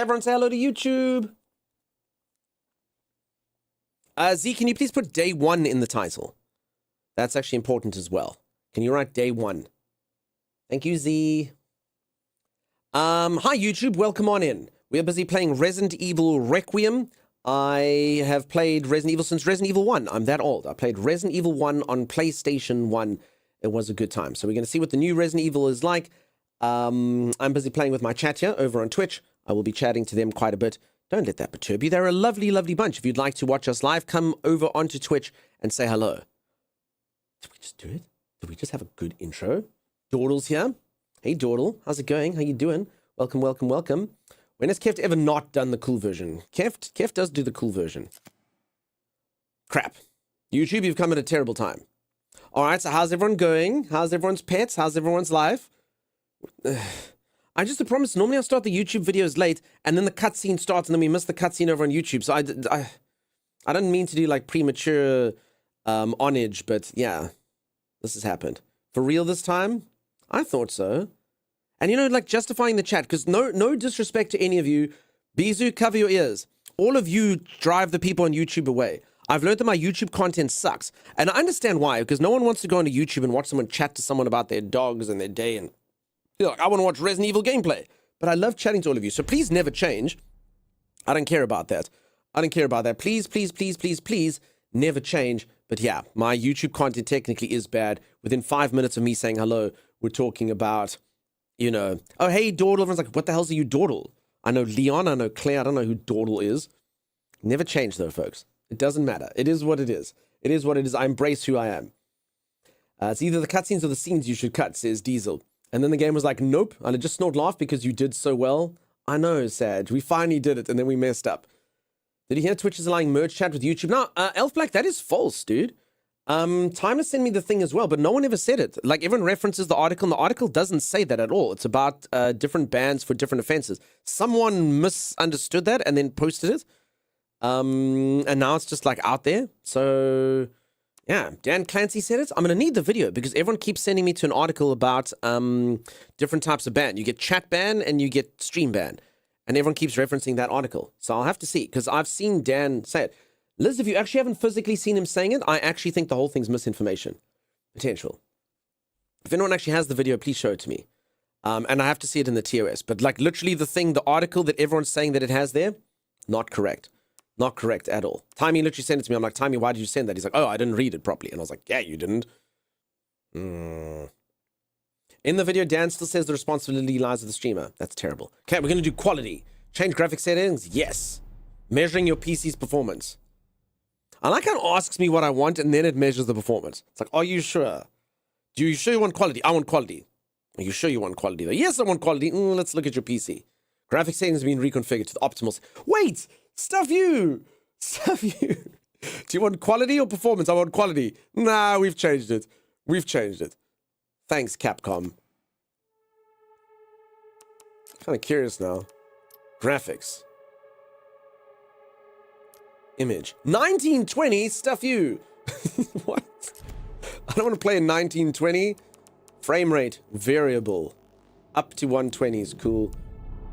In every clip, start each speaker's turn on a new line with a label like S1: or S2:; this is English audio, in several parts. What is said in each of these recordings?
S1: Everyone say hello to YouTube. Z, can you please put day 1 in the title? That's actually important as well. Can you write day 1? Thank you, Z. Hi, YouTube. Welcome on in. We are busy playing Resident Evil Requiem. I have played Resident Evil since Resident Evil 1. I'm that old. I played Resident Evil 1 on PlayStation 1. It was a good time. So we're going to see what the new Resident Evil is like. I'm busy playing with my chat here over on Twitch. I will be chatting to them quite a bit. Don't let that perturb you. They're a lovely, lovely bunch. If you'd like to watch us live, come over onto Twitch and say hello. Did we just do it? Did we just have a good intro? Dawdle's here. Hey, Dawdle. How's it going? How you doing? Welcome, welcome, welcome. When has Keft ever not done the cool version? Keft does do the cool version. Crap. YouTube, you've come at a terrible time. All right, so how's everyone going? How's everyone's pets? How's everyone's life? I just promise, normally I start the YouTube videos late, and then the cutscene starts, and then we miss the cutscene over on YouTube. So I don't mean to do like premature onage, but yeah, this has happened. For real this time? I thought so. And you know, like justifying the chat, because no disrespect to any of you. Bizu, cover your ears. All of you drive the people on YouTube away. I've learned that my YouTube content sucks. And I understand why, because no one wants to go onto YouTube and watch someone chat to someone about their dogs and their day. And you're like, I want to watch Resident Evil gameplay. But I love chatting to all of you. So please never change. I don't care about that. I don't care about that. Please, please, please, please, please never change. But yeah, my YouTube content technically is bad. Within 5 minutes of me saying hello, we're talking about, you know, oh, hey, Dawdle. Everyone's like, what the hell's are you, Dawdle? I know Leon. I know Claire. I don't know who Dawdle is. Never change, though, folks. It doesn't matter. It is what it is. It is what it is. I embrace who I am. It's either the cutscenes or the scenes you should cut, says Diesel. And then the game was like, nope. And I just snort laugh because you did so well. I know, Sag. We finally did it, and then we messed up. Did you hear Twitch is allowing merge chat with YouTube? No, Elf Black, that is false, dude. Timeless sent me the thing as well, but no one ever said it. Like, everyone references the article, and the article doesn't say that at all. It's about different bans for different offenses. Someone misunderstood that and then posted it. And now it's just like out there. So yeah, Dan Clancy said it. I'm gonna need the video because everyone keeps sending me to an article about different types of ban. You get chat ban and you get stream ban, and everyone keeps referencing that article. So I'll have to see, because I've seen Dan say it. Liz, if you actually haven't physically seen him saying it, I actually think the whole thing's misinformation potential. If anyone actually has the video, please show it to me. And I have to see it in the TOS. But like literally the article that everyone's saying that it has there, not correct. Not correct at all. Timmy literally sent it to me. I'm like, Timmy, why did you send that? He's like, oh, I didn't read it properly. And I was like, yeah, you didn't. In the video, Dan still says the responsibility lies with the streamer. That's terrible. Okay, we're going to do quality. Change graphic settings? Yes. Measuring your PC's performance. I like how it asks me what I want, and then it measures the performance. It's like, are you sure? Do you sure you want quality? I want quality. Are you sure you want quality? Though? Yes, I want quality. Let's look at your PC. Graphic settings have been reconfigured to the optimal. Wait! Stuff you! Stuff you! Do you want quality or performance? I want quality. Nah, we've changed it. We've changed it. Thanks, Capcom. Kind of curious now. Graphics. Image. 1920? Stuff you! What? I don't want to play in 1920. Frame rate. Variable. Up to 120 is cool.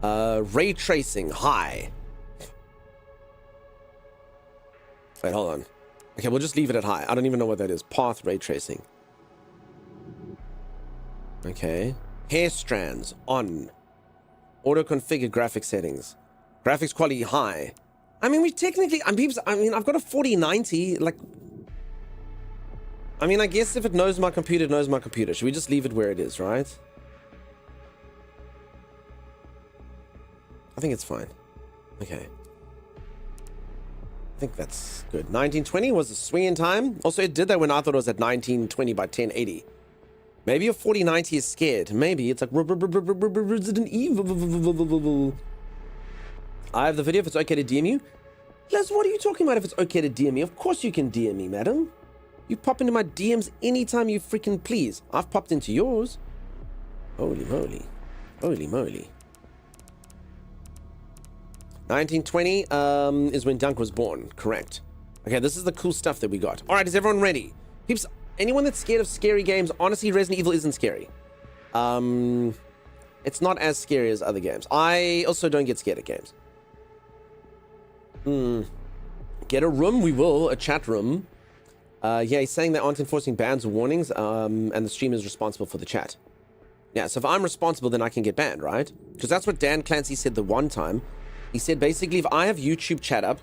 S1: Ray tracing. High. Wait, hold on. Okay, we'll just leave it at high. I don't even know what that is. Path ray tracing. Okay. Hair strands. On. Auto configure graphic settings. Graphics quality high. I mean, we technically... I've got a 4090. Like... I mean, I guess if it knows my computer, it knows my computer. Should we just leave it where it is, right? I think it's fine. Okay. I think that's good. 1920 was a swing in time. Also, it did that when I thought it was at 1920 by 1080. Maybe your 4090 is scared. Maybe it's like Resident Evil. I have the video if it's okay to DM you. Les, what are you talking about if it's okay to DM me? Of course you can DM me, madam. You pop into my DMs anytime you freaking please. I've popped into yours. Holy moly. Holy moly. 1920 is when Dunk was born. Correct. Okay, this is the cool stuff that we got. All right, is everyone ready? Peeps, anyone that's scared of scary games, honestly, Resident Evil isn't scary. It's not as scary as other games. I also don't get scared at games. Get a room, we will. A chat room. Yeah, he's saying they aren't enforcing bans or warnings, and the streamer is responsible for the chat. Yeah, so if I'm responsible, then I can get banned, right? Because that's what Dan Clancy said the one time. He said, basically, if I have YouTube chat up,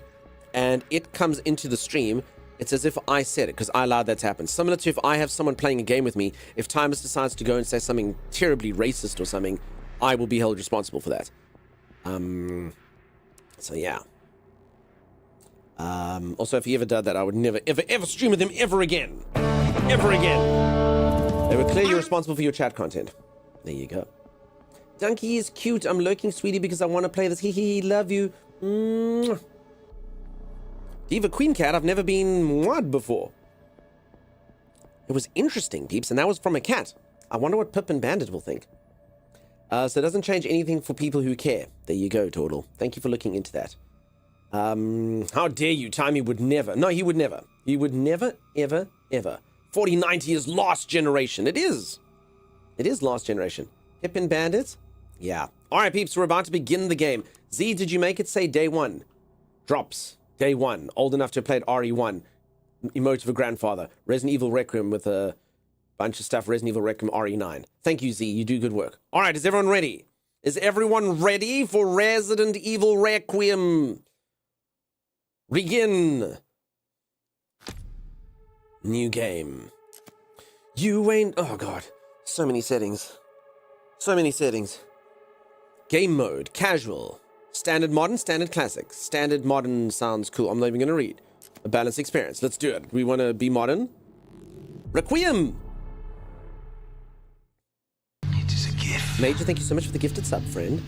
S1: and it comes into the stream, it's as if I said it, because I allowed that to happen. Similar to if I have someone playing a game with me, if Timus decides to go and say something terribly racist or something, I will be held responsible for that. So yeah. Also, if he ever did that, I would never, ever stream with him ever again. Ever again. They were clearly responsible for your chat content. There you go. Donkey is cute. I'm lurking, sweetie, because I want to play this. Hee love you. Diva Queen Cat, I've never been what before. It was interesting, peeps, and that was from a cat. I wonder what Pip and Bandit will think. So it doesn't change anything for people who care. There you go, Total. Thank you for looking into that. How dare you? Timey would never. No, he would never. He would never, ever, ever. 4090 is last generation. It is. It is last generation. Pip and Bandit? Yeah. All right, peeps, we're about to begin the game. Z, did you make it say day one? Drops. Day one. Old enough to have played RE1. Emote of a grandfather. Resident Evil Requiem with a bunch of stuff. Resident Evil Requiem RE9. Thank you, Z. You do good work. All right, is everyone ready? Is everyone ready for Resident Evil Requiem? Begin. New game. You ain't... Oh, God. So many settings. So many settings. Game mode. Casual. Standard modern, standard classic. Standard modern sounds cool. I'm not even going to read. A balanced experience. Let's do it. We want to be modern. Requiem.
S2: It is a gift.
S1: Major, thank you so much for the gifted sub, friend.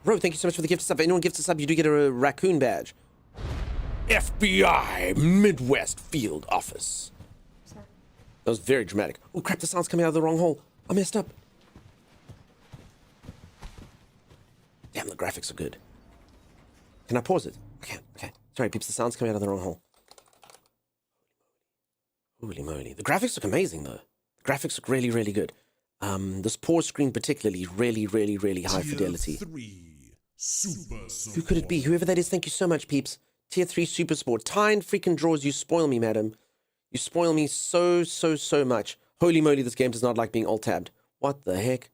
S1: Bro, thank you so much for the gifted sub. If anyone gifts a sub, you do get a raccoon badge. FBI Midwest Field Office. That was very dramatic. Oh, crap, the sound's coming out of the wrong hole. I messed up. Damn, the graphics are good. Can I pause it? I can't. Okay. Sorry, peeps, the sound's coming out of the wrong hole. Holy moly. The graphics look amazing, though. The graphics look really, really good. This pause screen particularly, really, really, really high fidelity.
S3: Tier 3 Super
S1: Who could it be? Whoever that is, thank you so much, peeps. Tier 3 Super Sport. Tyne freaking draws, you spoil me, madam. You spoil me so, so, so much. Holy moly, this game does not like being alt-tabbed. What the heck?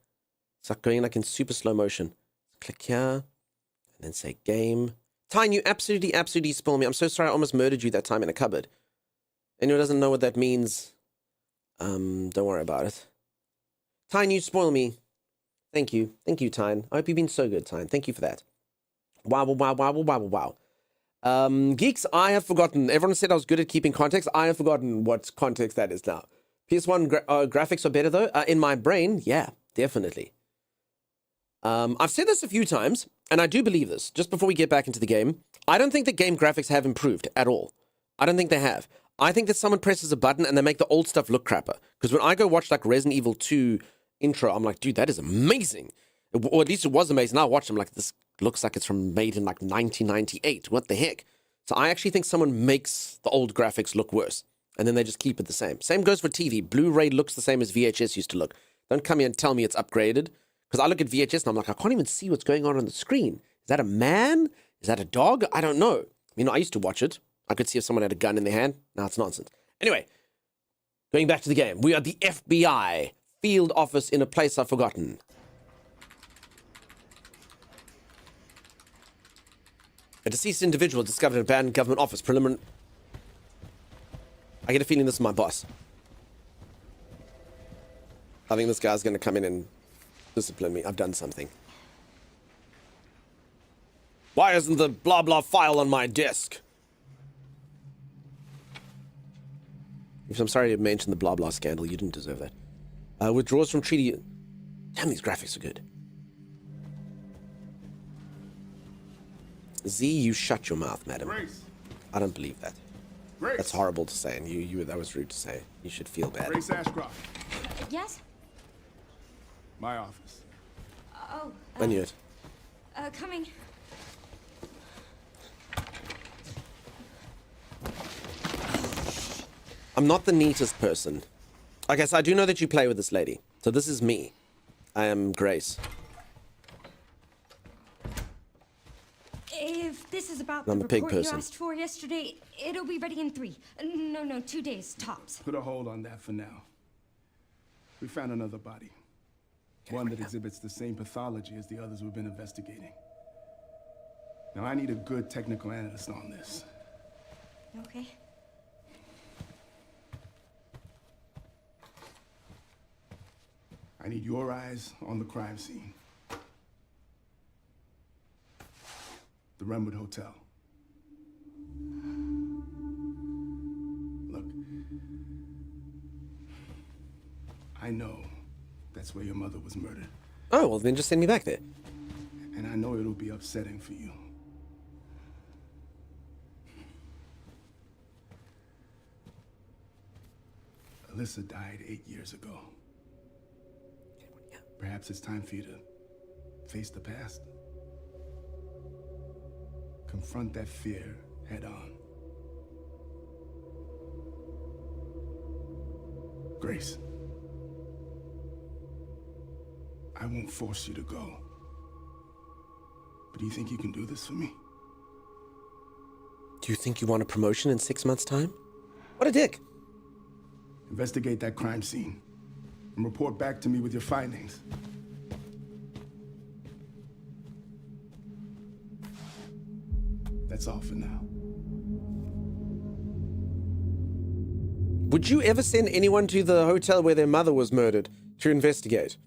S1: It's like going like in super slow motion. Click here, and then say game. Tyne, you absolutely, absolutely spoil me. I'm so sorry I almost murdered you that time in a cupboard. Anyone doesn't know what that means, don't worry about it. Tyne, you spoil me. Thank you. Thank you, Tyne. I hope you've been so good, Tyne. Thank you for that. Wow, wow, wow, wow, wow, wow. Geeks, I have forgotten. Everyone said I was good at keeping context. I have forgotten what context that is now. PS1 graphics are better, though. In my brain, yeah, definitely. I've said this a few times, and I do believe this. Just before we get back into the game, I don't think the game graphics have improved at all. I don't think they have. I think that someone presses a button and they make the old stuff look crapper. Because when I go watch like Resident Evil 2 intro, I'm like, dude, that is amazing. Or at least it was amazing. I watched them like, this looks like it's made in like 1998. What the heck? So I actually think someone makes the old graphics look worse. And then they just keep it the same. Same goes for TV. Blu-ray looks the same as VHS used to look. Don't come here and tell me it's upgraded. Because I look at VHS and I'm like, I can't even see what's going on the screen. Is that a man? Is that a dog? I don't know. You know, I used to watch it. I could see if someone had a gun in their hand. Now it's nonsense. Anyway, going back to the game. We are the FBI field office in a place I've forgotten. A deceased individual discovered an abandoned government office. Preliminary. I get a feeling this is my boss. I think this guy's going to come in and discipline me. I've done something. Why isn't the blah blah file on my desk? I'm sorry to mention the blah blah scandal. You didn't deserve that. Withdraws from treaty. Damn, these graphics are good. Z, you shut your mouth, madam.
S3: Grace.
S1: I don't believe that.
S3: Grace.
S1: That's horrible to say, and that was rude to say. You should feel bad.
S3: Grace Ashcroft.
S4: Yes?
S3: My office.
S4: Oh,
S1: I knew it.
S4: coming.
S1: I'm not the neatest person. Okay, so I do know that you play with this lady. So this is me. I am Grace.
S4: If this is about
S1: I'm
S4: the
S1: a pig
S4: report you
S1: person.
S4: asked for yesterday, it'll be ready in 3. No, 2 days, tops.
S3: Put a hold on that for now. We found another body. One that exhibits the same pathology as the others we've been investigating. Now, I need a good technical analyst on this.
S4: Okay.
S3: I need your eyes on the crime scene. The Renwood Hotel. Look, I know that's where your mother was murdered,
S1: Oh, well, then just send me back there.
S3: and I know it'll be upsetting for you. Alyssa died 8 years ago. Perhaps it's time for you to face the past. Confront that fear head on. Grace, I won't force you to go. But do you think you can do this for me?
S1: Do you think you want a promotion in 6 months' time? What a dick.
S3: Investigate that crime scene and report back to me with your findings. That's all for now.
S1: Would you ever send anyone to the hotel where their mother was murdered to investigate?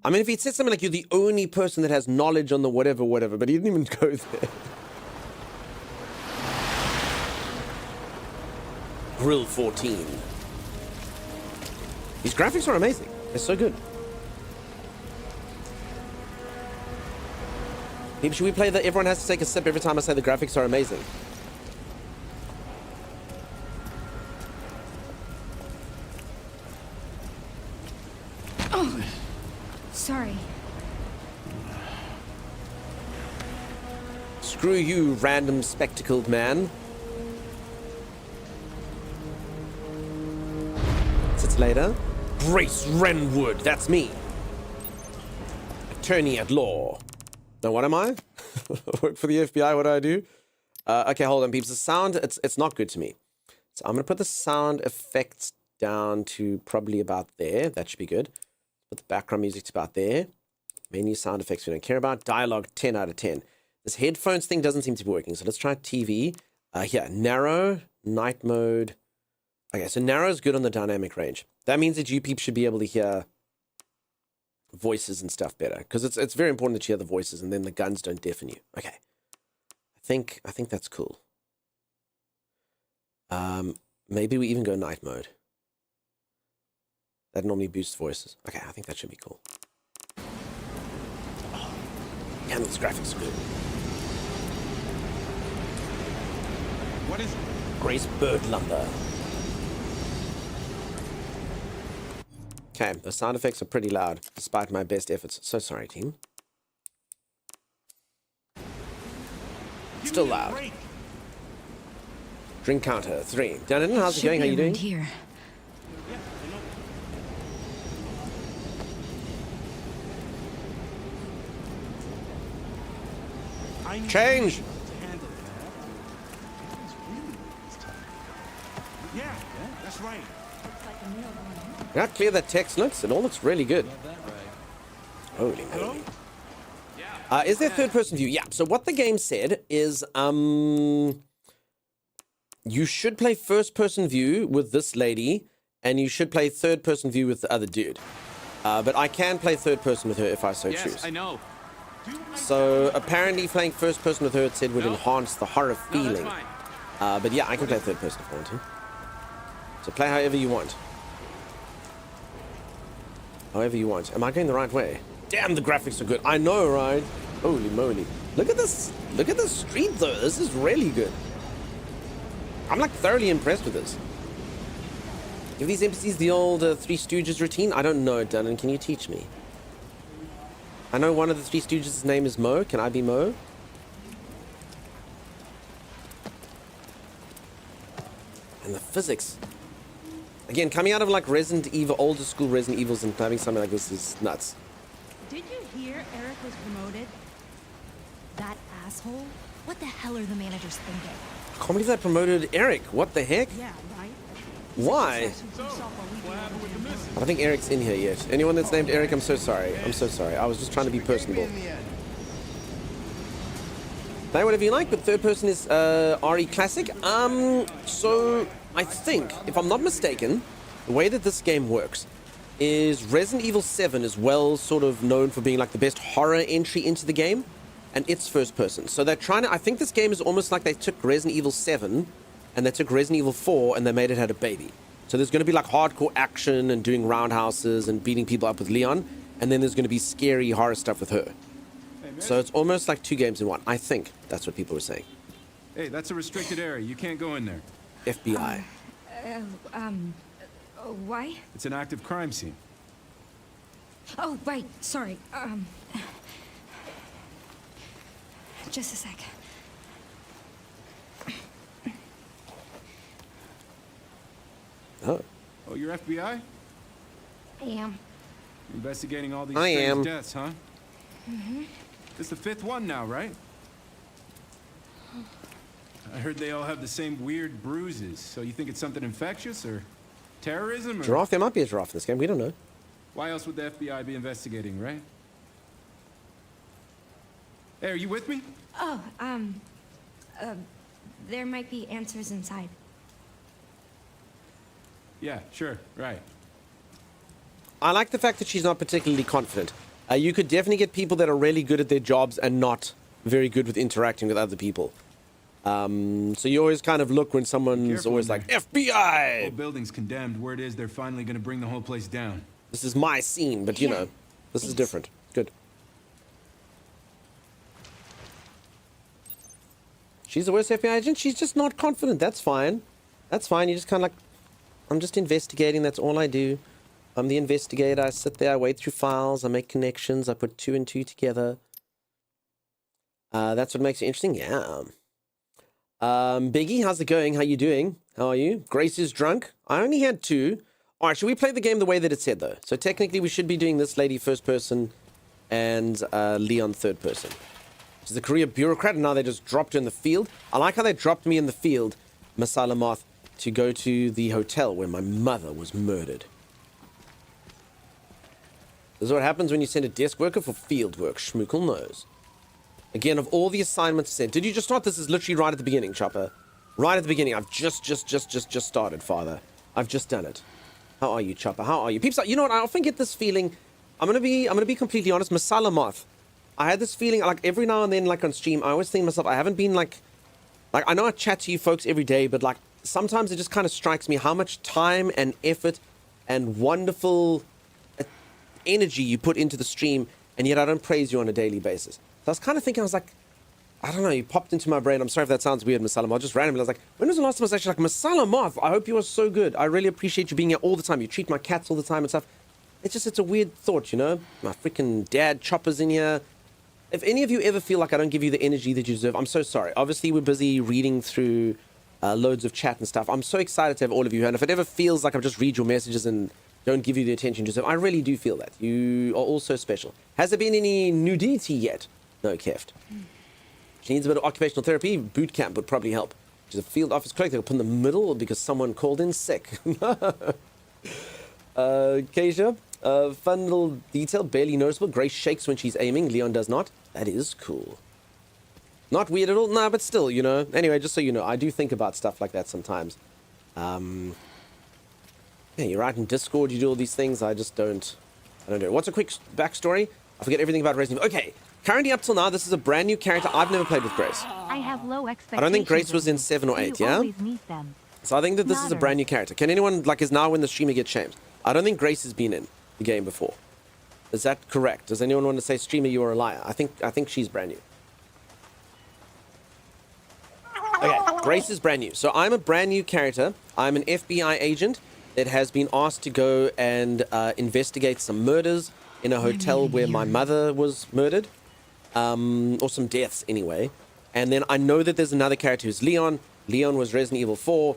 S1: I mean, if he'd said something like, you're the only person that has knowledge on the whatever, but he didn't even go there. Grill 14. These graphics are amazing. They're so good. Maybe should we play the everyone has to take a sip every time I say the graphics are amazing?
S4: Oh, sorry.
S1: Screw you, random spectacled man. Sits later. Grace Renwood, that's me. Attorney at law. Now, what am I? Work for the FBI, what do I do? Okay, hold on, peeps. The sound, it's not good to me. So I'm going to put the sound effects down to probably about there. That should be good. Put the background music to about there. Menu sound effects we don't care about. Dialogue, 10 out of 10. This headphones thing doesn't seem to be working, so let's try TV. Here, narrow, night mode. Okay, so narrow is good on the dynamic range. That means that you peeps should be able to hear voices and stuff better, because it's very important that you hear the voices and then the guns don't deafen you. Okay, I think that's cool. Maybe we even go night mode. That normally boosts voices. Okay, I think that should be cool. Oh, damn, these graphics are good.
S2: What is it?
S1: Grace Bird Lumber. Okay, the sound effects are pretty loud, despite my best efforts. So sorry, team. Still loud. Drink counter, 3. Dannon, how's it going? How you doing?
S4: Here.
S1: Change!
S2: Yeah, that's right.
S1: How clear that text looks. It all looks really good. Holy moly. Is there third person view? Yeah, so what the game said is you should play first person view with this lady, and you should play third person view with the other dude. But I can play third person with her if I so choose.
S2: Yes, I know.
S1: So apparently playing first person with her, it said, would enhance the horror feeling. But yeah, I can play third person if I want to. So play however you want. However you want. Am I going the right way? Damn, the graphics are good. I know, right? Holy moly. Look at this. Look at this street, though. This is really good. I'm, like, thoroughly impressed with this. Give these NPCs the old Three Stooges routine? I don't know, Dunnan. Can you teach me? I know one of the Three Stooges' name is Mo. Can I be Mo? And the physics. Again, coming out of like Resident Evil, older school Resident Evils, and having something like this is nuts.
S5: Did you hear Eric was promoted? That asshole? What the hell are the managers thinking?
S1: I can't believe they promoted Eric. What the heck?
S5: Yeah, right?
S1: Why? I don't think Eric's in here yet. Anyone that's named Eric, I'm so sorry. I'm so sorry. I was just trying to be personable. Play whatever you like, but third person is RE Classic. So I think, if I'm not mistaken, the way that this game works is Resident Evil 7 is well sort of known for being like the best horror entry into the game, and it's first person. So they're trying to, I think this game is almost like they took Resident Evil 7 and they took Resident Evil 4 and they made it had a baby. So there's going to be like hardcore action and doing roundhouses and beating people up with Leon, and then there's going to be scary horror stuff with her. So it's almost like 2 games in one. I think that's what people were saying.
S3: Hey, that's a restricted area. You can't go in there.
S1: FBI.
S4: Why?
S3: It's an active crime scene.
S4: Oh, right. Sorry. Just a sec.
S1: Oh.
S3: Oh, you're FBI?
S4: I am.
S3: Investigating all these
S1: I
S3: strange
S1: am.
S3: deaths, huh? Mm-hmm. This the 5th one now, right? I heard they all have the same weird bruises. So you think it's something infectious or terrorism? Or
S1: Giraffe? There might be a giraffe in this game. We don't know.
S3: why else would the FBI be investigating, right? Hey, are you with me?
S4: Oh, there might be answers inside.
S3: Yeah, sure, right.
S1: I like the fact that she's not particularly confident. You could definitely get people that are really good at their jobs and not very good with interacting with other people. So you always kind of look when someone's always like,
S3: The
S1: FBI!
S3: whole building's condemned. Word is they're finally gonna bring the whole place down.
S1: This is my scene, but you
S4: Yeah.
S1: know, this is
S4: Thanks.
S1: different. Good. She's the worst FBI agent? She's just not confident. That's fine. That's fine. You just kind of like, I'm just investigating. That's all I do. I'm the investigator. I sit there. I wade through files. I make connections. I put 2 and 2 together. That's what makes it interesting. Yeah. Biggie, how's it going? How you doing? How are you? Grace is drunk. I only had 2. All right, should we play the game the way that it said, though? So technically, we should be doing this lady first person and Leon third person. She's a career bureaucrat, and now they just dropped her in the field. I like how they dropped me in the field, Masala Moth, to go to the hotel where my mother was murdered. This is what happens when you send a desk worker for field work. Schmookle knows. Again, of all the assignments sent, did you just start? This is literally right at the beginning, Chopper. Right at the beginning. I've just started, Father. I've just done it. How are you, Chopper? How are you? Peeps, you know what? I often get this feeling. I'm gonna be completely honest. Masala Moth. I had this feeling like every now and then, like on stream, I always think to myself, I haven't been like I know I chat to you folks every day, but like sometimes it just kind of strikes me how much time and effort and wonderful energy you put into the stream, and yet I don't praise you on a daily basis. So I was kind of thinking, I was like, I don't know, you popped into my brain. I'm sorry if that sounds weird, Masala Moth. Just randomly, I was like, when was the last time I was actually like, Masala Moth, I hope you are so good. I really appreciate you being here all the time. You treat my cats all the time and stuff. It's a weird thought, you know? My freaking dad Chopper's in here. If any of you ever feel like I don't give you the energy that you deserve, I'm so sorry. Obviously, we're busy reading through loads of chat and stuff. I'm so excited to have all of you here. And if it ever feels like I just read your messages and don't give you the attention you deserve, I really do feel that. You are all so special. Has there been any nudity yet? No, Keft. She needs a bit of occupational therapy. Boot camp would probably help. She's a field office clerk. They'll put in the middle because someone called in sick. Keisha, fun little detail, barely noticeable. Grace shakes when she's aiming. Leon does not. That is cool. Not weird at all. Nah, but still, you know. Anyway, just so you know, I do think about stuff like that sometimes. Yeah, you write in Discord, you do all these things. I just don't. I don't do it. What's a quick backstory? I forget everything about Resident Evil. Okay, currently up till now, this is a brand new character. I've never played with Grace.
S6: I have low expectations.
S1: I don't think Grace was in 7 or 8, yeah? So I think that this is a brand new character. Can anyone, like, is now when the streamer gets shamed? I don't think Grace has been in the game before. Is that correct? Does anyone want to say, streamer, you are a liar? I think she's brand new. Okay, Grace is brand new. So I'm a brand new character. I'm an FBI agent that has been asked to go and investigate some murders in a hotel where my mother was murdered. Or some deaths, anyway. And then I know that there's another character who's Leon. Leon was Resident Evil 4.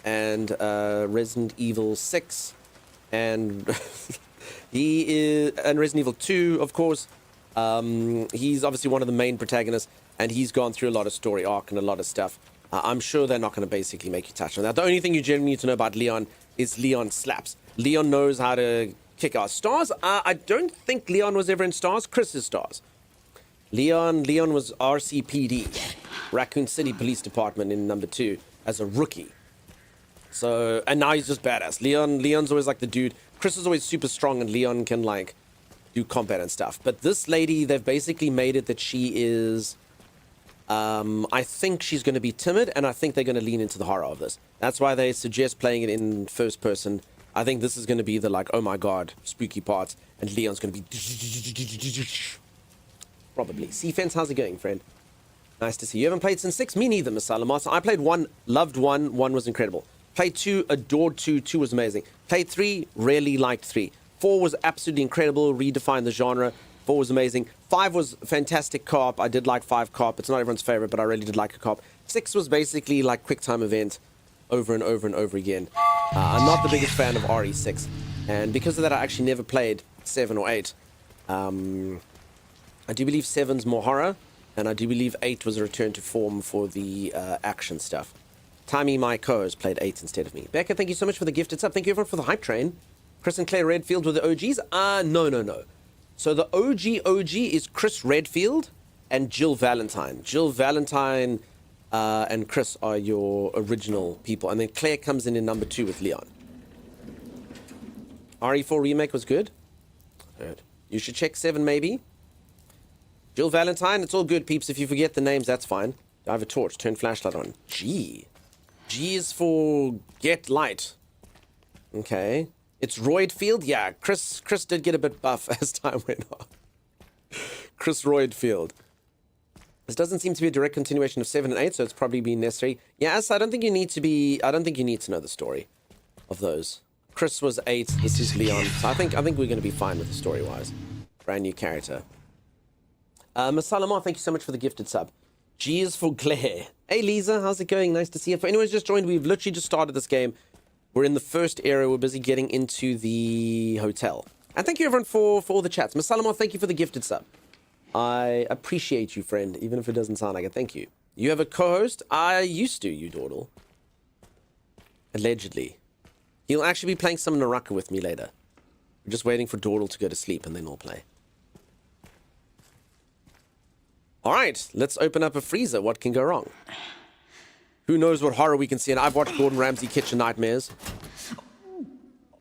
S1: and Resident Evil 6, and he is, and Resident Evil 2, of course. He's obviously one of the main protagonists, and he's gone through a lot of story arc and a lot of stuff. I'm sure they're not going to basically make you touch on that. The only thing you generally need to know about Leon is Leon slaps. Leon knows how to kick out stars. I don't think Leon was ever in stars. Chris is stars. Leon was RCPD, Raccoon City Police Department in number 2 as a rookie. So, and now he's just badass. Leon's always like the dude. Chris is always super strong, and Leon can like do combat and stuff. But this lady, they've basically made it that she is, I think she's going to be timid, and I think they're going to lean into the horror of this. That's why they suggest playing it in first person. I think this is going to be the like, oh my god, spooky parts, and Leon's going to be probably. C-Fence, how's it going, friend? Nice to see you. You haven't played since 6? Me neither, Miss Master. I played 1, loved 1, 1 was incredible. Played 2, adored 2, 2 was amazing. Played 3, really liked 3. 4 was absolutely incredible, redefined the genre. 4 was amazing. 5 was fantastic co-op. I did like 5 co-op. It's not everyone's favorite, but I really did like a co-op. 6 was basically like quick time event over and over and over again. I'm not the biggest fan of RE6. And because of that, I actually never played 7 or 8. I do believe 7's more horror, and I do believe 8 was a return to form for the action stuff. Timey, my co-host, played 8 instead of me. Becca, thank you so much for the gifted sub. Thank you everyone for the hype train. Chris and Claire Redfield were the OGs? No. So the OG is Chris Redfield and Jill Valentine. Jill Valentine and Chris are your original people. And then Claire comes in number 2 with Leon. RE4 Remake was good. Good. You should check 7 maybe. Jill Valentine, it's all good, peeps. If you forget the names, that's fine. I have a torch. Turn flashlight on. G. G is for get light. Okay. It's Roydfield? Yeah, Chris did get a bit buff as time went on. Chris Roydfield. This doesn't seem to be a direct continuation of 7 and 8, so it's probably been necessary. Yeah, I don't think you need to know the story of those. Chris was 8, this is Leon. So I think we're gonna be fine with the story-wise. Brand new character. Masalama, thank you so much for the gifted sub. G is for Claire. Hey Lisa, how's it going? Nice to see you. For anyone who's just joined, we've literally just started this game. We're in the first area. We're busy getting into the hotel. And thank you everyone for all the chats. Masalama, thank you for the gifted sub. I appreciate you, friend, even if it doesn't sound like it. Thank you. You have a co-host? I used to, you dawdle. Allegedly. He'll actually be playing some Naraka with me later. We're just waiting for Dawdle to go to sleep and then we'll play. Alright, let's open up a freezer. What can go wrong? Who knows what horror we can see, and I've watched Gordon Ramsay Kitchen Nightmares.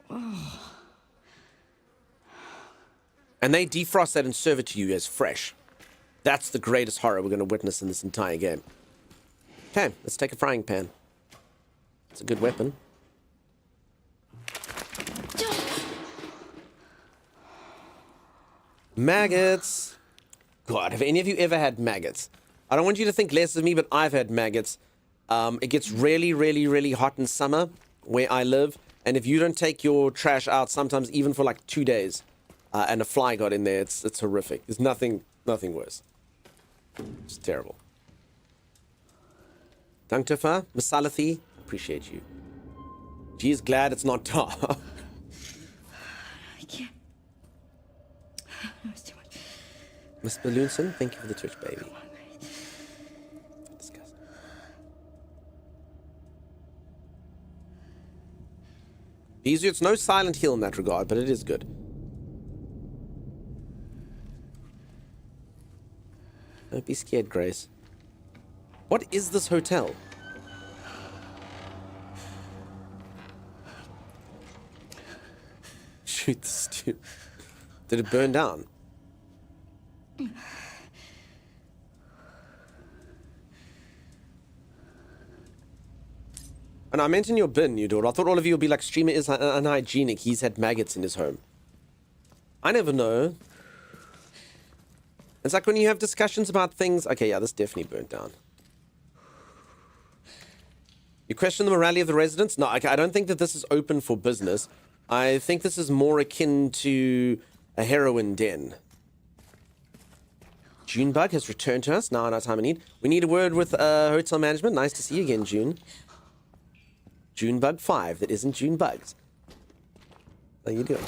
S1: And they defrost that and serve it to you as fresh. That's the greatest horror we're going to witness in this entire game. Okay, let's take a frying pan. It's a good weapon. Maggots. God, have any of you ever had maggots? I don't want you to think less of me, but I've had maggots. It gets really, really, really hot in summer where I live. And if you don't take your trash out, sometimes even for like 2 days, and a fly got in there, it's horrific. There's nothing worse. It's terrible. Danktofa, Masalathi, appreciate you. Geez, glad it's not dark.
S4: I can't. No, it's too much.
S1: Miss Balloonson, thank you for the Twitch, baby. Disgusting. Easy, it's no Silent Hill in that regard, but it is good. Don't be scared, Grace. What is this hotel? Shoot the stew. Did it burn down? And I meant in your bin, you daughter. I thought all of you would be like, streamer is unhygienic. He's had maggots in his home. I never know. It's like when you have discussions about things. Okay, yeah, this definitely burnt down. You question the morality of the residents? No, I don't think that this is open for business. I think this is more akin to a heroin den. Junebug has returned to us. Now in our time of need. We need a word with hotel management. Nice to see you again, June. Junebug 5 that isn't Junebugs. How you doing?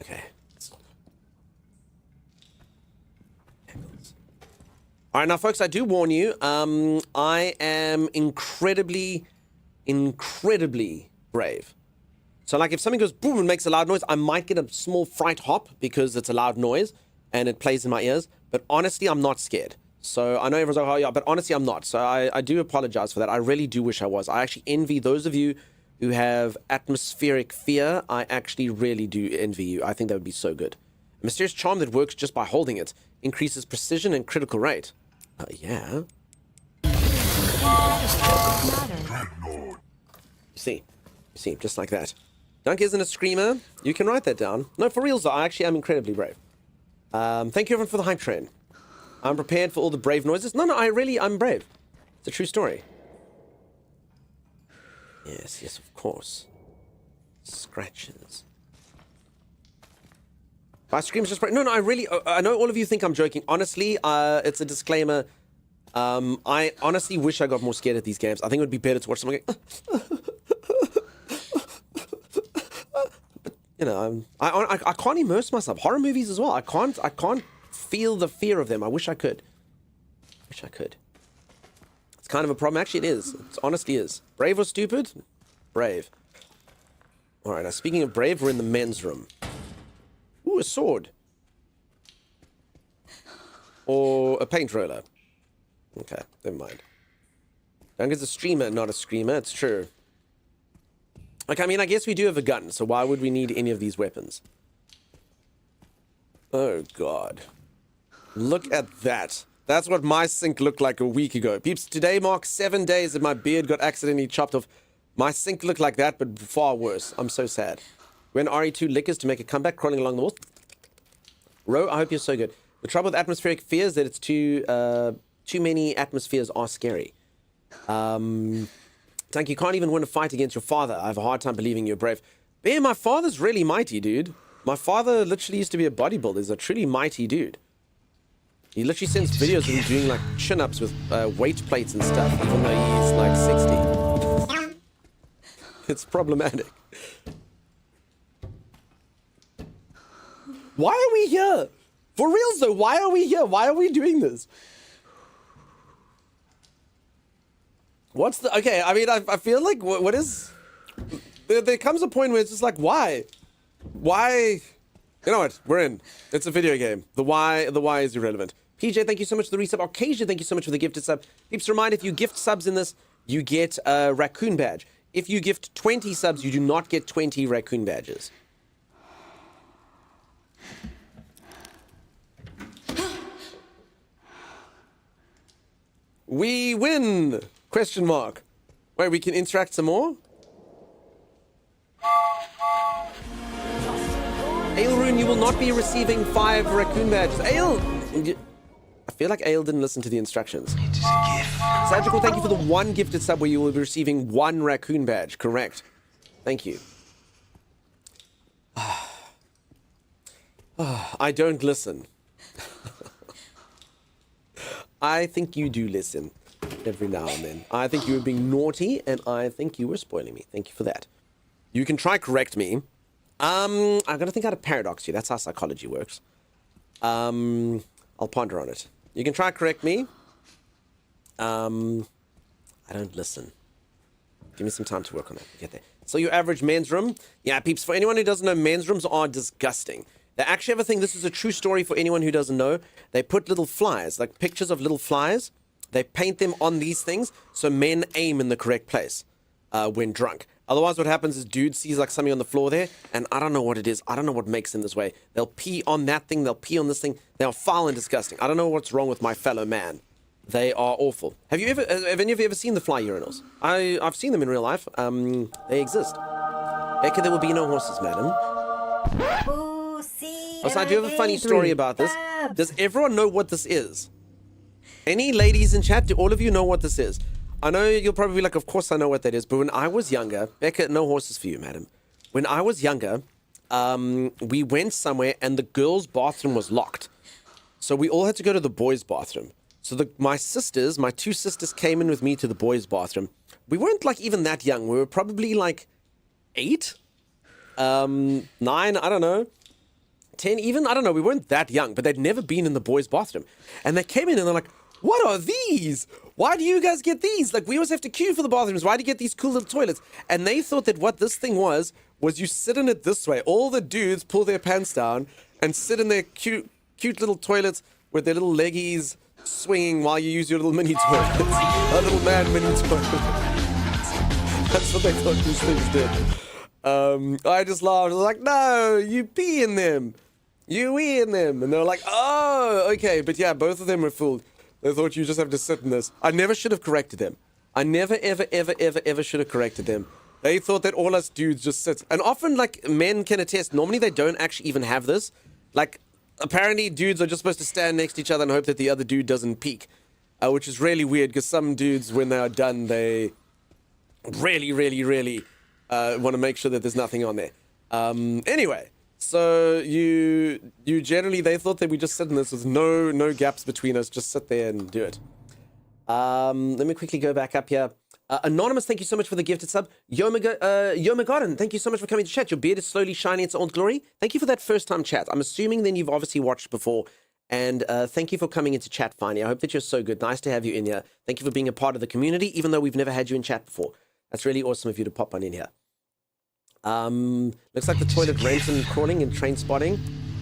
S1: Okay. All right, now, folks, I do warn you, I am incredibly brave. So, like, if something goes boom and makes a loud noise, I might get a small fright hop because it's a loud noise and it plays in my ears. But honestly, I'm not scared. So I know everyone's like, oh, yeah, but honestly, I'm not. So I do apologize for that. I really do wish I was. I actually envy those of you who have atmospheric fear. I actually really do envy you. I think that would be so good. A mysterious charm that works just by holding it. Increases precision and critical rate. Yeah. You see, just like that. Dunk isn't a screamer. You can write that down. No, for real, though, I actually am incredibly brave. Thank you, everyone, for the hype train. I'm prepared for all the brave noises. No, I'm brave. It's a true story. Yes, of course. Scratches. If I scream, it's just brave. No, I know all of you think I'm joking. Honestly, it's a disclaimer. I honestly wish I got more scared at these games. I think it would be better to watch someone go, you know, I can't immerse myself. Horror movies as well. I can't feel the fear of them. I wish I could. It's kind of a problem. Actually, it is. It honestly is. Brave or stupid? Brave. All right, now speaking of brave, we're in the men's room. Ooh, a sword. Or a paint roller. Okay, never mind. Duncan's a streamer, not a screamer. It's true. Like, I mean, I guess we do have a gun, so why would we need any of these weapons? Oh, God. Look at that. That's what my sink looked like a week ago. Peeps, today marks 7 days that my beard got accidentally chopped off. My sink looked like that, but far worse. I'm so sad. When RE2 liquors to make a comeback, crawling along the walls. Ro, I hope you're so good. The trouble with atmospheric fear is that it's too many atmospheres are scary. Tank, you can't even win a fight against your father. I have a hard time believing you're brave. Bear, my father's really mighty, dude. My father literally used to be a bodybuilder. He's a truly mighty dude. He literally sends videos of him doing like chin-ups with weight plates and stuff, even though he's like 60. It's problematic. Why are we here? For reals though, why are we here? Why are we doing this? What's the... Okay, I mean, I feel like, what is... There comes a point where it's just like, why? Why? You know what? We're in. It's a video game. The why is irrelevant. PJ, thank you so much for the resub. Arcasia, thank you so much for the gifted sub. Peeps, remind, if you gift subs in this, you get a raccoon badge. If you gift 20 subs, you do not get 20 raccoon badges. We win! Question mark. Wait, we can interact some more? Ailrune, you will not be receiving 5 raccoon badges. Ail! I feel like Ail didn't listen to the instructions.
S6: It is a gift.
S1: Sagical, thank you for the 1 gifted sub where you will be receiving 1 raccoon badge. Correct. Thank you. I don't listen. I think you do listen every now and then. I think you were being naughty, and I think you were spoiling me. Thank you for that. You can try correct me. I'm gonna think out a paradox here. That's how psychology works. I'll ponder on it. You can try correct me. I don't listen. Give me some time to work on that. Get there. So your average men's room. Yeah, peeps, for anyone who doesn't know, men's rooms are disgusting. They actually have a thing. This is a true story for anyone who doesn't know. They put little flies, like pictures of little flies. They paint them on these things so men aim in the correct place when drunk. Otherwise, what happens is dude sees like something on the floor there, and I don't know what it is. I don't know what makes them this way. They'll pee on that thing. They'll pee on this thing. They are foul and disgusting. I don't know what's wrong with my fellow man. They are awful. Have any of you ever seen the fly urinals? I've seen them in real life. They exist. Becca, there will be no horses, madam. Also, I do have a funny story about this. Does everyone know what this is? Any ladies in chat, do all of you know what this is? I know you'll probably be like, of course I know what that is. But when I was younger, Becca, no horses for you, madam. When I was younger, we went somewhere and the girls' bathroom was locked. So we all had to go to the boys' bathroom. So my two sisters came in with me to the boys' bathroom. We weren't like even that young. We were probably like 8, 9, I don't know, 10 even. I don't know. We weren't that young, but they'd never been in the boys' bathroom. And they came in and they're like, what are these? Why do you guys get these? Like, we always have to queue for the bathrooms. Why do you get these cool little toilets? And they thought that what this thing was you sit in it this way. All the dudes pull their pants down and sit in their cute little toilets with their little leggies swinging while you use your little mini toilets. A little man mini toilet. That's what they thought these things did. I just laughed. I was like, no, you pee in them. You wee in them. And they were like, oh, okay. But yeah, both of them were fooled. They thought you just have to sit in this. I never should have corrected them. I never, ever should have corrected them. They thought that all us dudes just sit. And often, like, men can attest, normally they don't actually even have this. Like, apparently dudes are just supposed to stand next to each other and hope that the other dude doesn't peek. Which is really weird, because some dudes, when they are done, they really want to make sure that there's nothing on there. Anyway, so you generally, they thought that we just sit in this with no gaps between us, just sit there and do it. Let me quickly go back up here. Anonymous, thank you so much for the gifted sub. Yomagodon, thank you so much for coming to chat. Your beard is slowly shining its old glory. Thank you for that first time chat. I'm assuming then you've obviously watched before. And thank you for coming into chat finally. I hope that you're so good. Nice to have you in here. Thank you for being a part of the community, even though we've never had you in chat before. That's really awesome of you to pop on in here. Looks like the toilet ramps and crawling in Train Spotting.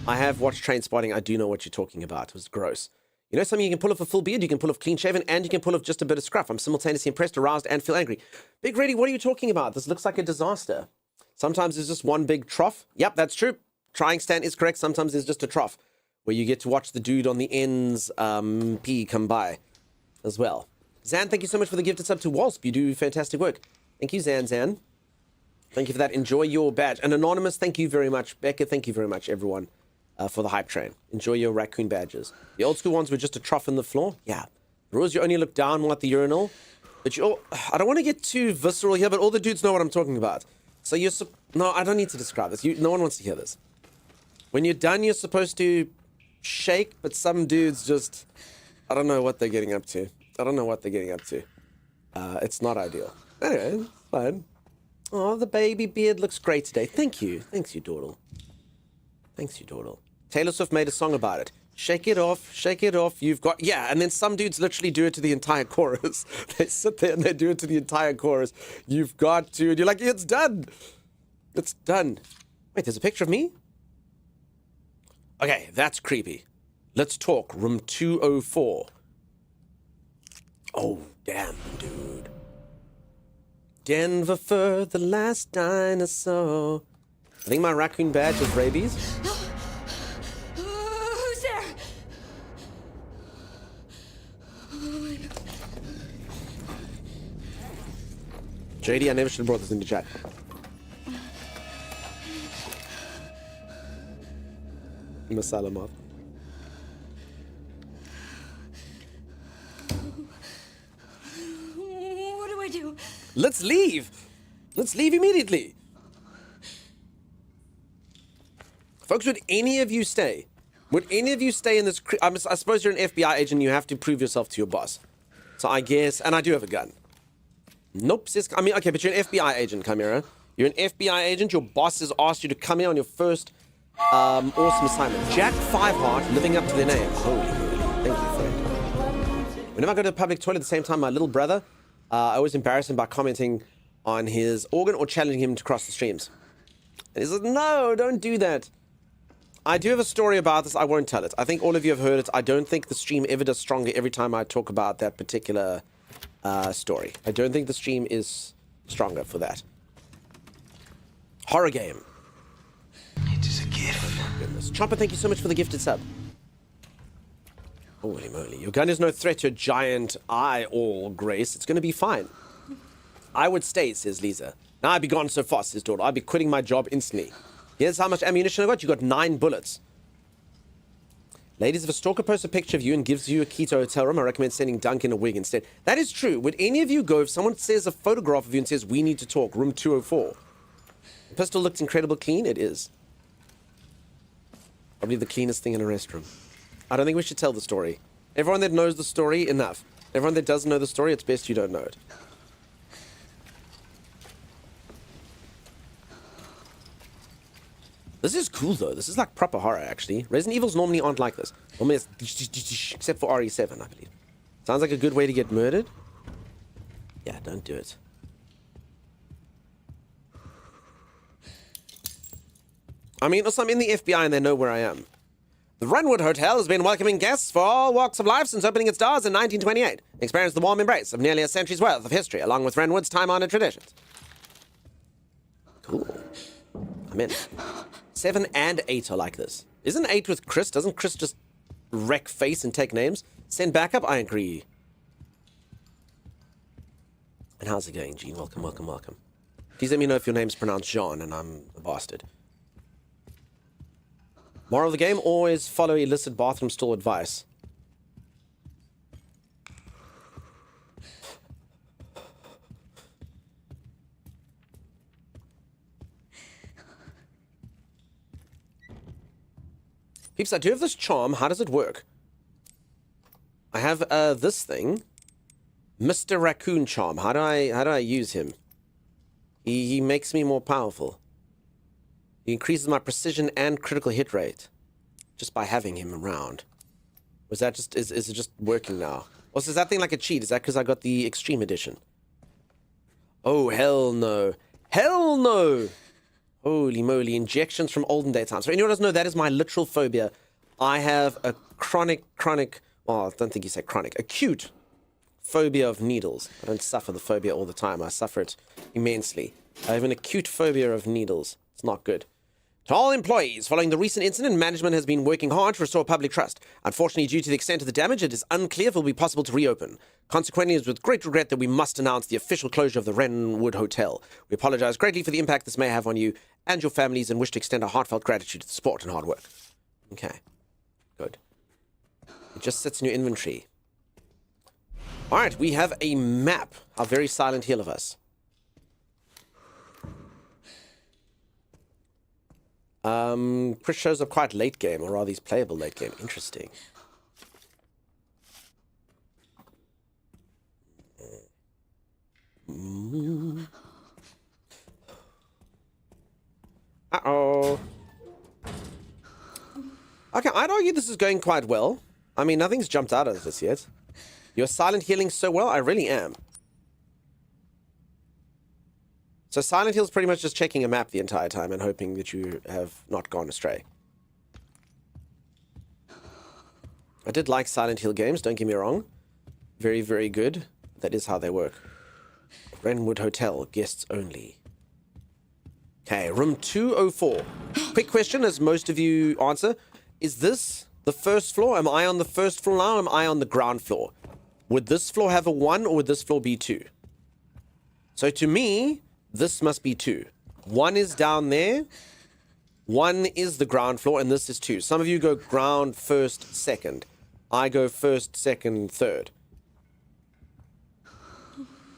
S1: I have watched Train Spotting. I do know what you're talking about. It was gross. You know something, you can pull off a full beard, you can pull off clean shaven, and you can pull off just a bit of scruff. I'm simultaneously impressed, aroused, and feel angry. Big Reddy, what are you talking about? This looks like a disaster. Sometimes there's just one big trough. Yep, that's true. Trying stand is correct. Sometimes there's just a trough where you get to watch the dude on the ends pee come by as well. Zan, thank you so much for the gifted sub to Wasp. You do fantastic work. Thank you, Zan. Thank you for that. Enjoy your badge. And Anonymous, thank you very much. Becca, thank you very much, everyone. For the hype train. Enjoy your raccoon badges. The old school ones were just a trough in the floor. Yeah. The rules, you only look down at the urinal. But I don't want to get too visceral here, but all the dudes know what I'm talking about. So no, I don't need to describe this. No one wants to hear this. When you're done, you're supposed to shake, but some dudes just, I don't know what they're getting up to. It's not ideal. Anyway, it's fine. Oh, the baby beard looks great today. Thank you. Thanks, you Dawdle. Taylor Swift made a song about it. Shake it off, you've got... Yeah, and then some dudes literally do it to the entire chorus. They sit there and they do it to the entire chorus. You've got to... And you're like, it's done. It's done. Wait, there's a picture of me? Okay, that's creepy. Let's talk. Room 204. Oh, damn, dude. Denver Fur, the last dinosaur. I think my raccoon badge is rabies.
S4: Who's there?
S1: JD, I never should have brought this into chat. Masala moth.
S4: What do I do?
S1: Let's leave. Let's leave immediately. Folks, would any of you stay? Would any of you stay in this... I suppose you're an FBI agent, you have to prove yourself to your boss. So I guess... And I do have a gun. Nope, sis... I mean, okay, but you're an FBI agent, Chimera. You're an FBI agent, your boss has asked you to come here on your first awesome assignment. Jack Fiveheart, living up to their name. Holy moly. Thank you, friend. Whenever I go to the public toilet at the same time, my little brother, I always embarrass him by commenting on his organ or challenging him to cross the streams. And he says, no, don't do that. I do have a story about this. I won't tell it. I think all of you have heard it. I don't think the stream ever does stronger every time I talk about that particular story. I don't think the stream is stronger for that. Horror game.
S2: It is a gift.
S1: Oh my goodness. Chopper, thank you so much for the gifted sub. Holy moly. Your gun is no threat to a giant eye all grace. It's going to be fine. I would stay, says Lisa. Now I'd be gone so fast, says Daughter. I'd be quitting my job instantly. Here's how much ammunition I got. You got 9 bullets. Ladies, if a stalker posts a picture of you and gives you a key to a hotel room, I recommend sending Duncan a wig instead. That is true. Would any of you go if someone says a photograph of you and says, we need to talk, room 204? The pistol looks incredibly clean. It is. Probably the cleanest thing in a restroom. I don't think we should tell the story. Everyone that knows the story, enough. Everyone that doesn't know the story, it's best you don't know it. This is cool, though. This is like proper horror, actually. Resident Evils normally aren't like this. Normally it's except for RE7, I believe. Sounds like a good way to get murdered. Yeah, don't do it. I mean, also, I'm in the FBI and they know where I am. The Wrenwood Hotel has been welcoming guests for all walks of life since opening its doors in 1928. Experienced the warm embrace of nearly a century's worth of history, along with Wrenwood's time-honored traditions. Cool. I'm in. 7 and 8 are like this. Isn't 8 with Chris? Doesn't Chris just wreck face and take names? Send backup? I agree. And how's it going, Gene? Welcome, welcome, welcome. Please let me know if your name's pronounced Jean and I'm a bastard. Moral of the game, always follow illicit bathroom stall advice. Peeps, I do have this charm. How does it work? I have this thing. Mr. Raccoon charm. How do I use him? He makes me more powerful. He increases my precision and critical hit rate just by having him around. Was that just is it just working now? Also, is that thing like a cheat? Is that because I got the extreme edition? Oh, hell no. Hell no! Holy moly, injections from olden day times. So anyone doesn't know, that is my literal phobia. I have a chronic, well, I don't think you say chronic, acute phobia of needles. I don't suffer the phobia all the time. I suffer it immensely. I have an acute phobia of needles. It's not good. To all employees, following the recent incident, management has been working hard to restore public trust. Unfortunately, due to the extent of the damage, it is unclear if it will be possible to reopen. Consequently, it is with great regret that we must announce the official closure of the Wrenwood Hotel. We apologize greatly for the impact this may have on you and your families and wish to extend our heartfelt gratitude to the support and hard work. Okay. Good. It just sits in your inventory. Alright, we have a map. How very Silent Hill of us. Chris shows up quite late game, or rather he's playable late game. Interesting. Uh-oh. Okay, I'd argue this is going quite well. I mean, nothing's jumped out at us yet. You're silent healing so well? I really am. So Silent Hill's pretty much just checking a map the entire time and hoping that you have not gone astray. I did like Silent Hill games, don't get me wrong. Very, very good. That is how they work. Wrenwood Hotel, guests only. Okay, room 204. Quick question, as most of you answer. Is this the first floor? Am I on the first floor now, or am I on the ground floor? Would this floor have a 1, or would this floor be 2? So to me, this must be 2. 1 is down there. 1 is the ground floor, and this is 2. Some of you go ground first, second. I go first, second, third.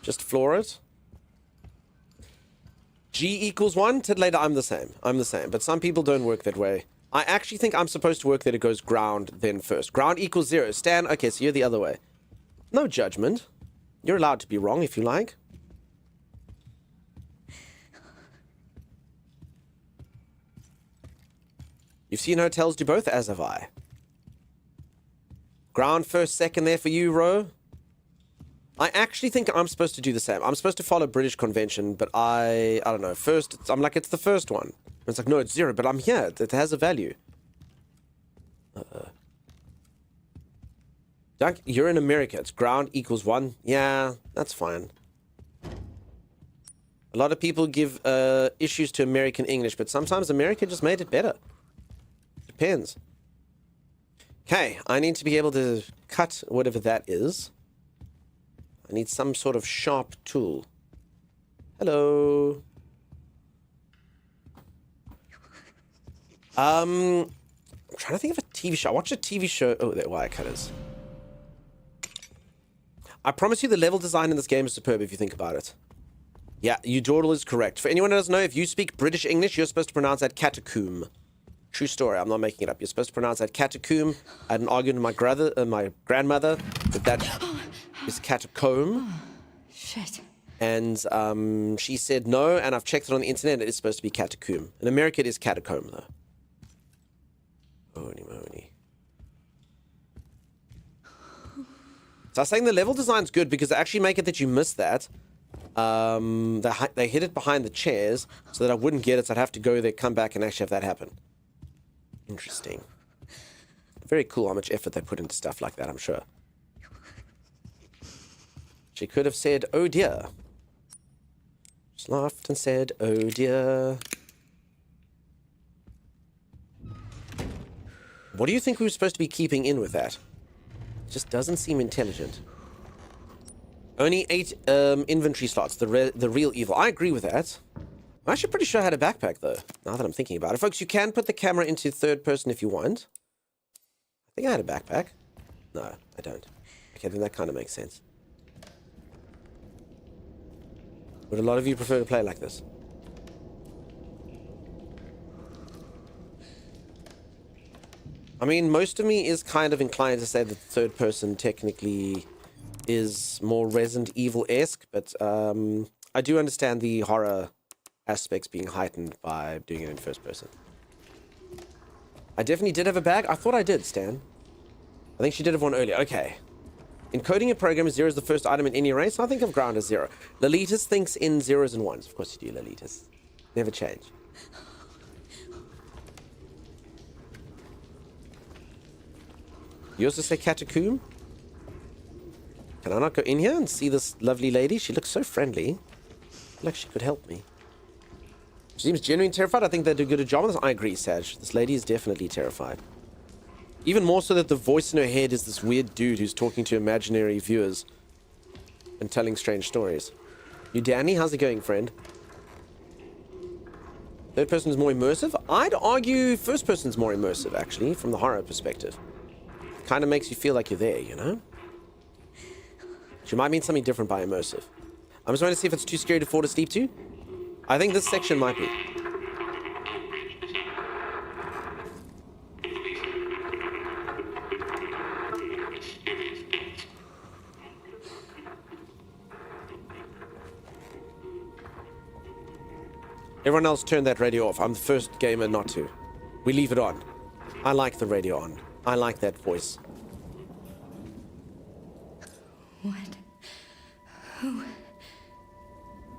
S1: Just floor it. G equals 1. Later, I'm the same. I'm the same. But some people don't work that way. I actually think I'm supposed to work that it goes ground, then first. Ground equals 0. Stan, okay, so you're the other way. No judgment. You're allowed to be wrong if you like. You've seen hotels do both, as have I. Ground first, second there for you, Ro. I actually think I'm supposed to do the same. I'm supposed to follow British convention, but I don't know. First, I'm like, it's the first one. It's like, no, it's 0, but I'm here. It has a value. Doug, you're in America. It's ground equals 1. Yeah, that's fine. A lot of people give issues to American English, but sometimes America just made it better. Depends. Okay, I need to be able to cut whatever that is. I need some sort of sharp tool. Hello. I'm trying to think of a TV show. I watched a TV show. Oh, they're wire cutters. I promise you the level design in this game is superb if you think about it. Yeah, your dawdle is correct. For anyone who doesn't know, if you speak British English, you're supposed to pronounce that catacomb. True story. I'm not making it up. You're supposed to pronounce that catacomb. I had an argument with my grandmother that is catacomb.
S4: Shit.
S1: And she said no, and I've checked it on the internet. It is supposed to be catacomb. In America, it is catacomb, though. Holy moly. So I was saying the level design's good because they actually make it that you miss that. They hid it behind the chairs so that I wouldn't get it, so I'd have to go there, come back, and actually have that happen. Interesting. Very cool how much effort they put into stuff like that, I'm sure. She could have said, oh dear. Just laughed and said, oh dear. What do you think we were supposed to be keeping in with that? It just doesn't seem intelligent. Only 8 inventory slots, the real evil. I agree with that. I'm actually pretty sure I had a backpack, though, now that I'm thinking about it. Folks, you can put the camera into third person if you want. I think I had a backpack. No, I don't. Okay, then that kind of makes sense. Would a lot of you prefer to play like this? I mean, most of me is kind of inclined to say that the third person technically is more Resident Evil-esque, but I do understand the horror aspects being heightened by doing it in first person. I definitely did have a bag. I thought I did, Stan. I think she did have one earlier. Okay. Encoding a program, 0 is the first item in any array, so I think of ground as 0. Lolitas thinks in 0s and 1s. Of course you do, Lolitas. Never change. You also say catacomb? Can I not go in here and see this lovely lady? She looks so friendly. I feel like she could help me. She seems genuinely terrified. I think they do a good job on this. I agree, Saj. This lady is definitely terrified. Even more so that the voice in her head is this weird dude who's talking to imaginary viewers and telling strange stories. You Danny? How's it going, friend? Third person is more immersive? I'd argue first person's more immersive, actually, from the horror perspective. Kind of makes you feel like you're there, you know? She might mean something different by immersive. I'm just trying to see if it's too scary to fall asleep to. I think this section might be. Everyone else turn that radio off. I'm the first gamer not to. We leave it on. I like the radio on. I like that voice.
S4: What? Who?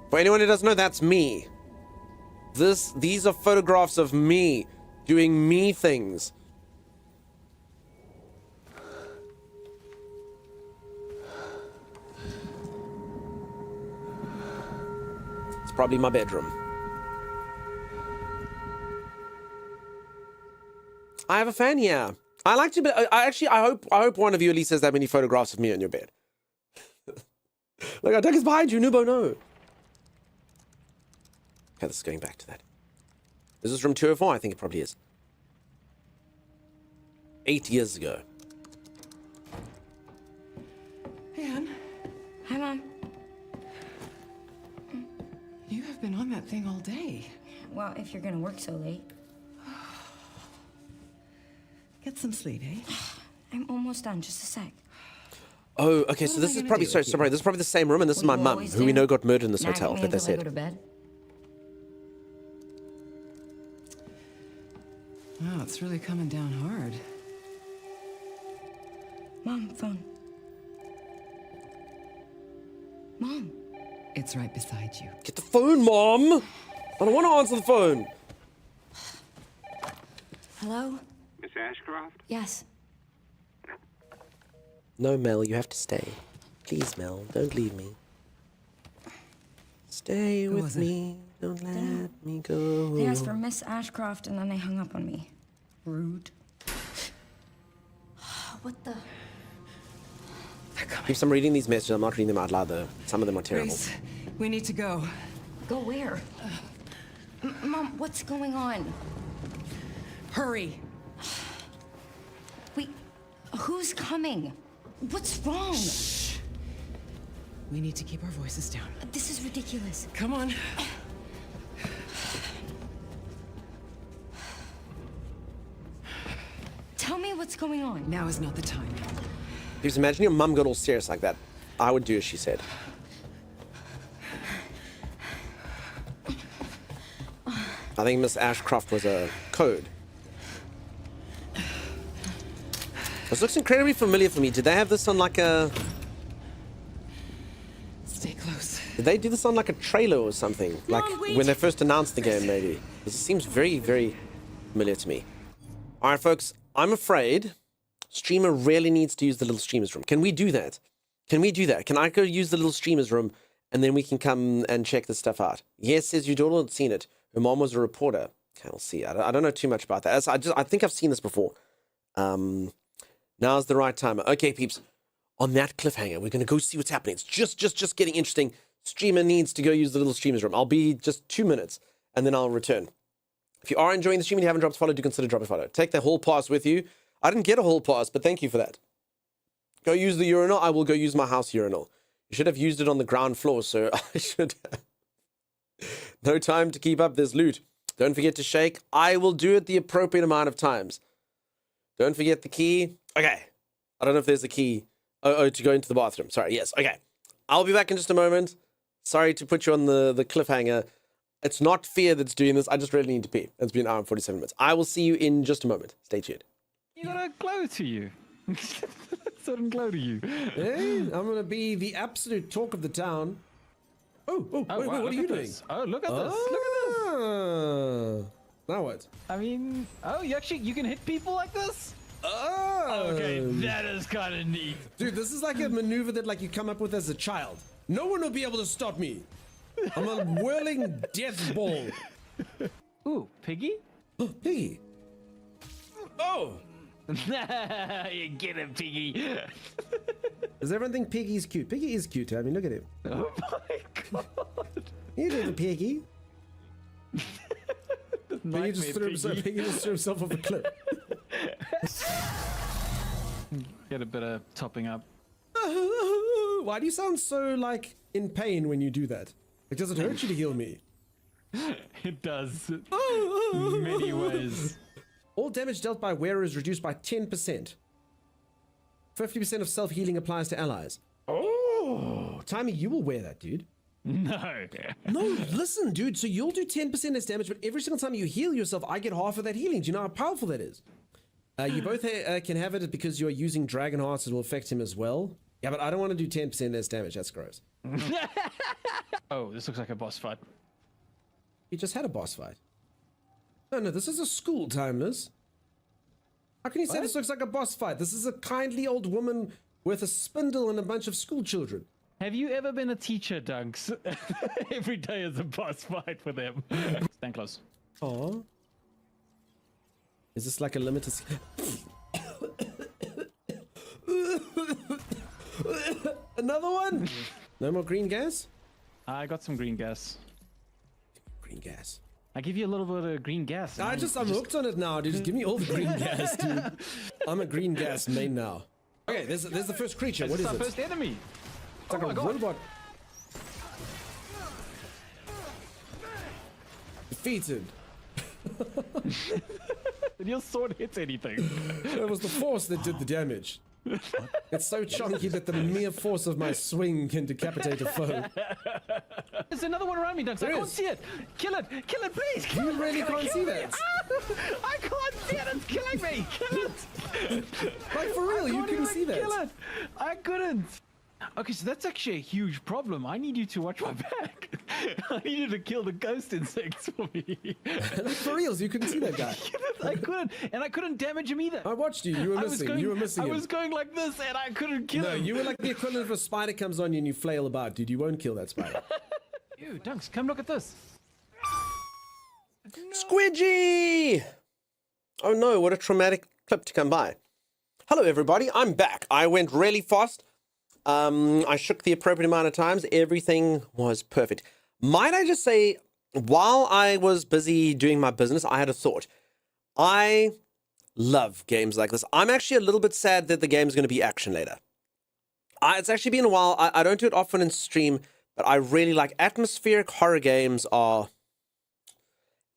S1: For anyone who doesn't know, that's me. These are photographs of me doing me things. It's probably my bedroom. I have a fan here. I like to be. I hope one of you at least has that many photographs of me on your bed. Look, I took us behind you, Nubo, no. Okay, this is going back to that. Is this from 204? I think it probably is. 8 years ago.
S6: Anne,
S4: Hi, Mom.
S6: you have been on that thing all day.
S4: Well, if you're gonna work so late.
S6: Get some sleep, eh?
S4: I'm almost done. Just a sec.
S1: Oh, okay,
S6: What
S1: so
S6: am
S1: this
S6: I
S1: is
S6: gonna
S1: probably,
S6: do
S1: sorry,
S6: with
S1: sorry, this is probably the same room, and this is
S4: What
S1: my
S4: do you
S1: mum,
S4: always
S1: who we
S4: do?
S1: know got murdered in this
S4: Nag
S1: hotel,
S4: me
S1: that they
S4: until I go
S1: said.
S4: to bed.
S6: Wow, it's really coming down hard.
S4: Mom, phone. Mom.
S6: It's right beside you.
S1: Get the phone, Mom! I don't want to answer the phone!
S4: Hello?
S7: Miss Ashcroft?
S4: Yes.
S1: No, Mel, you have to stay. Please, Mel, don't leave me. Stay
S6: Who
S1: with
S6: was it?
S1: me, don't let me go.
S4: They asked for Miss Ashcroft and then they hung up on me.
S6: Rude.
S4: What the?
S6: They're coming.
S1: If I'm reading these messages, I'm not reading them out loud, though. Some of them are terrible.
S6: Grace, we need to go.
S4: Go where? Mom, what's going on?
S6: Hurry.
S4: Wait, who's coming? What's wrong?
S6: We need to keep our voices down.
S4: This is ridiculous.
S6: Come on.
S4: me what's going on.
S6: Now is not the time.
S1: Just imagine your mum got all serious like that. I would do as she said. I think Miss Ashcroft was a code. This looks incredibly familiar for me. Did they have this on like a...
S6: Stay close.
S1: Did they do this on like a trailer or something? Like
S4: wait.
S1: when they first announced the game, maybe. This seems very, very familiar to me. All right, folks. I'm afraid streamer really needs to use the little streamers room. Can we do that? Can we do that? Can I go use the little streamers room and then we can come and check this stuff out? Yes, says your daughter had seen it. Her mom was a reporter. Okay, we'll see. I don't know too much about that. I think I've seen this before. Now's the right time. Okay, peeps. On that cliffhanger, we're going to go see what's happening. It's just getting interesting. Streamer needs to go use the little streamers room. I'll be just 2 minutes, and then I'll return. If you are enjoying the stream and you haven't dropped a follow, do consider dropping a follow. Take the hall pass with you. I didn't get a hall pass, but thank you for that. Go use the urinal. I will go use my house urinal. You should have used it on the ground floor, so I should have. No time to keep up this loot. Don't forget to shake. I will do it the appropriate amount of times. Don't forget the key. Okay. I don't know if there's a key. Oh, to go into the bathroom. Sorry. Yes. Okay. I'll be back in just a moment. Sorry to put you on the cliffhanger. It's not fear that's doing this. I just really need to pee. It's been an hour and 47 minutes. I will see you in just a moment. Stay tuned.
S7: You got a glow to you. Certain glow to you.
S8: Hey, I'm gonna be the absolute talk of the town. Oh, wait,
S7: wow,
S8: what are you doing?
S7: this. Oh, look at this. Look at this.
S8: Now what?
S7: I mean, oh, you can hit people like this?
S8: Oh,
S7: Okay, that is kind of neat.
S8: dude, this is like a maneuver that like you come up with as a child. No one will be able to stop me. I'm a whirling death ball.
S7: Ooh, Piggy?
S8: Piggy. Oh,
S7: You get him, Piggy.
S8: does everyone think Piggy's cute? Piggy is cute. I mean, look at him.
S7: Oh my god.
S8: You little Piggy. Piggy just threw himself off a cliff.
S7: Get a bit of topping up.
S8: Why do you sound so like in pain when you do that? Like, does it hurt you to heal me?
S7: It does. Many ways.
S8: All damage dealt by wearer is reduced by 10%. 50% of self-healing applies to allies. Oh, Timey, you will wear that, dude.
S7: No.
S8: No, listen, dude. So you'll do 10% less damage, but every single time you heal yourself, I get half of that healing. Do you know how powerful that is? You both can have it because you're using Dragon Hearts. It will affect him as well. Yeah, but I don't want to do 10% less damage. That's gross.
S7: Oh, this looks like a boss fight.
S8: You just had a boss fight. No, this is a school, Timeless. How can you say this looks like a boss fight? This is a kindly old woman with a spindle and a bunch of school children.
S7: Have you ever been a teacher, Dunks? Every day is a boss fight for them. Stand close.
S8: Aw. Is this like a limited... Another one? No more green gas?
S7: I got some green gas.
S8: Green gas.
S7: I give you a little bit of green gas.
S8: I'm hooked on it now, dude. Just give me all the green gas, dude. I'm a green gas main now. Okay, there's the first creature. What is
S7: our
S8: it?
S7: first enemy.
S8: It's like
S7: Oh
S8: a
S7: my God.
S8: robot. Defeated.
S7: Did your sword hit anything?
S8: It was the force that did the damage. It's so chunky that the mere force of my swing can decapitate a foe.
S7: There's another one around me, Dunks. I
S8: There
S7: can't
S8: is.
S7: see it. Kill it, please. Kill
S8: You
S7: it.
S8: really
S7: Kill it,
S8: can't
S7: kill
S8: see
S7: me.
S8: that.
S7: I can't see it. It's killing me. Kill it.
S8: Like, for real, you
S7: Can't
S8: couldn't
S7: even
S8: see that.
S7: Kill it. I couldn't. Okay, so that's actually a huge problem. I need you to watch my back. I need you to kill the ghost insects for me.
S8: Like, for reals, you couldn't see that guy.
S7: I couldn't, and I couldn't damage him either.
S8: I watched you. You were missing. You were missing
S7: I
S8: him.
S7: was going like this, and I couldn't kill
S8: No,
S7: him.
S8: you were like the equivalent of a spider comes on you and you flail about, dude. You won't kill that spider.
S7: You, Dunks, come look at this.
S1: Squidgy! Oh no, what a traumatic clip to come by. Hello everybody, I'm back. I went really fast. I shook the appropriate amount of times. Everything was perfect. Might I just say, while I was busy doing my business, I had a thought. I love games like this. I'm actually a little bit sad that the game's going to be action later. It's actually been a while. I don't do it often in stream, but I really like atmospheric horror games are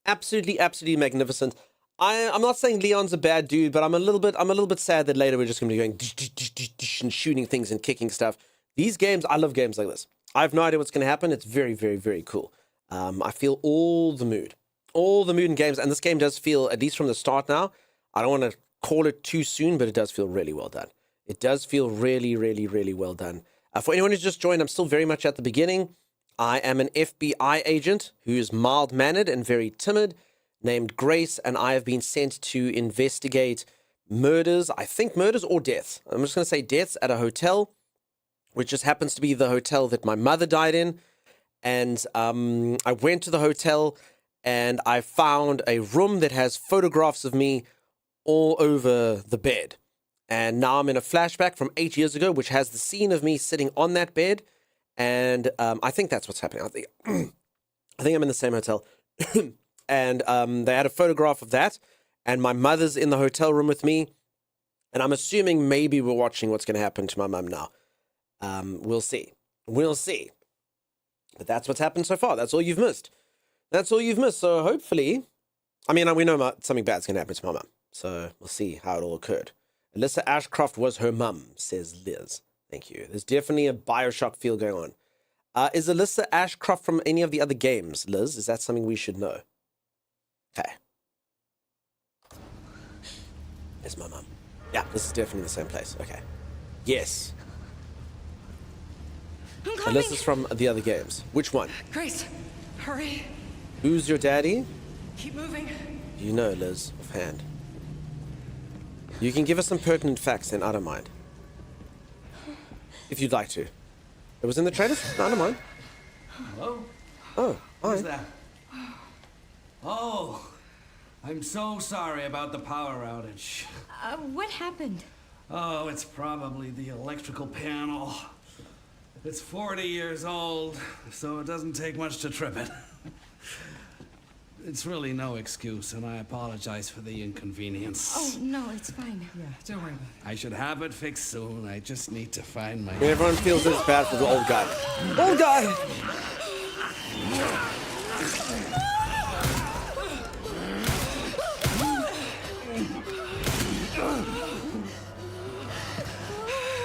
S1: absolutely magnificent. I'm not saying Leon's a bad dude, but I'm a little bit sad that later we're just going to be going dish, dish, dish, dish, dish, and shooting things and kicking stuff. These games, I love games like this. I have no idea what's going to happen. It's very, very, very cool. I feel all the mood in games, and this game does feel, at least from the start now, I don't want to call it too soon, but it does feel really well done. It does feel really, really, really well done. For anyone who's just joined, I'm still very much at the beginning. I am an FBI agent who is mild-mannered and very timid, named Grace, and I have been sent to investigate murders, I think murders or deaths. I'm just going to say deaths at a hotel, which just happens to be the hotel that my mother died in. And I went to the hotel and I found a room that has photographs of me all over the bed. And now I'm in a flashback from 8 years ago, which has the scene of me sitting on that bed. And I think that's what's happening. I think I'm in the same hotel. And they had a photograph of that. And my mother's in the hotel room with me. And I'm assuming maybe we're watching what's going to happen to my mum now. We'll see. We'll see. But that's what's happened so far. That's all you've missed. That's all you've missed. So hopefully, I mean, we know something bad's going to happen to my mum. So we'll see how it all occurred. Alyssa Ashcroft was her mum, says Liz. Thank you. There's definitely a Bioshock feel going on. Is Alyssa Ashcroft from any of the other games, Liz? Is that something we should know? Okay. There's my mum. Yeah, this is definitely the same place. Okay. Yes.
S4: I'm coming.
S1: Alyssa's from the other games. Which one?
S6: Grace, hurry.
S1: Who's your daddy?
S6: Keep moving.
S1: Do you know, Liz, offhand? You can give us some pertinent facts, then I don't mind. If you'd like to. It was in the trailers? No, I don't mind.
S2: Hello?
S1: Oh,
S2: Who's
S1: hi.
S2: that? Oh, I'm so sorry about the power outage.
S4: What happened?
S2: Oh, it's probably the electrical panel. It's 40 years old, so it doesn't take much to trip it. It's really no excuse, and I apologize for the inconvenience.
S4: Oh, no, it's fine.
S6: Yeah, don't worry about it.
S2: I should have it fixed soon. I just need to find my...
S1: Everyone feels it's bad for the old guy. Old guy!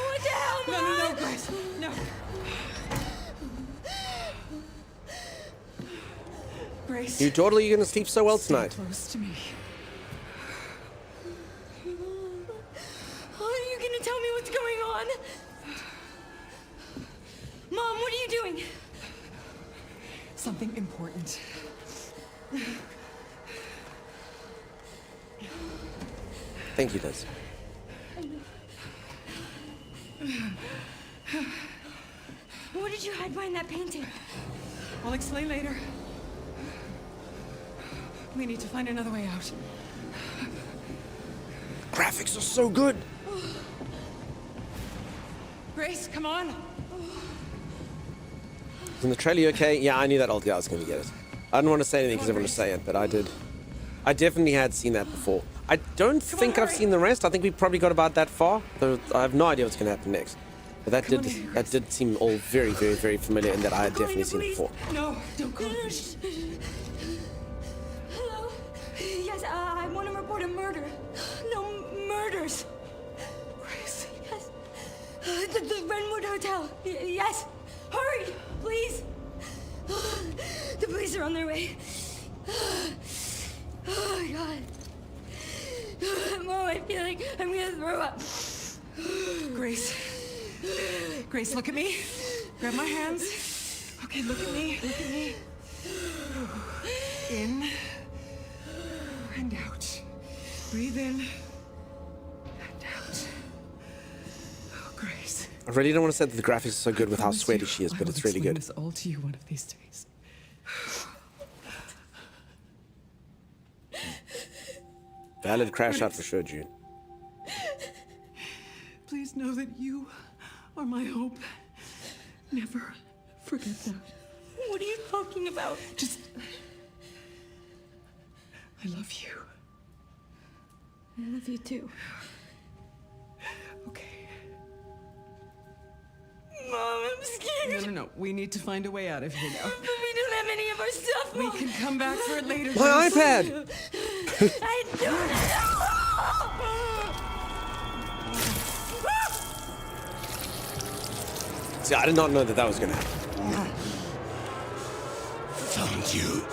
S4: What the hell, Mom?
S6: No, Grace, no. Grace,
S1: You totally are going to sleep so well
S6: stay
S1: tonight.
S6: close to me.
S4: Are you gonna tell me what's going on? Mom, what are you doing?
S6: Something important.
S1: Thank you, Liz.
S4: What did you hide behind that painting?
S6: I'll explain later. We need to find another way out.
S1: Graphics are so good.
S6: Grace, come on.
S1: In the trailer, you okay? Yeah, I knew that old guy was going to get it. I didn't want to say anything because everyone was saying it, but I did. I definitely had seen that before. I don't think I've
S6: hurry.
S1: seen the rest. I think we probably got about that far. Though I have no idea what's going to happen next. But that did seem all very, very, very familiar, and that I had definitely seen it before.
S6: No, don't call the police.
S4: Hello? Yes, I want to report a murder. No, murders.
S6: Grace.
S4: Yes. The Renwood Hotel. Yes. Hurry, please. The police are on their way. Oh, my God. Mom, I feel like I'm going to throw up.
S6: Grace. Grace, look at me. Grab my hands. Okay, look at me. Look at me. In and out. Breathe in and out. Oh, Grace.
S1: I really don't want to say that the graphics are so good with how
S6: Promise
S1: sweaty
S6: you,
S1: she is,
S6: I
S1: but
S6: will
S1: it's really
S6: explain
S1: good.
S6: this all to you one of these days.
S1: Valid crash out for sure, June.
S6: Please know that you are my hope. Never forget that.
S4: What are you talking about?
S6: Just... I love you.
S4: I love you too.
S6: Okay.
S4: Mom, I'm scared.
S6: No. We need to find a way out of here now.
S4: But we don't have any of our stuff,
S6: We
S4: Mom.
S6: can come back for it later.
S1: My
S6: Grace.
S1: iPad!
S4: I do not
S1: See, I did not know that that was going to happen.
S2: Found you.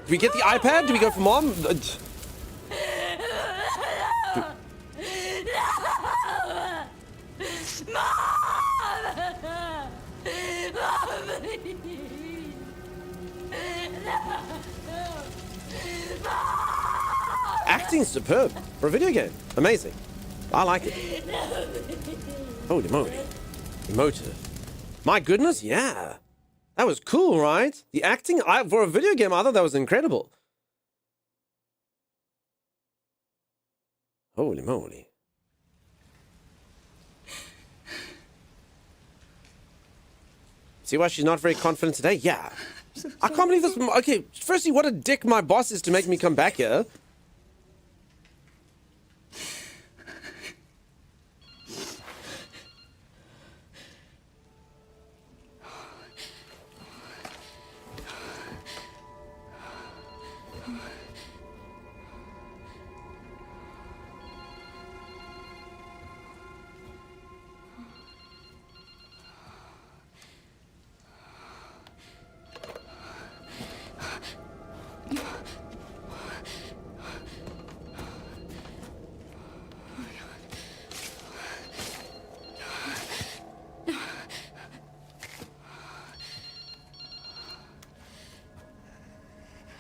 S1: Do we get the iPad? Do we go for mom? Acting's superb for a video game. Amazing. I like it. Holy moly. Emotive. My goodness, yeah. That was cool, right? The acting, for a video game, I thought that was incredible. Holy moly. See why she's not very confident today? Yeah. I can't believe this. Okay, firstly, what a dick my boss is to make me come back here.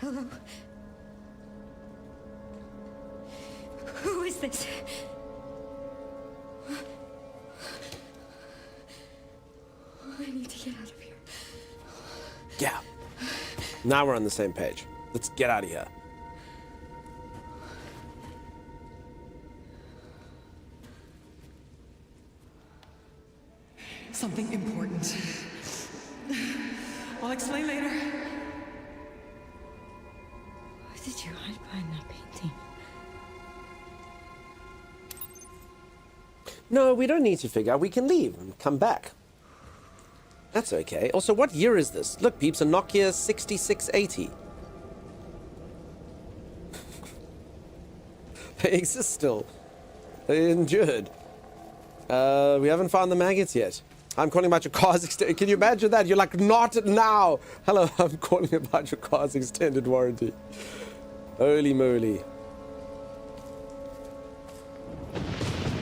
S4: Hello? Who is this? I need to get out of here.
S1: Yeah. Now we're on the same page. Let's get out of here.
S6: Something important. I'll explain later.
S4: What did you hide behind that painting?
S1: No, we don't need to figure out. We can leave and come back. That's okay. Also, what year is this? Look, peeps, a Nokia 6680. They exist still. They endured. We haven't found the maggots yet. I'm calling about your car's extended. Can you imagine that? You're like, not now. Hello, I'm calling about your car's extended warranty. Holy moly.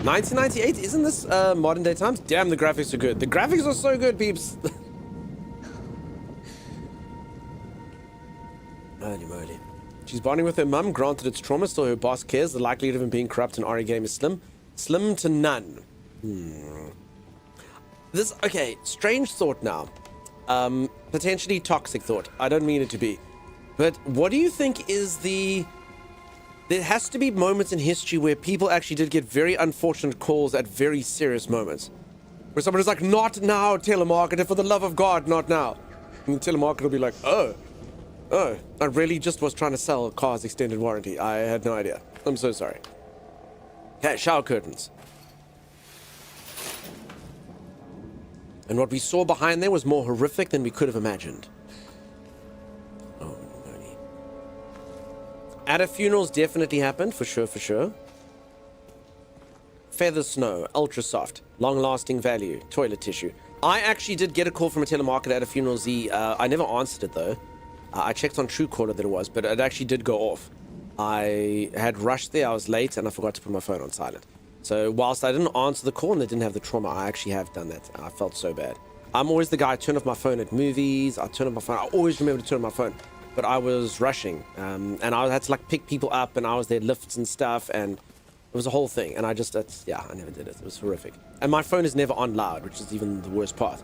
S1: 1998? Isn't this modern day times? Damn, the graphics are good. The graphics are so good, peeps. Holy moly. She's bonding with her mum. Granted, it's trauma. Still, her boss cares. The likelihood of him being corrupt in RE game is slim. Slim to none. This, okay, strange thought now. Potentially toxic thought. I don't mean it to be. But what do you think is the... There has to be moments in history where people actually did get very unfortunate calls at very serious moments. Where someone is like, not now, telemarketer, for the love of God, not now. And the telemarketer will be like, oh, I really just was trying to sell a car's extended warranty. I had no idea. I'm so sorry. Okay, shower curtains. And what we saw behind there was more horrific than we could have imagined. Oh, no. At a funerals definitely happened, for sure, for sure. Feather snow, ultra soft, long-lasting value, toilet tissue. I actually did get a call from a telemarketer at a funeral Z. I never answered it, though. I checked on Truecaller that it was, but it actually did go off. I had rushed there, I was late, and I forgot to put my phone on silent. So whilst I didn't answer the call and they didn't have the trauma, I actually have done that. I felt so bad. I'm always the guy, I turn off my phone at movies, I turn off my phone, I always remember to turn off my phone. But I was rushing, and I had to like pick people up, and I was there lifts and stuff, and it was a whole thing. And I just, yeah, I never did it. It was horrific. And my phone is never on loud, which is even the worst part.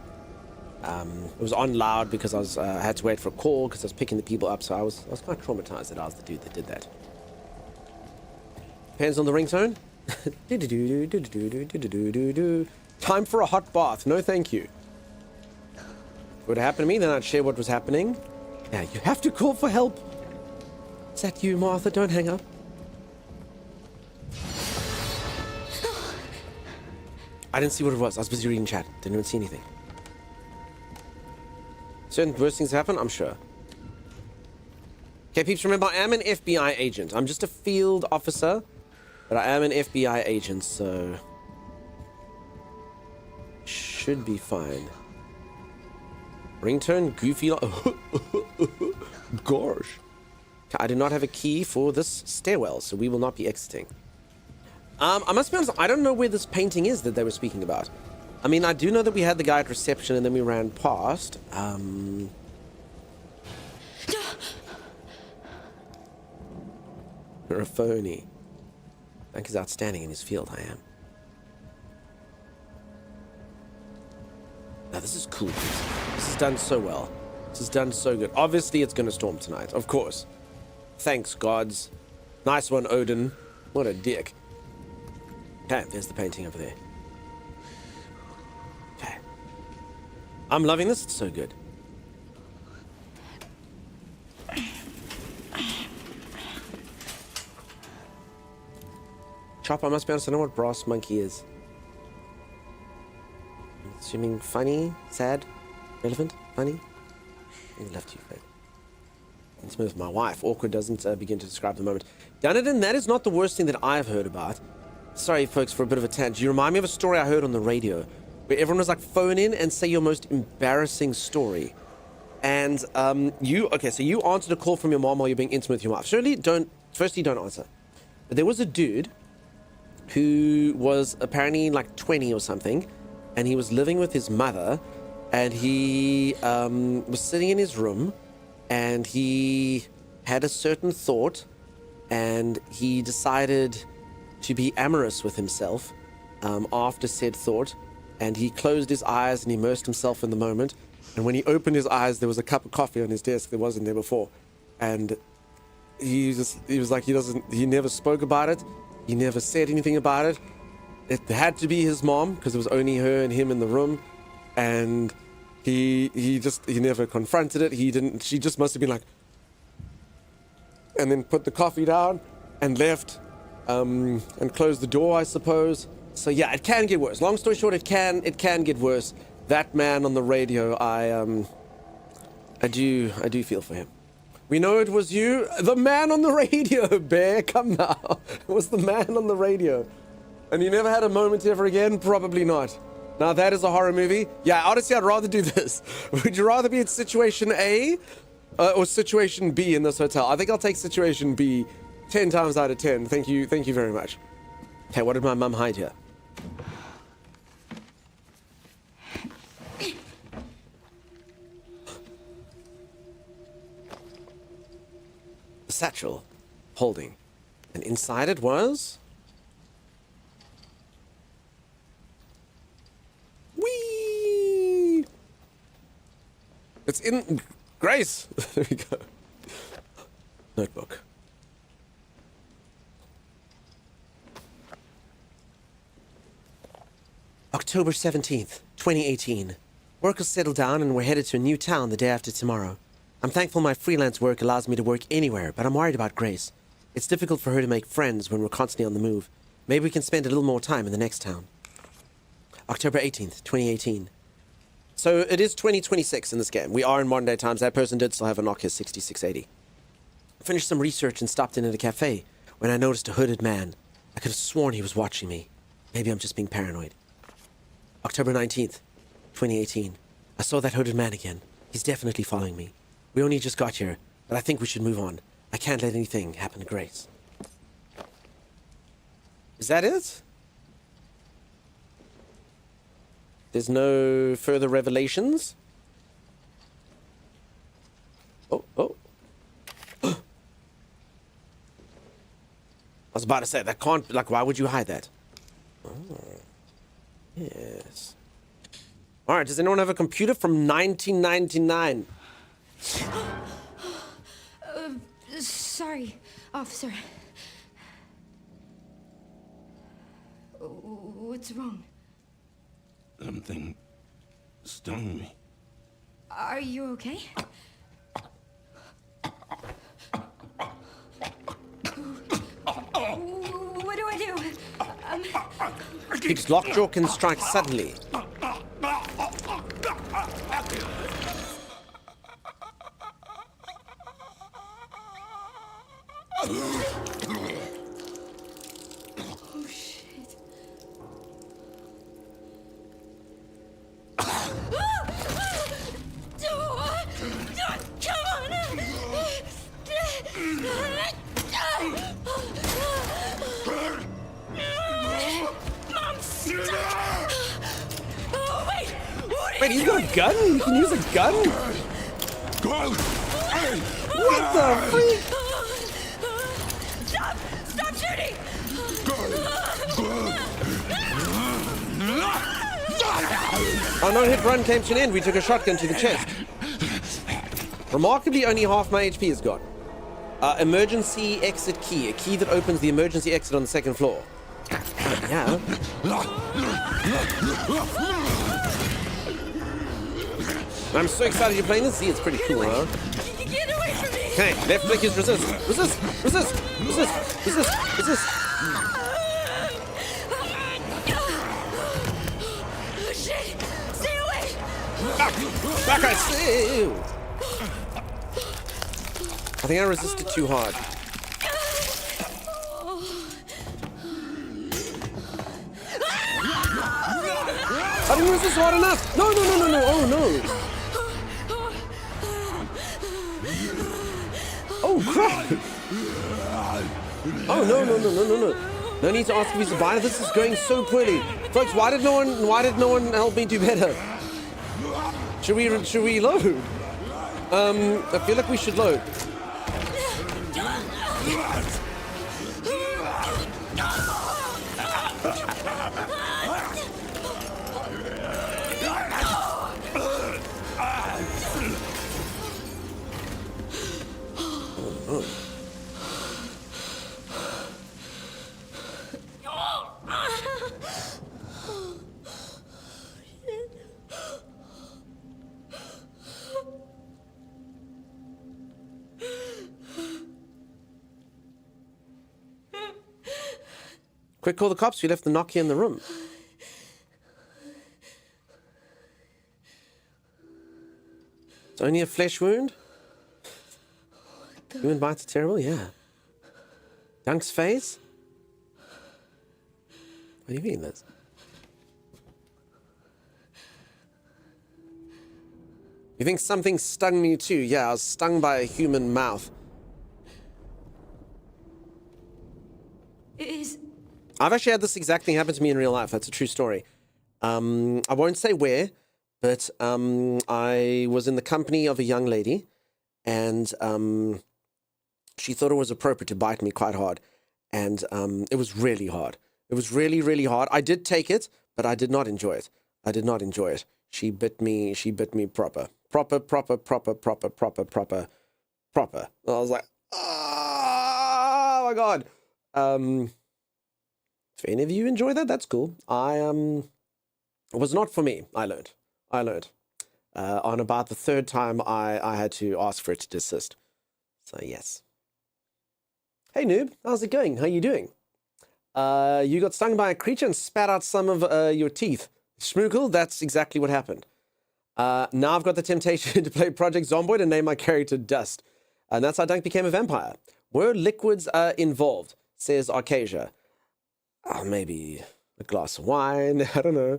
S1: It was on loud because I was had to wait for a call because I was picking the people up, so I was quite traumatized that I was the dude that did that. Depends on the ringtone. Time for a hot bath. No, thank you. If it would happen to me, then I'd share what was happening. Yeah, you have to call for help. Is that you, Martha? Don't hang up. I didn't see what it was. I was busy reading chat. Didn't even see anything. Certain worse things happen, I'm sure. Okay, peeps, remember, I am an FBI agent. I'm just a field officer, but I am an FBI agent, so... should be fine. Ringtone, goofy... Gosh. I do not have a key for this stairwell, so we will not be exiting. I must be honest, I don't know where this painting is that they were speaking about. I mean, I do know that we had the guy at reception and then we ran past. You're a phony. Frank is outstanding in his field, I am. Now, this is cool. This is done so well. This is done so good. Obviously, it's going to storm tonight. Of course. Thanks, gods. Nice one, Odin. What a dick. Okay, there's the painting over there. Okay. I'm loving this. It's so good. Chop, I must be honest, I know what brass monkey is. I'm assuming funny, sad, relevant, funny. I love you, Fred. Intimate with my wife. Awkward doesn't begin to describe the moment. Dunedin, that is not the worst thing that I've heard about. Sorry, folks, for a bit of a tangent. You remind me of a story I heard on the radio where everyone was like, phone in and say your most embarrassing story. And so you answered a call from your mom while you're being intimate with your wife. Firstly, don't answer. But there was a dude who was apparently like 20 or something, and he was living with his mother, and he was sitting in his room, and he had a certain thought, and he decided to be amorous with himself after said thought, and he closed his eyes and immersed himself in the moment, and when he opened his eyes, there was a cup of coffee on his desk that wasn't there before, and he was like, he never spoke about it, he never said anything about it. It had to be his mom because it was only her and him in the room, and he never confronted it. She just must have been like, and then put the coffee down and left, and closed the door, I suppose. So yeah, it can get worse. Long story short, it can get worse. That man on the radio, I do feel for him. We know it was you, the man on the radio, Bear. Come now, it was the man on the radio. And you never had a moment ever again? Probably not. Now that is a horror movie. Yeah, honestly, I'd rather do this. Would you rather be in situation A or situation B in this hotel? I think I'll take situation B 10 times out of 10. Thank you very much. Okay, what did my mum hide here? A satchel holding. And inside it was... Whee! It's in... Grace! There we go. Notebook. October 17th, 2018. Work will settle down and we're headed to a new town the day after tomorrow. I'm thankful my freelance work allows me to work anywhere, but I'm worried about Grace. It's difficult for her to make friends when we're constantly on the move. Maybe we can spend a little more time in the next town. October 18th, 2018. So it is 2026 in this game. We are in modern day times. That person did still have a Nokia 6680. I finished some research and stopped in at a cafe when I noticed a hooded man. I could have sworn he was watching me. Maybe I'm just being paranoid. October 19th, 2018. I saw that hooded man again. He's definitely following me. We only just got here, but I think we should move on. I can't let anything happen to Grace. Is that it? There's no further revelations? Oh. I was about to say, that can't... Like, why would you hide that? Oh. Yes. Alright, does anyone have a computer from 1999?
S4: Sorry, officer. What's wrong?
S3: Something stung me.
S4: Are you okay? What do I do?
S1: Keeps lockjaw can strike suddenly.
S4: Oh, shit. Come on! Mom, stop! Oh, wait!
S1: Wait, he's got a gun? You can use a gun? What the freak?
S4: Stop! Stop shooting!
S1: Our no-hit run came to an end. We took a shotgun to the chest. Remarkably, only half my HP is gone. Emergency exit key. A key that opens the emergency exit on the second floor. Yeah. I'm so excited you're playing this. See, it's pretty cool, huh?
S4: Get away from me!
S1: Okay, left click is resist. Resist! Resist! Resist! Resist! Resist!
S4: Oh, shit! Stay away!
S1: Back, I see! I think I resisted too hard. I didn't resist hard enough! No, no, no, no, no! Oh, no! Oh, crap! Oh, no, no, no, no, no, no. No need to ask if he's a buyer. This is going so poorly. Folks, why did no one help me do better? Should we load? I feel like we should load. Quick, call the cops. We left the Nokia in the room. It's only a flesh wound. Human bites are terrible, yeah. Dunk's face? What do you mean, Liz? You think something stung me too? Yeah, I was stung by a human mouth. I've actually had this exact thing happen to me in real life. That's a true story. I won't say where, but I was in the company of a young lady, and she thought it was appropriate to bite me quite hard, and it was really hard. It was really, really hard. I did take it, but I did not enjoy it. I did not enjoy it. She bit me proper. Proper. I was like, oh my God. If any of you enjoy that, that's cool. It was not for me. I learned. On about the third time, I had to ask for it to desist. So yes. Hey noob, how's it going? How you doing? You got stung by a creature and spat out some of your teeth. Schmookle, that's exactly what happened. Now I've got the temptation to play Project Zomboid and name my character Dust. And that's how Dunk became a vampire. Were liquids involved, says Arcasia. Maybe a glass of wine. I don't know.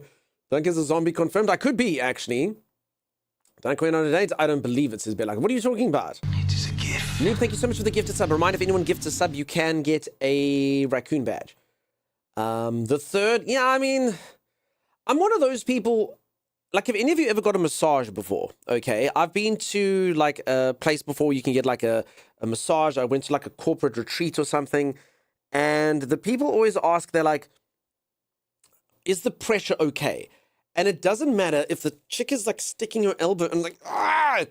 S1: Dunk is a zombie confirmed. I could be, actually. Dunk went on a date. I don't believe it, says Bear. Like, what are you talking about?
S2: It is a gift.
S1: Noob, thank you so much for the gifted sub. Reminder, if anyone gifts a sub, you can get a raccoon badge. The third, yeah, I mean, I'm one of those people, like, if any of you ever got a massage before, okay, I've been to, like, a place before where you can get, like, a massage. I went to, like, a corporate retreat or something, and the people always ask, they're like, is the pressure okay? And it doesn't matter if the chick is, like, sticking her elbow and, like, ah!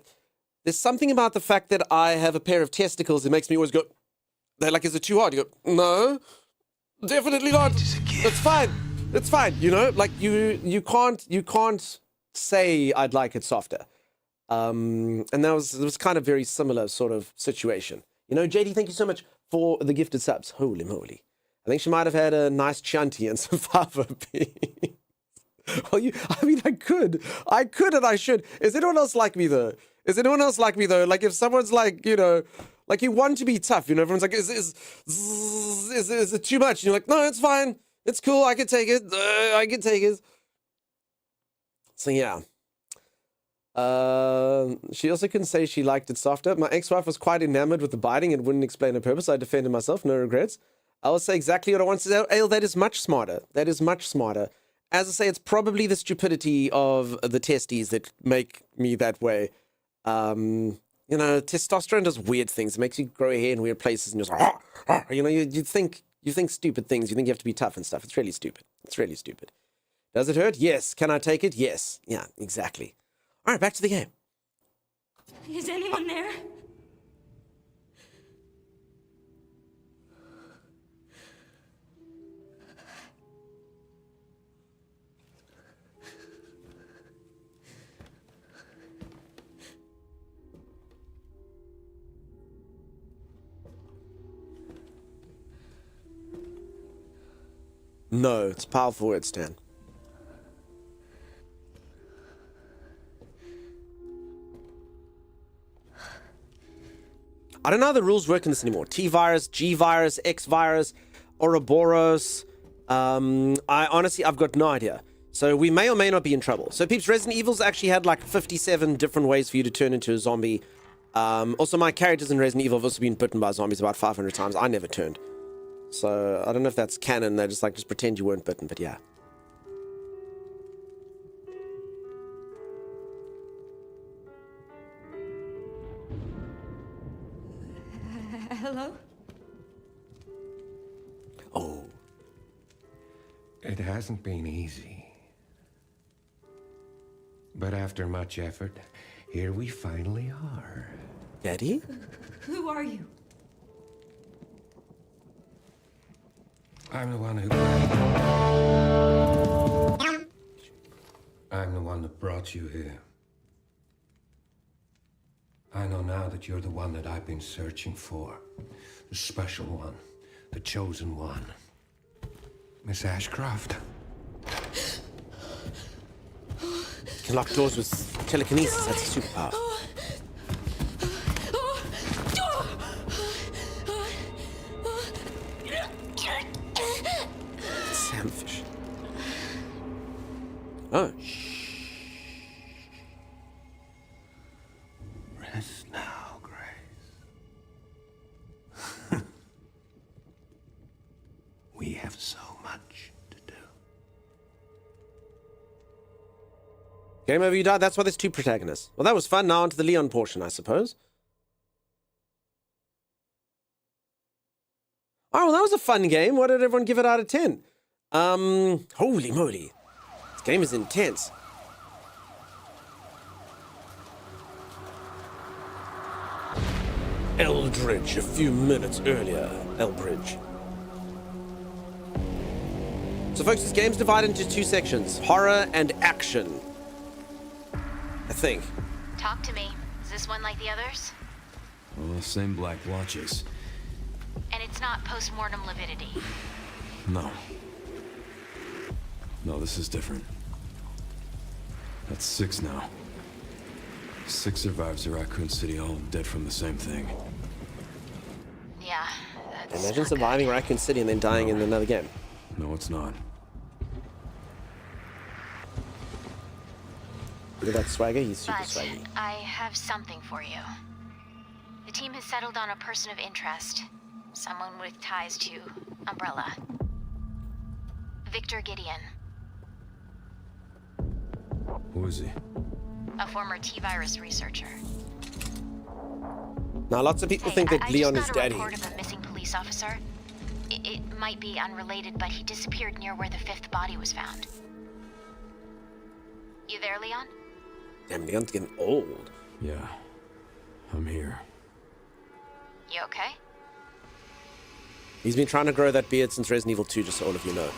S1: There's something about the fact that I have a pair of testicles that makes me always go, they're like, is it too hard? You go, no, definitely not. It's fine. It's fine. You know, like, you can't say I'd like it softer. And it was kind of very similar sort of situation. You know, JD, thank you so much for the gifted subs. Holy moly. think she might have had a nice Chianti and some fava beans. Well, I could, and I should. Is anyone else like me though? Like if someone's like, like you want to be tough, everyone's like, is it too much? And you're like, no, it's fine. It's cool. I can take it. I can take it. So yeah. She also couldn't say she liked it softer. My ex-wife was quite enamored with the biting and wouldn't explain her purpose. I defended myself, no regrets. I will say exactly what I want to say. Ale, that is much smarter. As I say, it's probably the stupidity of the testes that make me that way. Testosterone does weird things. It makes you grow hair in weird places, and you're like, you think stupid things. You think you have to be tough and stuff. It's really stupid. Does it hurt? Yes. Can I take it? Yes. Yeah, exactly. All right, back to the game.
S4: Is anyone there?
S1: No, it's a powerful word, Stan. I don't know how the rules work in this anymore. T-virus, G-virus, X-virus, Ouroboros. I've got no idea. So we may or may not be in trouble. So peeps, Resident Evil's actually had like 57 different ways for you to turn into a zombie. Also, my characters in Resident Evil have also been bitten by zombies about 500 times. I never turned. So I don't know if that's canon. They're just pretend you weren't bitten, but yeah.
S4: Hello?
S1: Oh.
S9: It hasn't been easy. But after much effort, here we finally are.
S1: Daddy?
S4: Who are you?
S9: I'm the one that brought you here. I know now that you're the one that I've been searching for. The special one. The chosen one. Miss Ashcroft.
S1: Can lock doors with telekinesis. That's a superpower. Samfish. Oh.
S9: Rest now, Grace. We have so much to do.
S1: Game over, you died. That's why there's two protagonists. Well, that was fun. Now on to the Leon portion, I suppose. Oh, well, that was a fun game. What did everyone give it out of 10? Holy moly. This game is intense. Eldridge a few minutes earlier. Elbridge. So folks, this game's divided into two sections. Horror and action. I think.
S10: Talk to me. Is this one like the others?
S11: Well, same black blotches.
S10: And it's not post-mortem lividity.
S11: No. No, this is different. That's 6 now. 6 survivors of Raccoon City, all dead from the same thing.
S10: Yeah, that's
S1: Imagine
S10: not
S1: surviving
S10: good.
S1: Raccoon City and then dying in another game.
S11: No, it's not.
S1: Look at that swagger, he's super
S10: But
S1: swaggy.
S10: I have something for you. The team has settled on a person of interest. Someone with ties to Umbrella. Victor Gideon.
S11: Who is he?
S10: A former T-virus researcher.
S1: Now, lots of people think that
S10: I
S1: Leon is
S10: just got a
S1: daddy.
S10: report of a missing police officer. It might be unrelated, but he disappeared near where the 5th body was found. You there, Leon?
S1: Damn, Leon's getting old.
S11: Yeah. I'm here.
S10: You okay?
S1: He's been trying to grow that beard since Resident Evil 2, just so all of you know.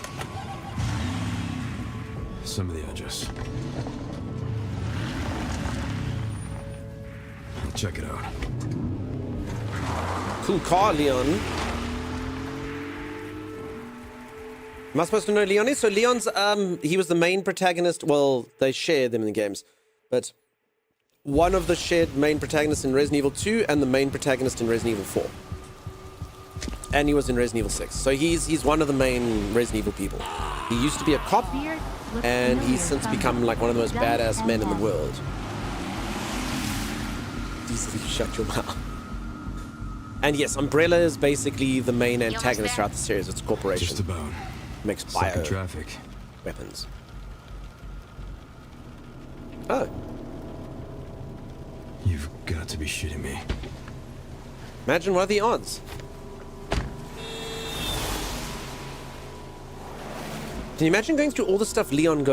S11: Some of the edges. Check it out.
S1: Cool car, Leon. Am I supposed to know Leon is? So Leon's, he was the main protagonist. Well, they share them in the games. But one of the shared main protagonists in Resident Evil 2 and the main protagonist in Resident Evil 4. And he was in Resident Evil 6. So he's one of the main Resident Evil people. He used to be a cop, and he's since become like one of the most badass men in the world. Jesus, shut your mouth. And yes, Umbrella is basically the main antagonist throughout the series. It's a corporation.
S11: Just about.
S1: Makes
S11: Stuck in
S1: bio
S11: traffic.
S1: weapons. Oh.
S11: You've got to be shitting me.
S1: Imagine what are the odds? Can you imagine going through all the stuff Leon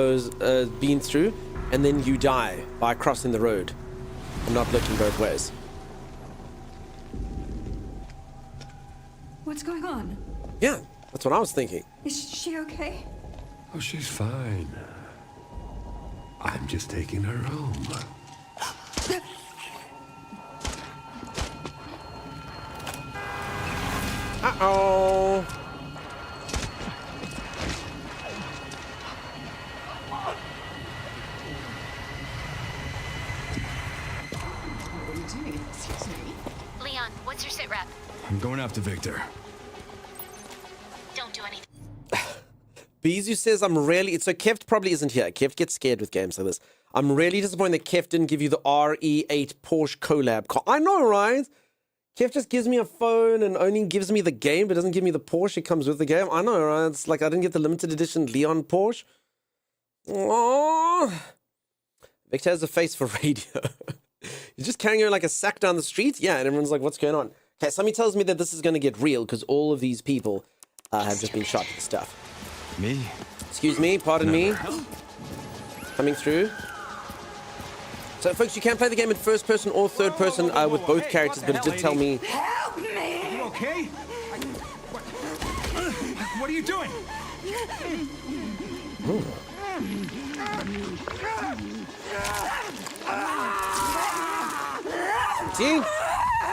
S1: been through, and then you die by crossing the road and not looking both ways?
S4: What's going on?
S1: Yeah, that's what I was thinking.
S4: Is she okay?
S9: Oh, she's fine. I'm just taking her home.
S1: Uh-oh.
S6: What are you doing? Excuse me?
S10: Leon, what's your sit rep?
S11: I'm going after Victor.
S10: Don't do anything.
S1: Beezu says, I'm really... So Kev probably isn't here. Kev gets scared with games like this. I'm really disappointed that Kev didn't give you the RE8 Porsche collab car. I know, right? Kev just gives me a phone and only gives me the game, but doesn't give me the Porsche. It comes with the game. I know, right? It's like I didn't get the limited edition Leon Porsche. Aww. Victor has a face for radio. He's just carrying her like a sack down the street. Yeah, and everyone's like, what's going on? Okay, somebody tells me that this is going to get real because all of these people have just been shot with stuff.
S11: Me?
S1: Excuse me, pardon me. Coming through. So, folks, you can play the game in first person or third person with both characters, but it did tell me...
S4: Help me!
S3: Are you okay? What are you doing?
S1: See?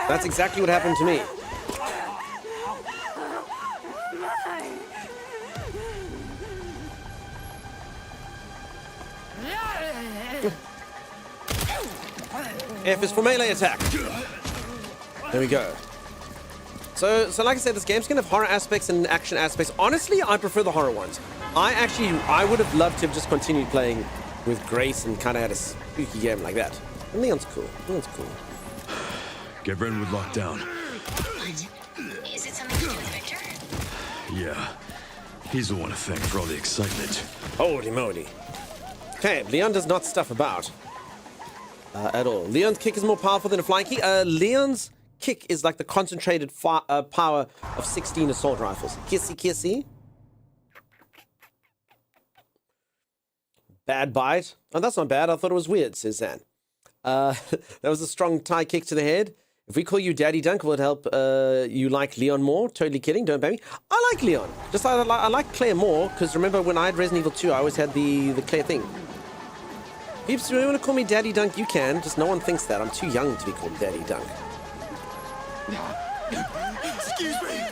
S1: That's exactly what happened to me. F is for melee attack. There we go. So like I said, this game's gonna have horror aspects and action aspects. Honestly, I prefer the horror ones. I would have loved to have just continued playing with Grace and kind of had a spooky game like that. And Leon's cool. Leon's cool.
S11: Get Brentwood locked down.
S10: Is it something to do with Victor?
S11: Yeah. He's the one to thank for all the excitement.
S1: Holy moly. Okay, Leon does not stuff about. At all. Leon's kick is more powerful than a flying kick. Leon's kick is like the concentrated power of 16 assault rifles. Kissy, kissy. Bad bite. Oh, that's not bad. I thought it was weird, says Zan. That was a strong tie kick to the head. If we call you Daddy Dunk, will it help you like Leon more? Totally kidding. Don't baby. I like Leon. Just I like Claire more, because remember when I had Resident Evil 2, I always had the Claire thing. Peeps, if you want to call me Daddy Dunk, you can. Just no one thinks that. I'm too young to be called Daddy Dunk.
S3: Excuse me.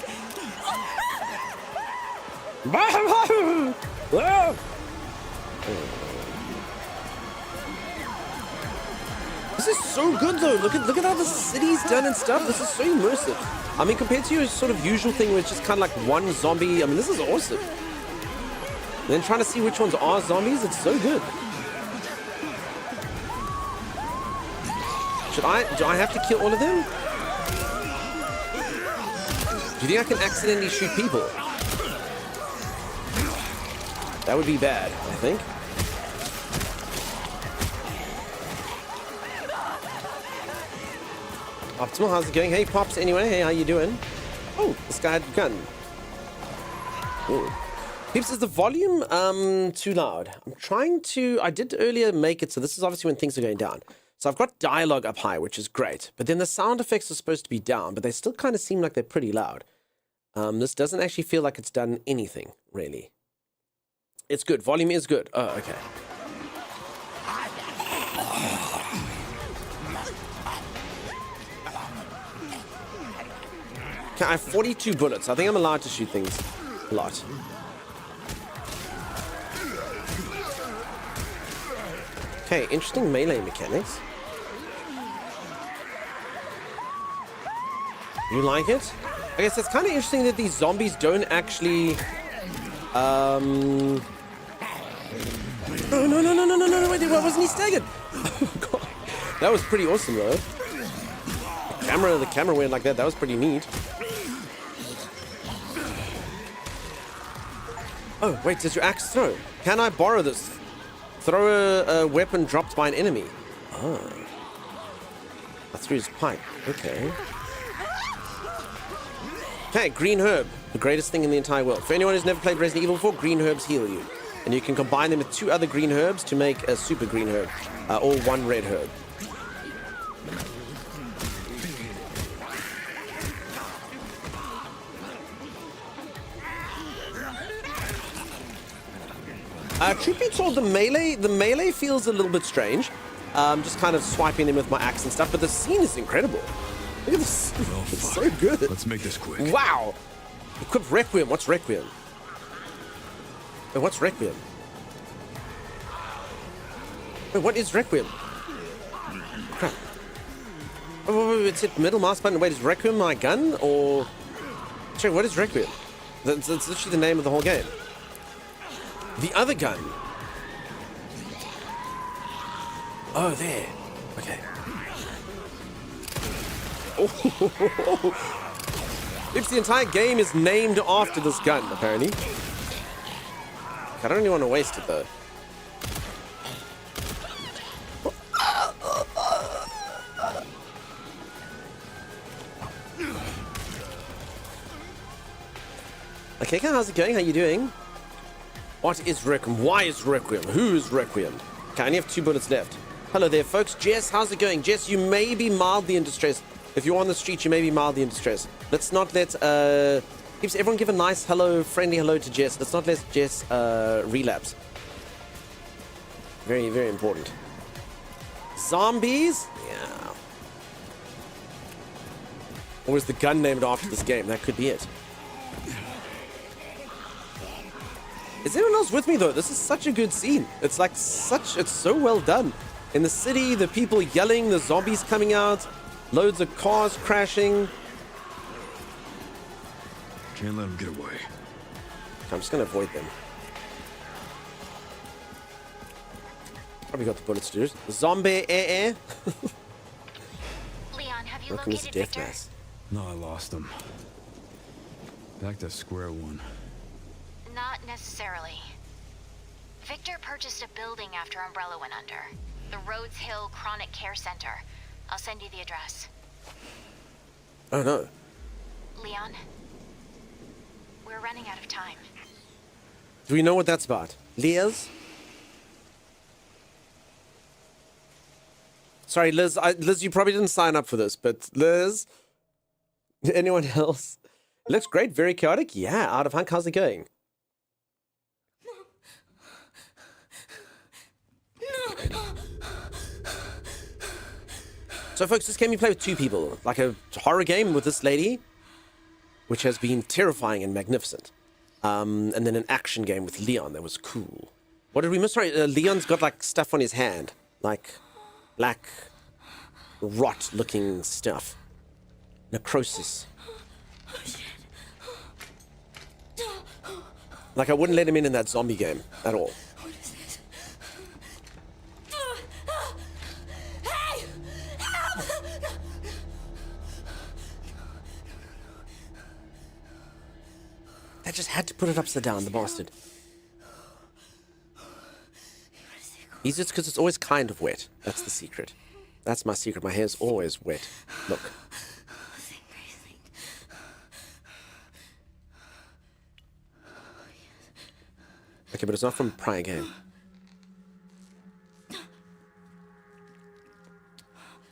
S1: This is so good though. Look at how the city's done and stuff. This is so immersive. I mean, compared to your sort of usual thing where it's just kind of like one zombie. I mean, this is awesome. And then trying to see which ones are zombies. It's so good. Do I have to kill all of them? Do you think I can accidentally shoot people? That would be bad, I think. Optimal, how's it going? Hey, Pops, anyway. Hey, how you doing? Oh, this guy had a gun. Ooh. Peeps, is the volume too loud? I'm trying to... I did earlier make it, so this is obviously when things are going down. So I've got dialogue up high, which is great. But then the sound effects are supposed to be down, but they still kind of seem like they're pretty loud. This doesn't actually feel like it's done anything, really. It's good. Volume is good. Oh, okay. Okay, I have 42 bullets. I think I'm allowed to shoot things a lot. Okay, interesting melee mechanics. You like it? I guess it's kind of interesting that these zombies don't actually... Oh, no, wait, why wasn't he staggered? Oh, God. That was pretty awesome, though. The camera went like that. That was pretty neat. Oh, wait, does your axe throw? Can I borrow this? Throw a weapon dropped by an enemy. Oh. I threw his pipe. Okay. Okay, green herb. The greatest thing in the entire world. For anyone who's never played Resident Evil before, green herbs heal you. And you can combine them with 2 other green herbs to make a super green herb. Or 1 red herb. Truth be told, the melee feels a little bit strange. Just kind of swiping them with my axe and stuff, but the scene is incredible. Look at this.
S11: Oh,
S1: It's so good.
S11: Let's make this quick.
S1: Wow. Equip Requiem. What's Requiem? Wait, what's Requiem? Wait, what is Requiem? Crap. Oh, it's hit middle mouse button. Wait, is Requiem my gun? Or... Sorry, what is Requiem? That's literally the name of the whole game. The other gun. Oh, there. Okay. Oh. Oops, the entire game is named after this gun, apparently. I don't really want to waste it, though. Okay, how's it going? How you doing? What is Requiem? Why is Requiem? Who is Requiem? Okay, I only have 2 bullets left. Hello there, folks. Jess, how's it going? Jess, you may be mildly in distress. If you're on the street, you may be mildly in distress. Let's not let... everyone give a nice hello, friendly hello to Jess. Let's not let Jess relapse. Very, very important. Zombies? Yeah. Or is the gun named after this game? That could be it. Is anyone else with me, though? This is such a good scene. It's like it's so well done. In the city, the people yelling, the zombies coming out, loads of cars crashing.
S11: Can't let them get away.
S1: I'm just gonna avoid them. Probably got the bullets, dude. Zombie air.
S10: Leon, have you
S1: Welcome to
S10: located
S1: death
S10: Victor?
S1: mass.
S11: No, I lost him. Back to square one.
S10: Not necessarily. Victor purchased a building after Umbrella went under. The Rhodes Hill Chronic Care Center. I'll send you the address.
S1: Oh no.
S10: Leon, we're running out of time.
S1: Do we know what that's about? Liz? Sorry, Liz. Liz, you probably didn't sign up for this, but Liz? Anyone else? It looks great. Very chaotic. Yeah, out of Hunk. How's it going? So, folks, this game you play with 2 people. Like a horror game with this lady, which has been terrifying and magnificent. And then an action game with Leon that was cool. What did we miss? Sorry, Leon's got, like, stuff on his hand. Like, black, rot-looking stuff. Necrosis. Like, I wouldn't let him in that zombie game at all. I just had to put it upside down, the bastard. He's just because it's always kind of wet. That's the secret. That's my secret. My hair's always wet. Look. Okay, but it's not from prior game.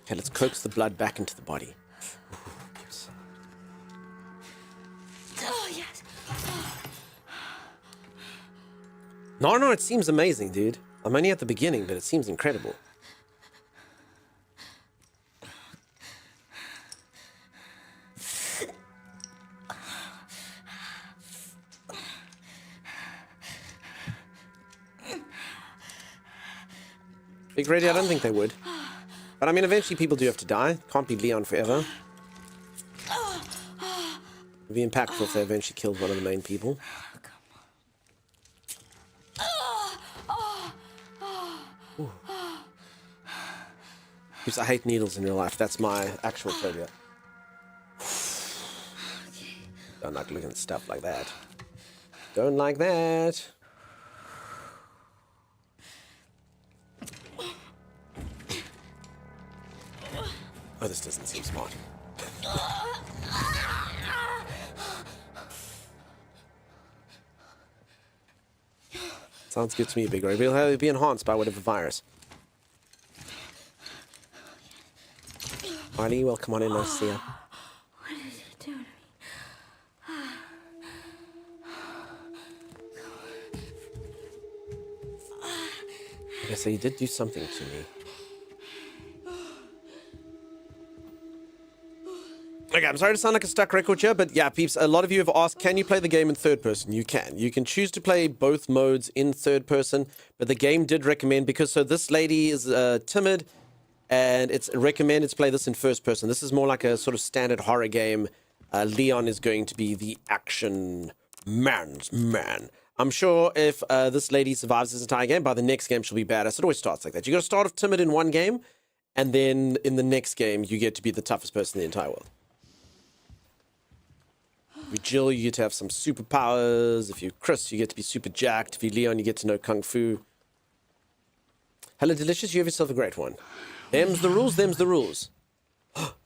S1: Okay, let's coax the blood back into the body.
S4: Oh, yes.
S1: No, it seems amazing, dude. I'm only at the beginning, but it seems incredible. Big Ready, I don't think they would. But I mean, eventually people do have to die. Can't be Leon forever. It'd be impactful if they eventually killed one of the main people. Because I hate needles in real life. That's my actual phobia. Don't like looking at stuff like that. Don't like that. Oh, this doesn't seem smart. Sounds good to me, Big Ray. We'll be enhanced by whatever virus. Marley, welcome on in. Nice to see you.
S4: What did you do to me?
S1: Okay, so you did do something to me. Okay, I'm sorry to sound like a stuck record here, but yeah, peeps, a lot of you have asked, can you play the game in third person? You can. You can choose to play both modes in third person, but the game did recommend, because so this lady is timid, and it's recommended to play this in first person. This is more like a sort of standard horror game. Leon is going to be the action man's man. I'm sure if this lady survives this entire game, by the next game she'll be badass. It always starts like that. You got to start off timid in one game, and then in the next game you get to be the toughest person in the entire world. If you're Jill, you get to have some superpowers. If you're Chris, you get to be super jacked. If you're Leon, you get to know Kung Fu. Hello, Delicious. You have yourself a great one. Them's the rules, them's the rules.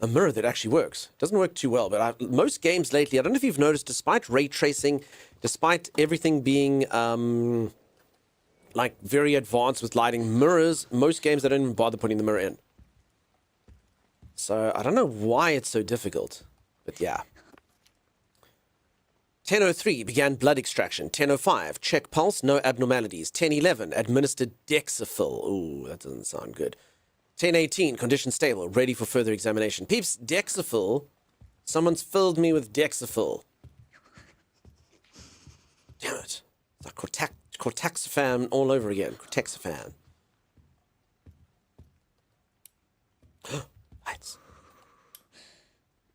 S1: A mirror that actually works. Doesn't work too well, but most games lately, I don't know if you've noticed, despite ray tracing, despite everything being like very advanced with lighting, mirrors, most games I don't even bother putting the mirror in. So I don't know why it's so difficult, but yeah. 10:03 began blood extraction. 10:05 check pulse, no abnormalities. 10:11 administered Dexafil. Ooh, that doesn't sound good. 10:18 condition stable, ready for further examination. Peeps, Dexafil. Someone's filled me with Dexafil. Damn it! It's like cortaxifan all over again. Cortaxifan. Lights.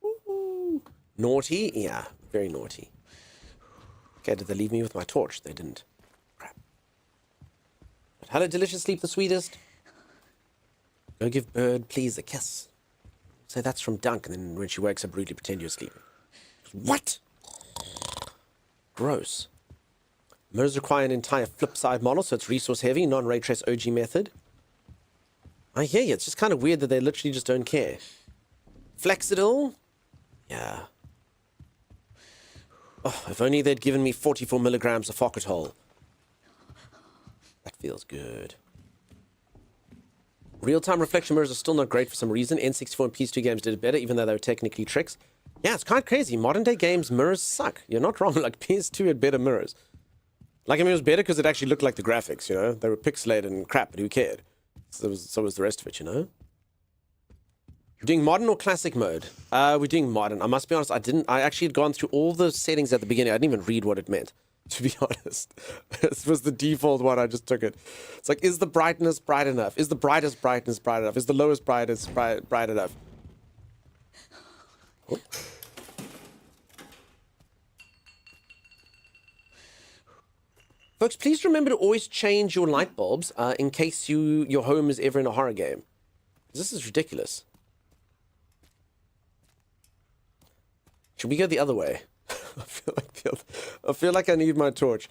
S1: Ooh. Naughty, yeah, very naughty. Okay, did they leave me with my torch? They didn't. Crap. But hello, Delicious Sleep the Sweetest. Go give Bird, please, a kiss. Say that's from Dunk, and then when she wakes up, rudely pretend you're sleeping. What? Gross. Mirrors require an entire flip side model, so it's resource heavy, non-ray trace OG method. I hear you. It's just kind of weird that they literally just don't care. Flexidil? Yeah. Oh, if only they'd given me 44 milligrams of Focatol. That feels good. Real-time reflection mirrors are still not great for some reason. N64 and PS2 games did it better, even though they were technically tricks. Yeah, it's kind of crazy. Modern-day games, mirrors suck. You're not wrong. Like, PS2 had better mirrors. Like, I mean, it was better because it actually looked like the graphics, you know? They were pixelated and crap, but who cared? So was the rest of it, you know? We're doing modern or classic mode? We're doing modern. I must be honest, I actually had gone through all the settings at the beginning. I didn't even read what it meant, to be honest. This was the default one, I just took it. It's like, is the brightness bright enough? Is the brightest brightness bright enough? Is the lowest brightness bright enough? Oh. Folks, please remember to always change your light bulbs in case your home is ever in a horror game. This is ridiculous. Should we go the other way? I feel like I need my torch.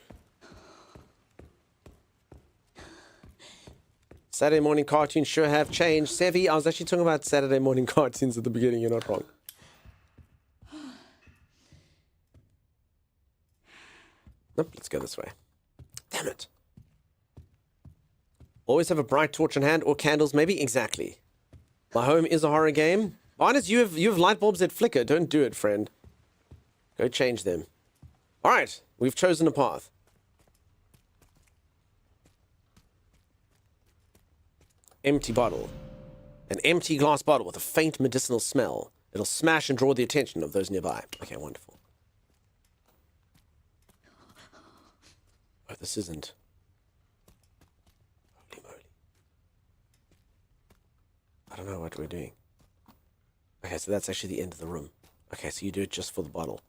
S1: Saturday morning cartoons sure have changed. Sevi, I was actually talking about Saturday morning cartoons at the beginning. You're not wrong. Nope, let's go this way. Damn it. Always have a bright torch in hand or candles, maybe? Exactly. My home is a horror game. Honest, you have light bulbs that flicker. Don't do it, friend. Go change them. All right, we've chosen a path. Empty bottle. An empty glass bottle with a faint medicinal smell. It'll smash and draw the attention of those nearby. Okay, wonderful. Oh, this isn't. Holy moly. don't know what we're doing. Okay, so that's actually the end of the room. Okay, so you do it just for the bottle.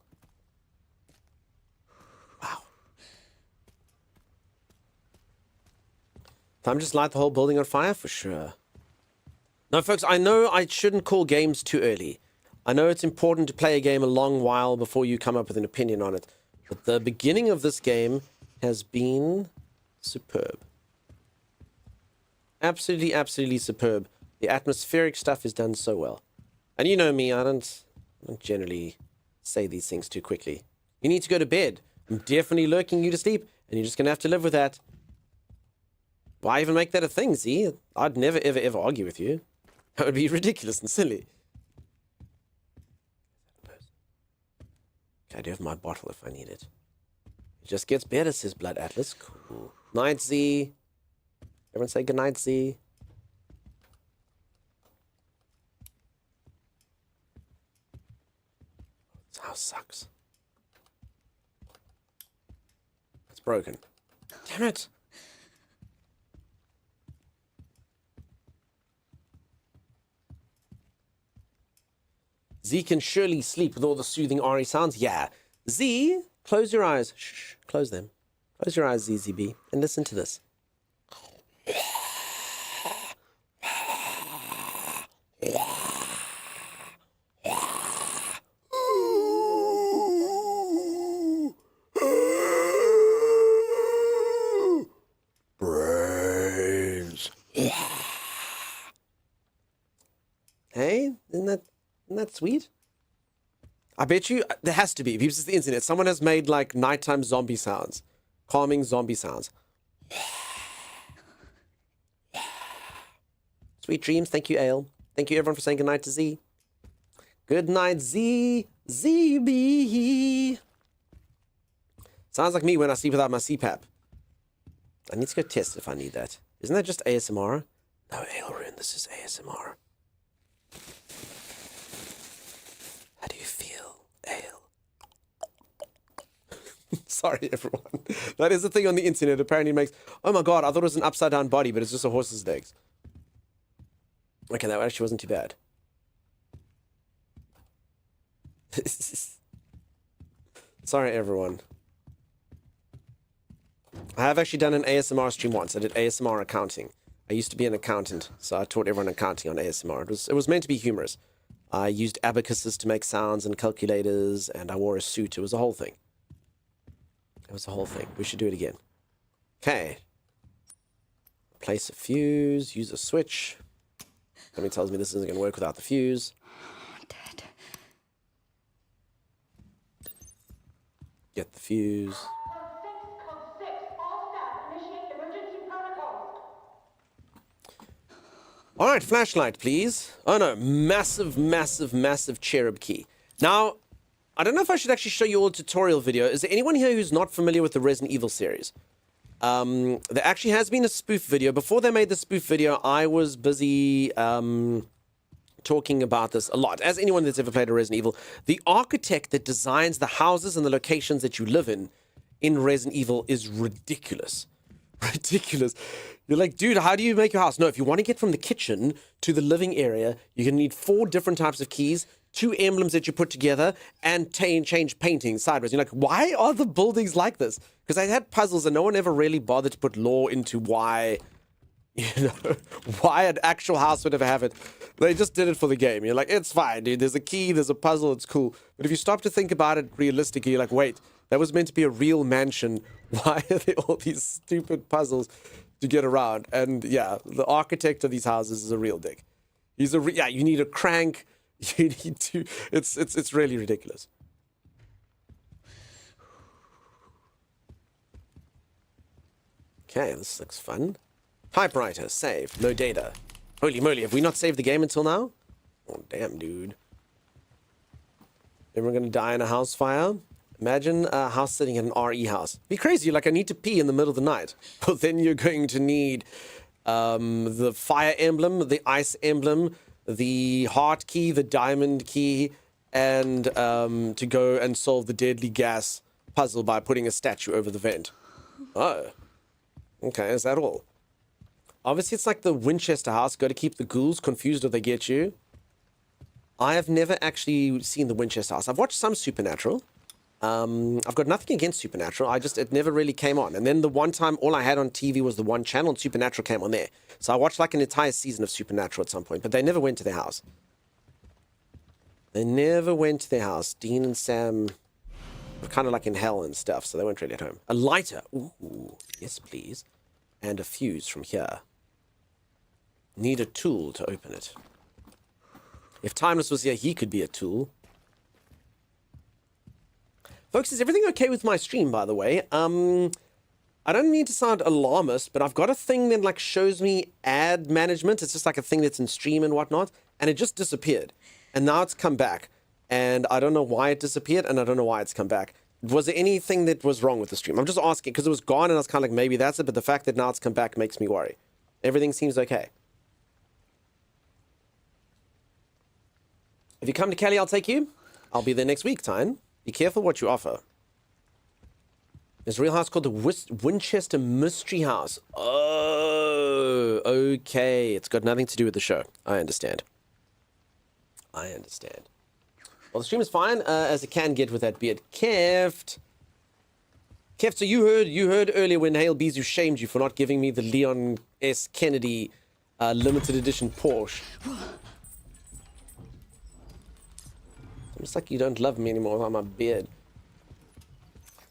S1: Wow. Time to just light the whole building on fire? For sure. Now, folks, I know I shouldn't call games too early. I know it's important to play a game a long while before you come up with an opinion on it. But the beginning of this game has been superb. Absolutely, absolutely superb. The atmospheric stuff is done so well. And you know me, I don't generally say these things too quickly. You need to go to bed. I'm definitely lurking you to sleep, and you're just going to have to live with that. Why even make that a thing, Z? I'd never, ever, ever argue with you. That would be ridiculous and silly. Okay, I do have my bottle if I need it. It just gets better, says Blood Atlas. Cool. Night, Z. Everyone say goodnight, Z. This house sucks. It's broken. Damn it. Z can surely sleep with all the soothing RE sounds. Yeah. Z, close your eyes. Shh, close them. Close your eyes, ZZB, and listen to this. Brains. Hey, isn't that sweet? I bet you there has to be. If you use the internet, someone has made like nighttime zombie sounds, calming zombie sounds. Sweet dreams. Thank you, Ale. Thank you, everyone, for saying goodnight to Z. Good night, Z. ZB. Sounds like me when I sleep without my CPAP. I need to go test if I need that. Isn't that just ASMR? No, Ale Rune, this is ASMR. How do you feel, Ale? Sorry, everyone. That is the thing on the internet. Apparently makes... Oh my god, I thought it was an upside-down body, but it's just a horse's legs. Okay, that actually wasn't too bad. Sorry, everyone. I have actually done an ASMR stream once. I did ASMR accounting. I used to be an accountant, so I taught everyone accounting on ASMR. It was meant to be humorous. I used abacuses to make sounds and calculators, and I wore a suit. It was a whole thing. It was a whole thing. We should do it again. Okay. Place a fuse. Use a switch. Something tells me this isn't going to work without the fuse.
S4: Dead.
S1: Get the fuse. All right, flashlight, please. Oh no, massive, massive, massive cherub key. Now, I don't know if I should actually show you all a tutorial video. Is there anyone here who's not familiar with the Resident Evil series? There actually has been a spoof video. Before they made the spoof video, I was busy talking about this a lot. As anyone that's ever played a Resident Evil, the architect that designs the houses and the locations that you live in Resident Evil is ridiculous. Ridiculous. You're like, dude, how do you make your house? No, if you want to get from the kitchen to the living area, you're going to need 4 different types of keys, 2 emblems that you put together, and change painting sideways. You're like, why are the buildings like this? Because I had puzzles and no one ever really bothered to put lore into why, why an actual house would ever have it. They just did it for the game. You're like, it's fine, dude. There's a key, there's a puzzle, it's cool. But if you stop to think about it realistically, you're like, wait, that was meant to be a real mansion. Why are there all these stupid puzzles to get around? And yeah, the architect of these houses is a real dick. He's yeah, you need a crank. You need to, it's really ridiculous. Okay, this looks fun. Typewriter, save, no data. Holy moly, have we not saved the game until now? Oh, damn, dude. Then we're gonna die in a house fire. Imagine a house sitting in an RE house. Be crazy, like I need to pee in the middle of the night. But then you're going to need the fire emblem, the ice emblem, the heart key, the diamond key, and to go and solve the deadly gas puzzle by putting a statue over the vent. Oh. Okay, is that all? Obviously, it's like the Winchester house. Got to keep the ghouls confused or they get you. I have never actually seen the Winchester house. I've watched some Supernatural. I've got nothing against Supernatural. It never really came on. And then the one time all I had on TV was the one channel and Supernatural came on there. So I watched like an entire season of Supernatural at some point, but they never went to their house. They never went to their house. Dean and Sam were kind of like in hell and stuff, so they weren't really at home. A lighter. Ooh, yes, please. And a fuse from here. Need a tool to open it. If Timeless was here, he could be a tool. Folks, is everything okay with my stream, by the way? I don't mean to sound alarmist, but I've got a thing that like shows me ad management. It's just like a thing that's in stream and whatnot, and it just disappeared. And now it's come back. And I don't know why it disappeared, and I don't know why it's come back. Was there anything that was wrong with the stream? I'm just asking, because it was gone, and I was kind of like, maybe that's it, but the fact that now it's come back makes me worry. Everything seems okay. If you come to Cali, I'll take you. I'll be there next week, Tyne. Be careful what you offer. There's a real house called the Winchester Mystery House. Oh, okay. It's got nothing to do with the show. I understand. I understand. Well, the stream is fine, as it can get with that beard. Keft, so you heard earlier when Hale Bizu shamed you for not giving me the Leon S. Kennedy limited edition Porsche. It's like you don't love me anymore without my beard.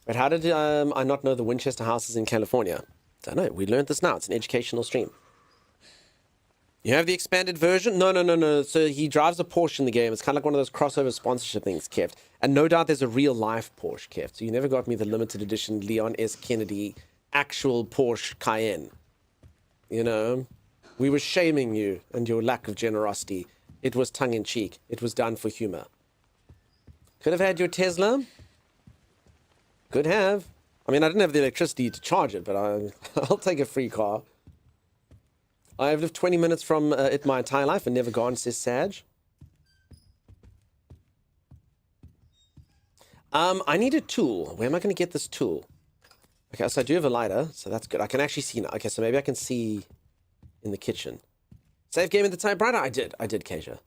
S1: But how did I not know the Winchester house is in California? I don't know. We learned this now. It's an educational stream. You have the expanded version? No. So he drives a Porsche in the game. It's kind of like one of those crossover sponsorship things, Kev. And no doubt there's a real life Porsche, Kev. So you never got me the limited edition Leon S. Kennedy actual Porsche Cayenne. You know, we were shaming you and your lack of generosity. It was tongue-in-cheek. It was done for humor. Could have had your Tesla. Could have. I mean, I didn't have the electricity to charge it, but I'll take a free car. I've lived 20 minutes from it my entire life and never gone, says Sag. I need a tool. Where am I going to get this tool? Okay, so I do have a lighter, so that's good. I can actually see now. Okay, so maybe I can see in the kitchen. Save game in the typewriter? I did, Keisha.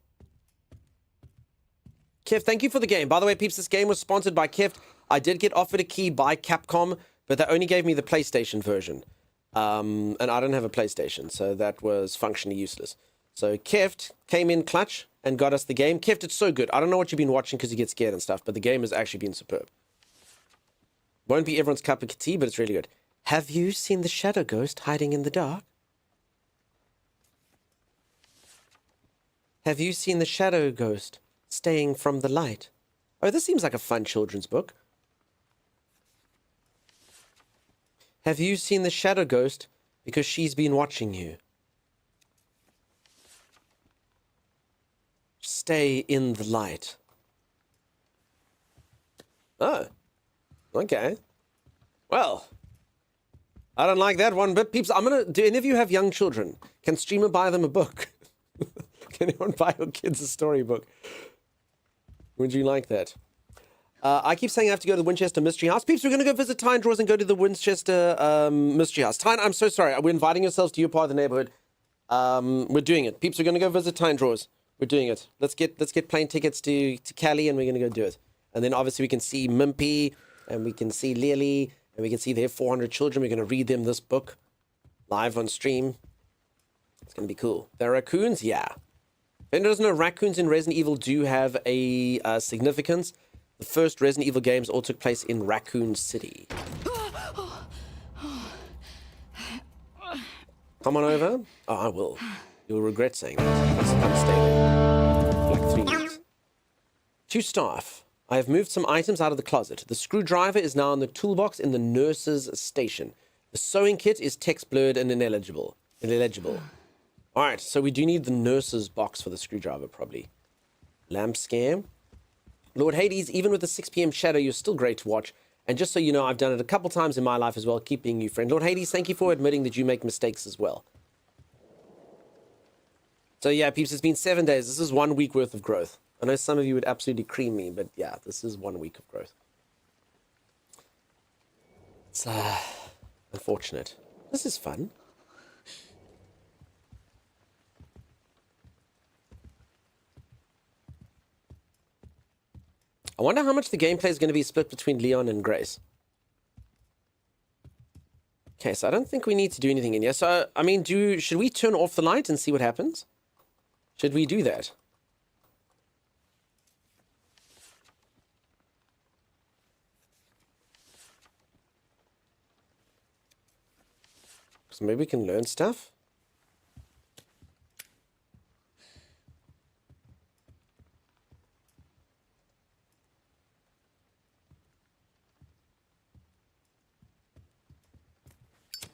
S1: Kev, thank you for the game. By the way, peeps, this game was sponsored by Kev. I did get offered a key by Capcom, but they only gave me the PlayStation version. And I don't have a PlayStation, so that was functionally useless. So Keft came in clutch and got us the game. Keft, it's so good. I don't know what you've been watching because you get scared and stuff, but the game has actually been superb. Won't be everyone's cup of tea, but it's really good. Have you seen the shadow ghost hiding in the dark? Have you seen the shadow ghost staying from the light? Oh, this seems like a fun children's book. Have you seen the shadow ghost because she's been watching you? Stay in the light. Oh, okay. Well, I don't like that one, but peeps, do any of you have young children? Can streamer buy them a book? Can anyone buy your kids a storybook? Would you like that? I keep saying I have to go to the Winchester Mystery House. Peeps, we're going to go visit Tyne Draws and go to the Winchester Mystery House. Tyne, I'm so sorry. We're inviting yourselves to your part of the neighborhood. We're doing it. Peeps, we're going to go visit Tyne Draws. We're doing it. Let's get plane tickets to Cali, and we're going to go do it. And then obviously we can see Mimpy, and we can see Lily, and we can see their 400 children. We're going to read them this book live on stream. It's going to be cool. The raccoons, yeah. If anyone doesn't know, raccoons in Resident Evil do have a significance. The first Resident Evil games all took place in Raccoon City. Come on over. Oh, I will. You'll regret saying that. Let's stay there for like 3 minutes. To staff. I have moved some items out of the closet. The screwdriver is now in the toolbox in the nurse's station. The sewing kit is text blurred and illegible. All right, so we do need the nurse's box for the screwdriver, probably. Lamp scare. Lord Hades, even with the 6 p.m. shadow, you're still great to watch. And just so you know, I've done it a couple times in my life as well. Keep being you, friend. Lord Hades, thank you for admitting that you make mistakes as well. So yeah, peeps, it's been 7 days. This is 1 week worth of growth. I know some of you would absolutely cream me, but yeah, this is 1 week of growth. It's unfortunate. This is fun. I wonder how much the gameplay is going to be split between Leon and Grace. Okay, so I don't think we need to do anything in here. So, I mean, should we turn off the light and see what happens? Should we do that? So maybe we can learn stuff.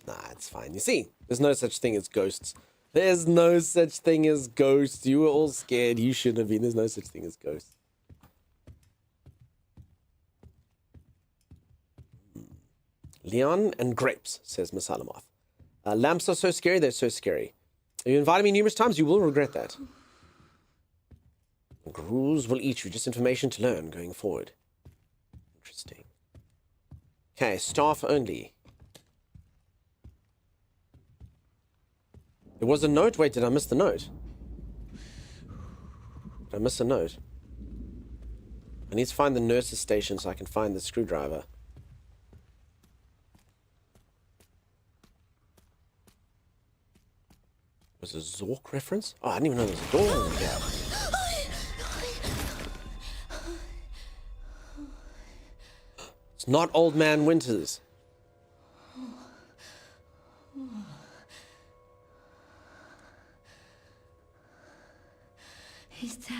S1: Nah, it's fine. You see, there's no such thing as ghosts. There's no such thing as ghosts. You were all scared. You shouldn't have been. There's no such thing as ghosts. Leon and grapes, says Miss Alamoth. Lamps are so scary, they're so scary. If you invited me numerous times, you will regret that. Ghouls will eat you. Just information to learn going forward. Interesting. Okay, staff only. There was a note. Wait, did I miss the note? Did I miss a note? I need to find the nurse's station so I can find the screwdriver. Was it a Zork reference? Oh, I didn't even know there was a door in there. It's not Old Man Winters.
S4: He's dead.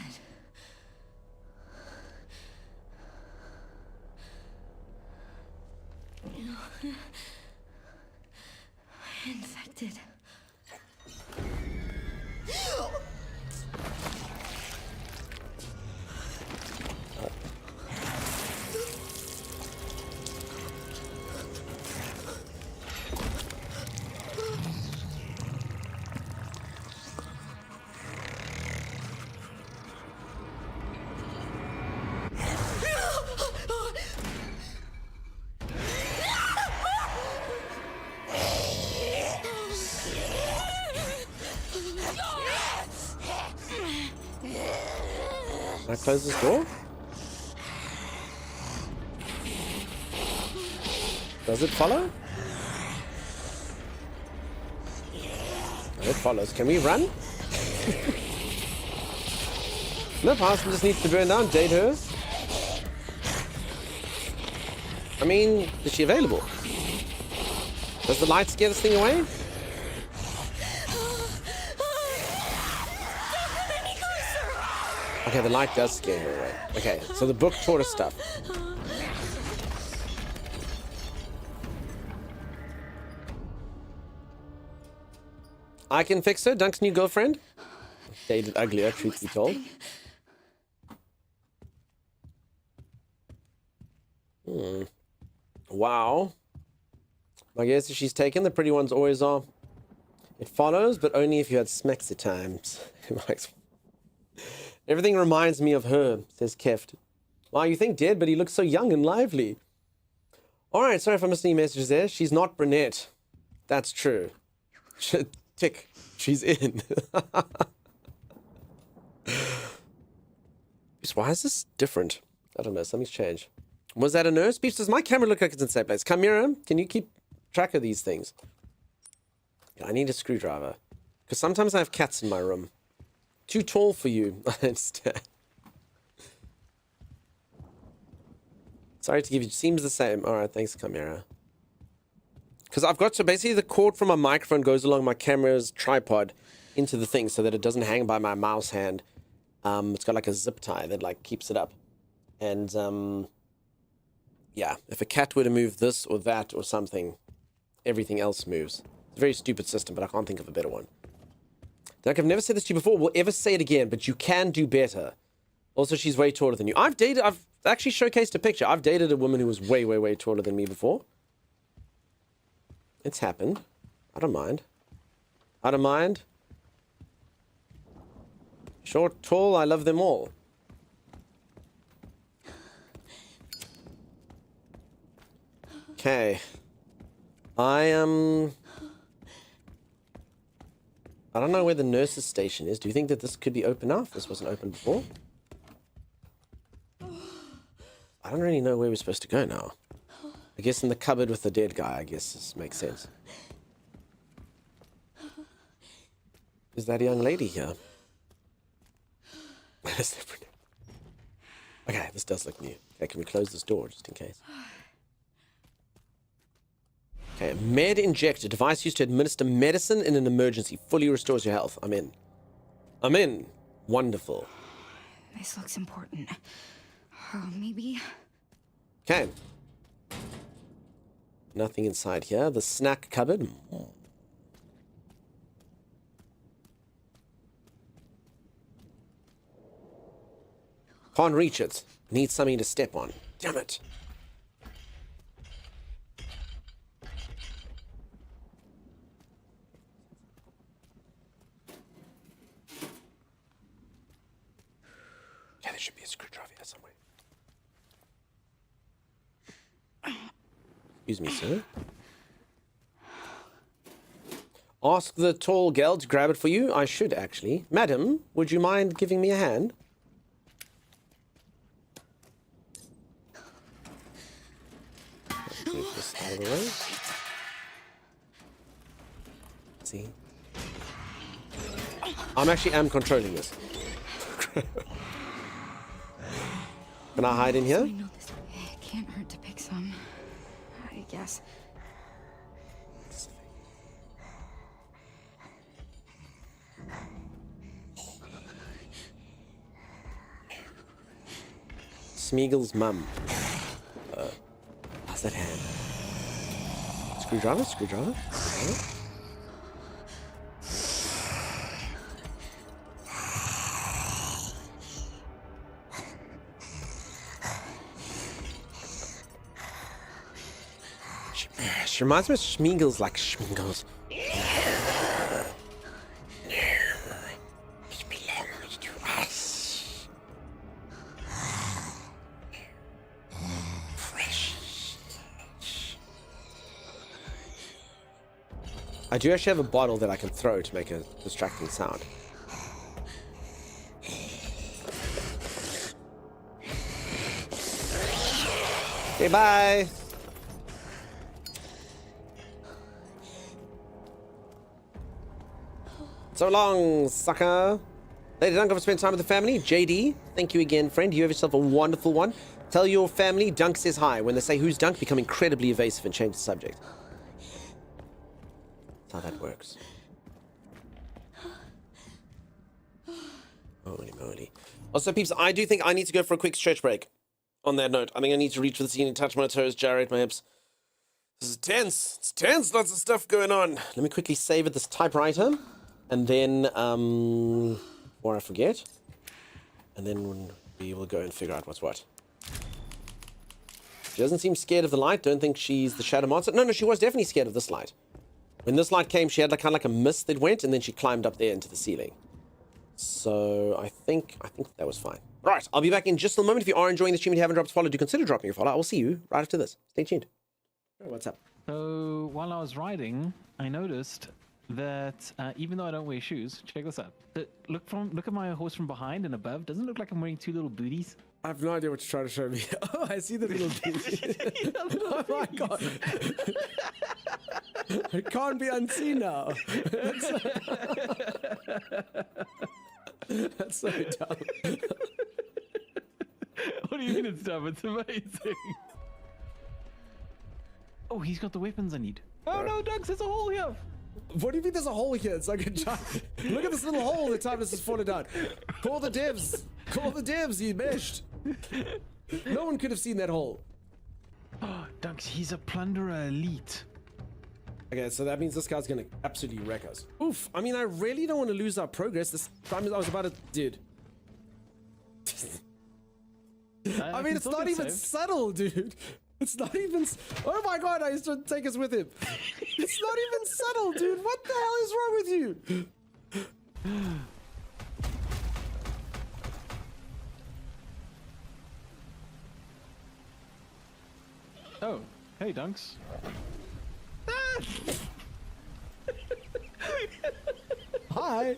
S4: Infected.
S1: Can I close this door? Does it follow? It follows. Can we run? No, Parson just needs to burn down. Jade her. I mean, is she available? Does the light scare this thing away? Okay, the light does scare her away. Okay, so the book taught us stuff. I can fix her, Dunk's new girlfriend. Dated uglier, truth be told. Wow. I guess if she's taken, the pretty ones always are. It follows, but only if you had smacks at times. Everything reminds me of her, says Keft. Wow, you think dead, but he looks so young and lively. Alright, sorry if I missed any messages there. She's not brunette. That's true. Tick. She's in. Why is this different? I don't know. Something's changed. Was that a nurse? Beeps, does my camera look like it's in the same place? Chimera, can you keep track of these things? I need a screwdriver. Because sometimes I have cats in my room. Too tall for you, I understand. Sorry to give you, seems the same. Alright, thanks, Chimera. Because I've got, so basically the cord from my microphone goes along my camera's tripod into the thing so that it doesn't hang by my mouse hand. It's got like a zip tie that like keeps it up. And, yeah, if a cat were to move this or that or something, everything else moves. It's a very stupid system, but I can't think of a better one. Like, I've never said this to you before, we'll ever say it again, but you can do better. Also, she's way taller than you. I've actually showcased a picture. I've dated a woman who was way, way, way taller than me before. It's happened. I don't mind. I don't mind. Short, tall, I love them all. Okay. I don't know where the nurse's station is. Do you think that this could be open enough? This wasn't open before. I don't really know where we're supposed to go now. I guess in the cupboard with the dead guy, I guess this makes sense. Is that a young lady here? Okay, this does look new. Okay, can we close this door just in case? Okay, med injector. Device used to administer medicine in an emergency. Fully restores your health. I'm in. I'm in. Wonderful.
S4: This looks important. Oh, maybe.
S1: Okay. Nothing inside here. The snack cupboard. Can't reach it. Need something to step on. Damn it. Yeah, there should be a screwdriver here somewhere. Excuse me, sir. Ask the tall girl to grab it for you. I should, actually. Madam, would you mind giving me a hand? Move this out of the way. See? I'm controlling this. Can I hide in here?
S4: It can't hurt to pick some, I guess.
S1: Smeagol's mum. How's that hand? Screwdriver? Screwdriver? Screwdriver? She reminds me of Smeagol's, like Smeagol's. It belongs to us. Fresh. I do actually have a bottle that I can throw to make a distracting sound. Okay, bye. So long, sucker. Lady Dunk, I've spent time with the family. JD, thank you again, friend. You have yourself a wonderful one. Tell your family Dunk says hi. When they say who's Dunk, become incredibly evasive and change the subject. That's how that works. Holy moly. Also, peeps, I do think I need to go for a quick stretch break. On that note, I think I need to reach for the ceiling, touch my toes, gyrate my hips. This is tense. It's tense. Lots of stuff going on. Let me quickly save at this typewriter. And then, before I forget, and then we will go and figure out what's what. She doesn't seem scared of the light. Don't think she's the shadow monster. No, she was definitely scared of this light. When this light came, she had like kind of like a mist that went, and then she climbed up there into the ceiling. So I think that was fine. Right, I'll be back in just a moment. If you are enjoying the stream and you haven't dropped a follow, do consider dropping a follow. I will see you right after this. Stay tuned. Oh, what's up?
S7: So while I was riding, I noticed that even though I don't wear shoes, check this out. Look at my horse from behind and above. Doesn't it look like I'm wearing two little booties?
S8: I have no idea what you're trying to show me. Oh, I see the little booties. Oh my god. It can't be unseen now. That's so dumb.
S7: What do you mean it's dumb? It's amazing. Oh, he's got the weapons I need. Oh no, Doug, there's a hole here.
S8: What do you mean there's a hole here? It's like a giant... Look at this little hole the time this has fallen down. Call the devs. Call the devs, you meshed. No one could have seen that hole.
S7: Oh, Dunks, he's a plunderer elite.
S8: Okay, so that means this guy's gonna absolutely wreck us. Oof, I mean, I really don't want to lose our progress. This time I was about to... Dude. I mean, it's not even subtle, dude. It's not even... Oh my god, I used to take us with him. It's not even subtle, dude. What the hell is wrong with you?
S7: Oh, hey, Dunks.
S8: Hi.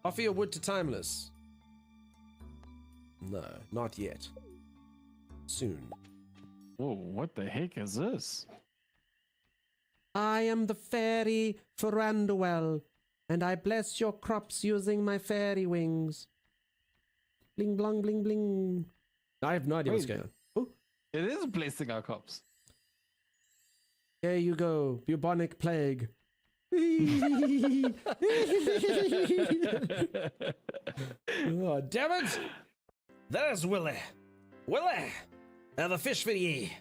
S8: Offer your wood to Timeless. No, not yet. Soon.
S7: Whoa, what the heck is this?
S8: I am the fairy Ferranduel, and I bless your crops using my fairy wings. Bling, blong, bling, bling. I have no idea what's
S7: Wait.
S8: going on. Oh,
S7: It is blessing our cops.
S8: there you go, bubonic plague. Oh, damn it! There's Willie. Willie! Have a fish for ye.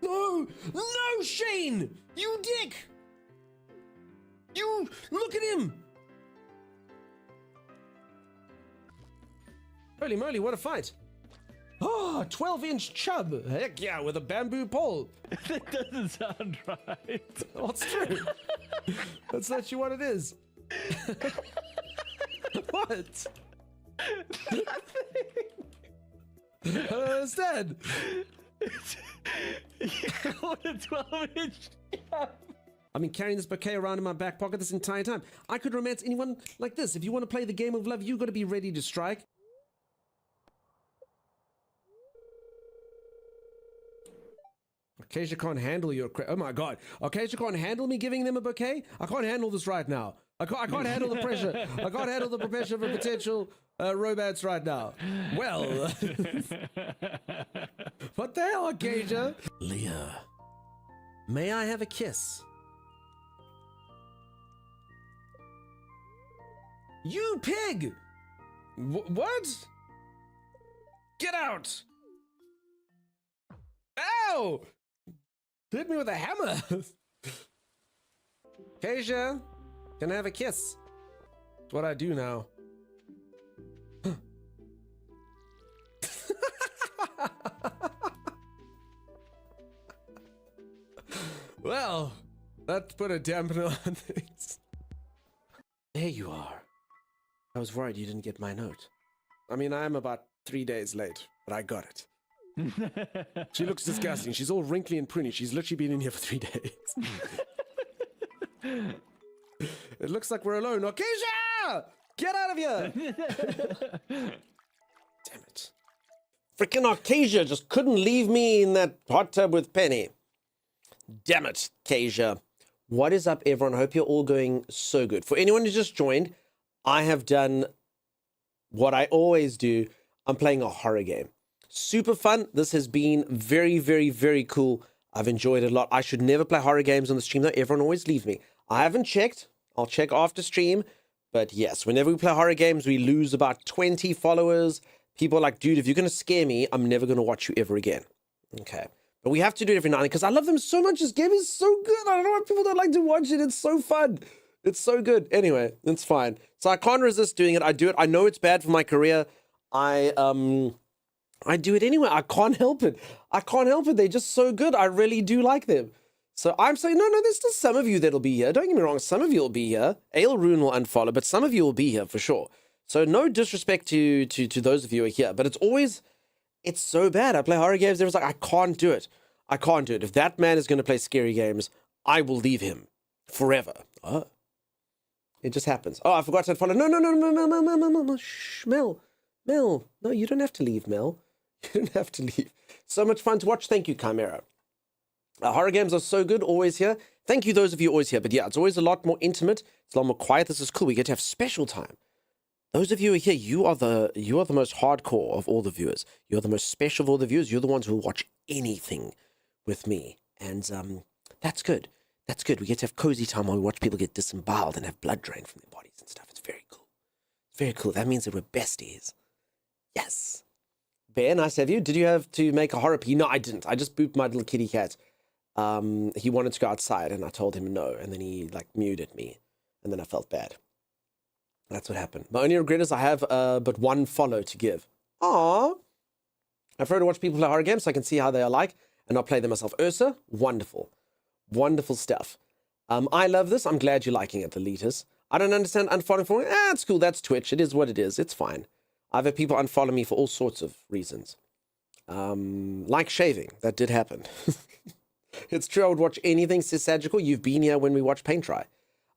S8: No! No, Shane! You dick! You... Look at him! Holy moly, what a fight! Oh, 12-inch chub! Heck yeah, with a bamboo pole!
S7: That doesn't sound right.
S8: Oh, it's true. That's actually what it is. What? I don't understand.
S7: What a 12-inch.
S8: I've been carrying this bouquet around in my back pocket this entire time. I could romance anyone like this. If you want to play the game of love, you got to be ready to strike. Acacia can't handle your oh my god. Acacia can't handle me giving them a bouquet? I can't handle this right now. I can't handle the pressure. I can't handle the pressure of a potential romance right now. Well. What the hell, Acacia? Leah. May I have a kiss? You pig! What? Get out! Ow! Hit me with a hammer! Acacia, can I have a kiss? That's what I do now. Well, that put a dampener on things. There you are. I was worried you didn't get my note. I mean, I am about 3 days late, but I got it. She looks disgusting. She's all wrinkly and pruny. She's literally been in here for 3 days. It looks like we're alone. Acacia! Get out of here! Damn it. Freaking Acacia just couldn't leave me in that hot tub with Penny. Damn it, Acacia. What is up, everyone? I hope you're all going so good. For anyone who just joined, I have done what I always do. I'm playing a horror game. Super fun. This has been very, very, very cool. I've enjoyed it a lot. I should never play horror games on the stream, though. Everyone always leaves me. I haven't checked. I'll check after stream. But yes, whenever we play horror games, we lose about 20 followers. People are like, dude, if you're going to scare me, I'm never going to watch you ever again. Okay. But we have to do it every night because I love them so much. This game is so good. I don't know why people don't like to watch it. It's so fun. It's so good. Anyway, it's fine. So I can't resist doing it. I do it. I know it's bad for my career. I do it anyway. I can't help it. I can't help it. They're just so good. I really do like them. So I'm saying, no, there's still some of you that'll be here. Don't get me wrong. Some of you will be here. Ailrune will unfollow, but some of you will be here for sure. So no disrespect to those of you who are here, but it's so bad. I play horror games. Everyone's like, I can't do it. I can't do it. If that man is going to play scary games, I will leave him forever. Oh. It just happens. Oh, I forgot to unfollow. No. Shh, Mel. No, you don't have to leave, Mel. You don't have to leave. So much fun to watch. Thank you, Chimera. Horror games are so good. Always here. Thank you, those of you always here. But yeah, it's always a lot more intimate. It's a lot more quiet. This is cool. We get to have special time. Those of you who are here, you are the most hardcore of all the viewers. You're the most special of all the viewers. You're the ones who will watch anything with me. And that's good. That's good. We get to have cozy time while we watch people get disemboweled and have blood drained from their bodies and stuff. It's very cool. It's very cool. That means that we're besties. Yes. Bear, nice to have you. Did you have to make a horror pee? No, I didn't. I just booped my little kitty cat. He wanted to go outside and I told him no. And then he mewed at me. And then I felt bad. That's what happened. My only regret is I have but one follow to give. Aww. I prefer to watch people play horror games so I can see how they are like. And I'll play them myself. Ursa, wonderful. Wonderful stuff. I love this. I'm glad you're liking it, Elitas. I don't understand unfollowing for me. It's cool. That's Twitch. It is what it is. It's fine. I've had people unfollow me for all sorts of reasons. Like shaving. That did happen. It's true. I would watch anything cissagical. You've been here when we watched Paint Dry.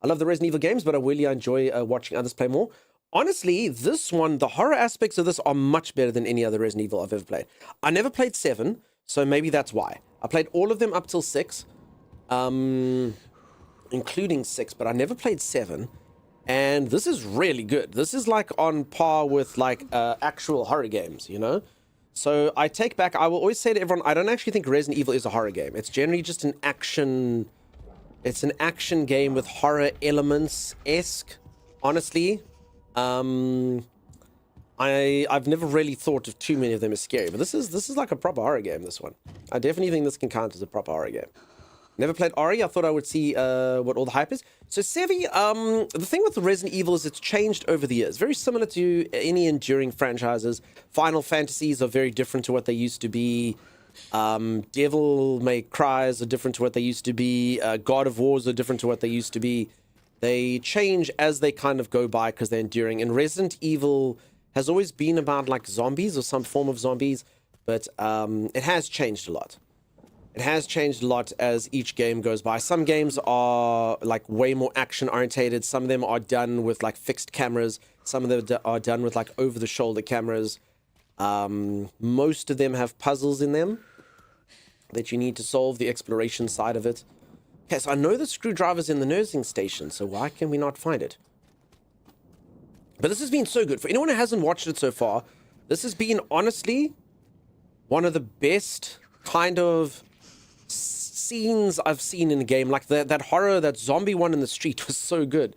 S1: I love the Resident Evil games, but I really enjoy watching others play more. Honestly, this one, the horror aspects of this are much better than any other Resident Evil I've ever played. I never played 7, so maybe that's why. I played all of them up till 6, including 6, but I never played 7. And this is really good. This is like on par with like actual horror games, you know? So I take back, I will always say to everyone, I don't actually think Resident Evil is a horror game. It's generally just an action, it's an action game with horror elements-esque, honestly. I've never really thought of too many of them as scary, but this is like a proper horror game, this one. I definitely think this can count as a proper horror game. Never played Ori. I thought I would see what all the hype is. So Sevi, the thing with the Resident Evil is it's changed over the years. Very similar to any enduring franchises. Final Fantasies are very different to what they used to be. Devil May Cries are different to what they used to be. God of Wars are different to what they used to be. They change as they kind of go by because they're enduring. And Resident Evil has always been about like zombies or some form of zombies, but it has changed a lot. It has changed a lot as each game goes by. Some games are like way more action orientated. Some of them are done with like fixed cameras. Some of them are done with like over the shoulder cameras. Most of them have puzzles in them that you need to solve, the exploration side of it. Okay, so I know the screwdriver's in the nursing station, so why can we not find it? But this has been so good. For anyone who hasn't watched it so far, this has been honestly one of the best kind of scenes I've seen in a game. Like that horror, that zombie one in the street was so good.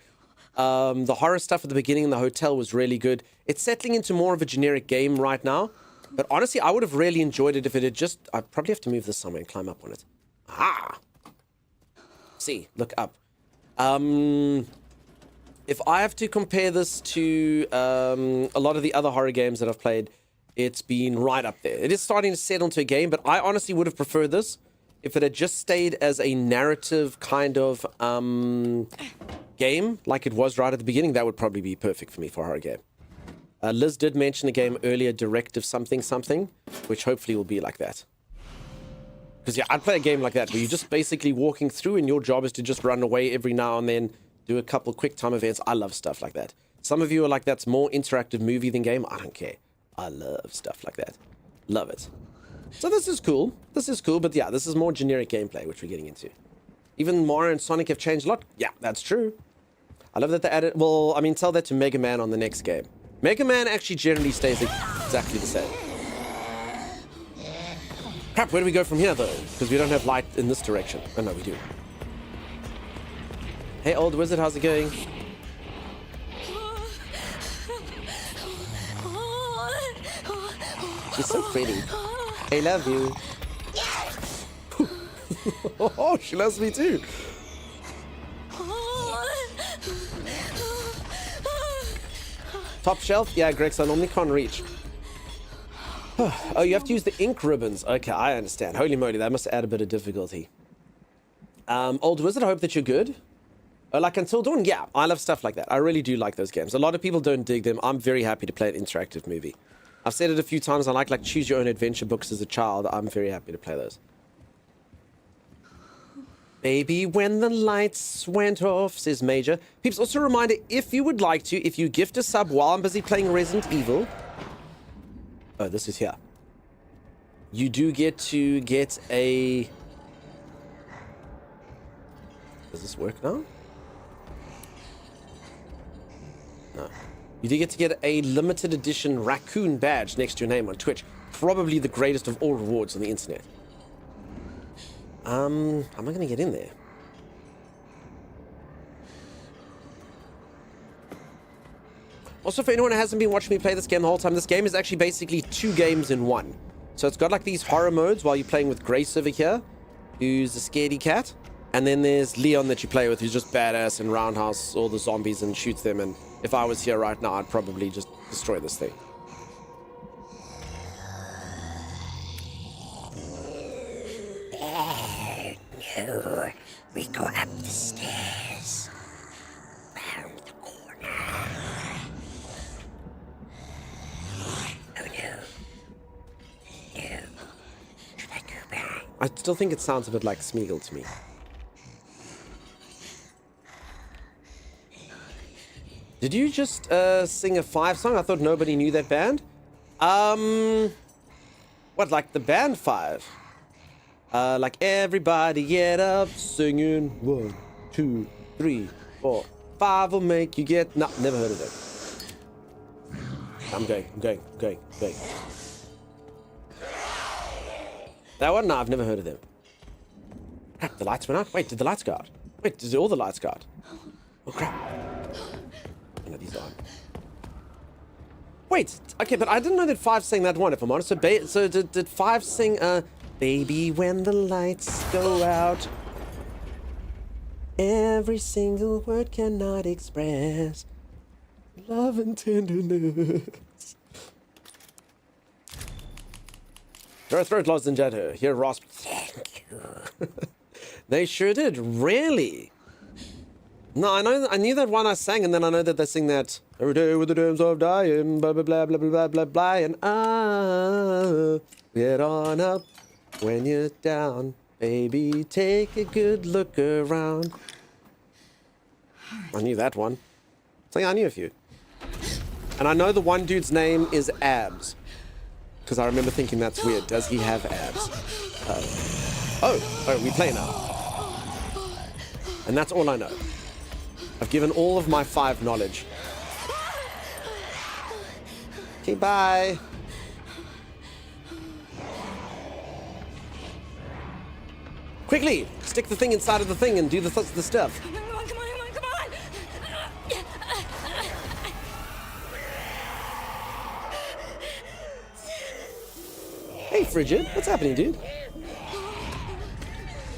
S1: The horror stuff at the beginning in the hotel was really good. It's settling into more of a generic game right now. But honestly, I would have really enjoyed it if it had just... I'd probably have to move this somewhere and climb up on it. Ah! See, look up. If I have to compare this to a lot of the other horror games that I've played, it's been right up there. It is starting to settle into a game, but I honestly would have preferred this if it had just stayed as a narrative kind of game, like it was right at the beginning. That would probably be perfect for me for a horror game. Liz did mention a game earlier, Directive something something, which hopefully will be like that. Because yeah, I'd play a game like that where you're just basically walking through and your job is to just run away every now and then, do a couple quick time events. I love stuff like that. Some of you are like, that's more interactive movie than game. I don't care. I love stuff like that. Love it. So this is cool. This is cool, but yeah, this is more generic gameplay, which we're getting into. Even Mario and Sonic have changed a lot. Yeah, that's true. I love that they added... Well, I mean, tell that to Mega Man on the next game. Mega Man actually generally stays exactly the same. Crap, where do we go from here, though? Because we don't have light in this direction. Oh, no, we do. Hey, old wizard, how's it going? She's so pretty. I love you. Oh, she loves me too. Top shelf? Yeah, Grex, I normally can't reach. Oh, you have to use the ink ribbons. Okay, I understand. Holy moly, that must add a bit of difficulty. Old Wizard, I hope that you're good. Like Until Dawn? Yeah, I love stuff like that. I really do like those games. A lot of people don't dig them. I'm very happy to play an interactive movie. I've said it a few times. I like choose your own adventure books as a child. I'm very happy to play those. Baby, when the lights went off, says Major. Peeps, also a reminder, if you would like to, if you gift a sub while I'm busy playing Resident Evil... Oh, this is here. You do get to get a... Does this work now? No. You do get to get a limited edition raccoon badge next to your name on Twitch. Probably the greatest of all rewards on the internet. How am I going to get in there? Also, for anyone who hasn't been watching me play this game the whole time, this game is actually basically 2 games in 1. So it's got like these horror modes while you're playing with Grace over here, who's a scaredy cat. And then there's Leon that you play with, who's just badass and roundhouse all the zombies and shoots them. And if I was here right now, I'd probably just destroy this thing.
S12: No, we go up the stairs, round the corner. Oh no. No. Should I go back?
S1: I still think it sounds a bit like Smeagol to me. Did you just sing a 5 song? I thought nobody knew that band. What, like the band 5? Like everybody get up singing 1, 2, 3, 4, 5 will make you get. No, never heard of them. I'm going. That one? No, I've never heard of them. Crap, the lights went out. Wait, did the lights go out? Wait, did all the lights go out? Oh crap. No, these aren't. Wait, okay, but I didn't know that 5 sang that one, if I'm honest. So did 5 sing, Baby, when the lights go out, every single word cannot express love and tenderness. Throat lozenge at her. Here, rasp. Thank you. They sure did. Really? No, I knew that one I sang, and then I know that they sing that every day with the dreams of dying, blah blah blah blah blah blah blah, and get on up when you're down, baby. Take a good look around. I knew that one. I knew a few, and I know the one dude's name is Abs, because I remember thinking that's weird. Does he have abs? Oh, we play now, and that's all I know. I've given all of my 5 knowledge. Okay, bye. Quickly, stick the thing inside of the thing and do the stuff.
S4: Come on.
S1: Hey, Frigid, what's happening, dude?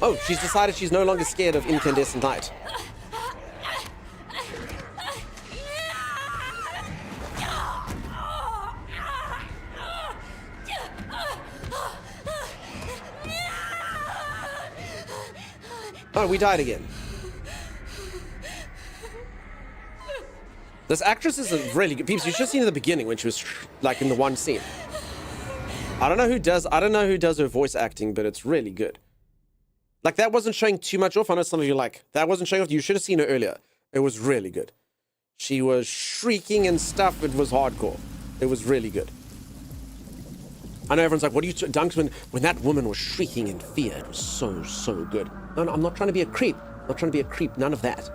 S1: Oh, she's decided she's no longer scared of incandescent light. Oh, we died again. This actress is a really good. Peeps, you should have seen in the beginning when she was like in the one scene. I don't know who does her voice acting, but it's really good. Like that wasn't showing too much off. I know some of you like that wasn't showing off. You should have seen her earlier. It was really good. She was shrieking and stuff. It was hardcore. It was really good. I know everyone's like, what are you Dunks, when that woman was shrieking in fear, it was so good. No, I'm not trying to be a creep. I'm not trying to be a creep. None of that.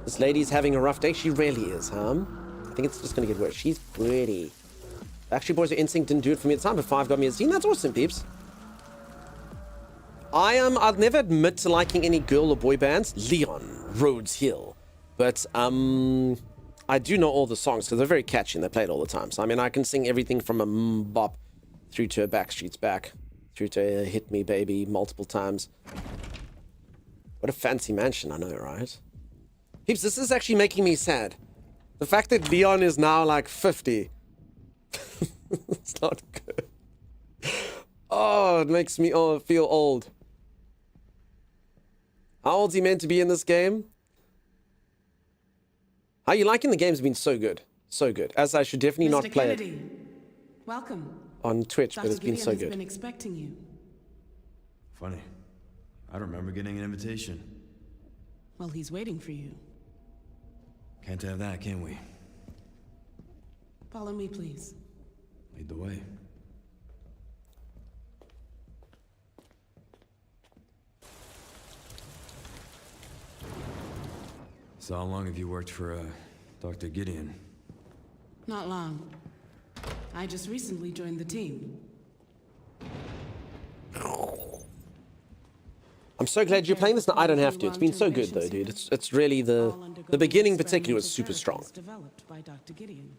S1: This lady's having a rough day. She really is, huh? I think it's just going to get worse. She's pretty. Actually, Boys of Instinct didn't do it for me at the time, but 5 got me a scene. That's awesome, peeps. I'd never admit to liking any girl or boy bands. Leon, Rhodes Hill. But, I do know all the songs because they're very catchy and they play it all the time. So, I mean, I can sing everything from a bop through to a Backstreet's Back, through to a Hit Me Baby multiple times. What a fancy mansion, I know, right? Peeps, this is actually making me sad. The fact that Leon is now like 50. It's not good. Oh, it makes me feel old. How old's he meant to be in this game? How you liking the game's been so good. So good. As I should definitely not play it
S6: Welcome.
S1: on Twitch, but
S6: Dr.
S1: it's been so
S6: Gideon has
S1: good.
S6: been expecting you.
S11: Funny. I don't remember getting an invitation.
S6: Well, he's waiting for you.
S11: Can't have that, can we?
S6: Follow me, please.
S11: Lead the way. So how long have you worked for, Dr. Gideon?
S6: Not long. I just recently joined the team.
S1: I'm so glad you're playing this. No, I don't have to. It's been so good though, dude. It's really the beginning particularly was super strong.
S6: Developed by Dr. Gideon.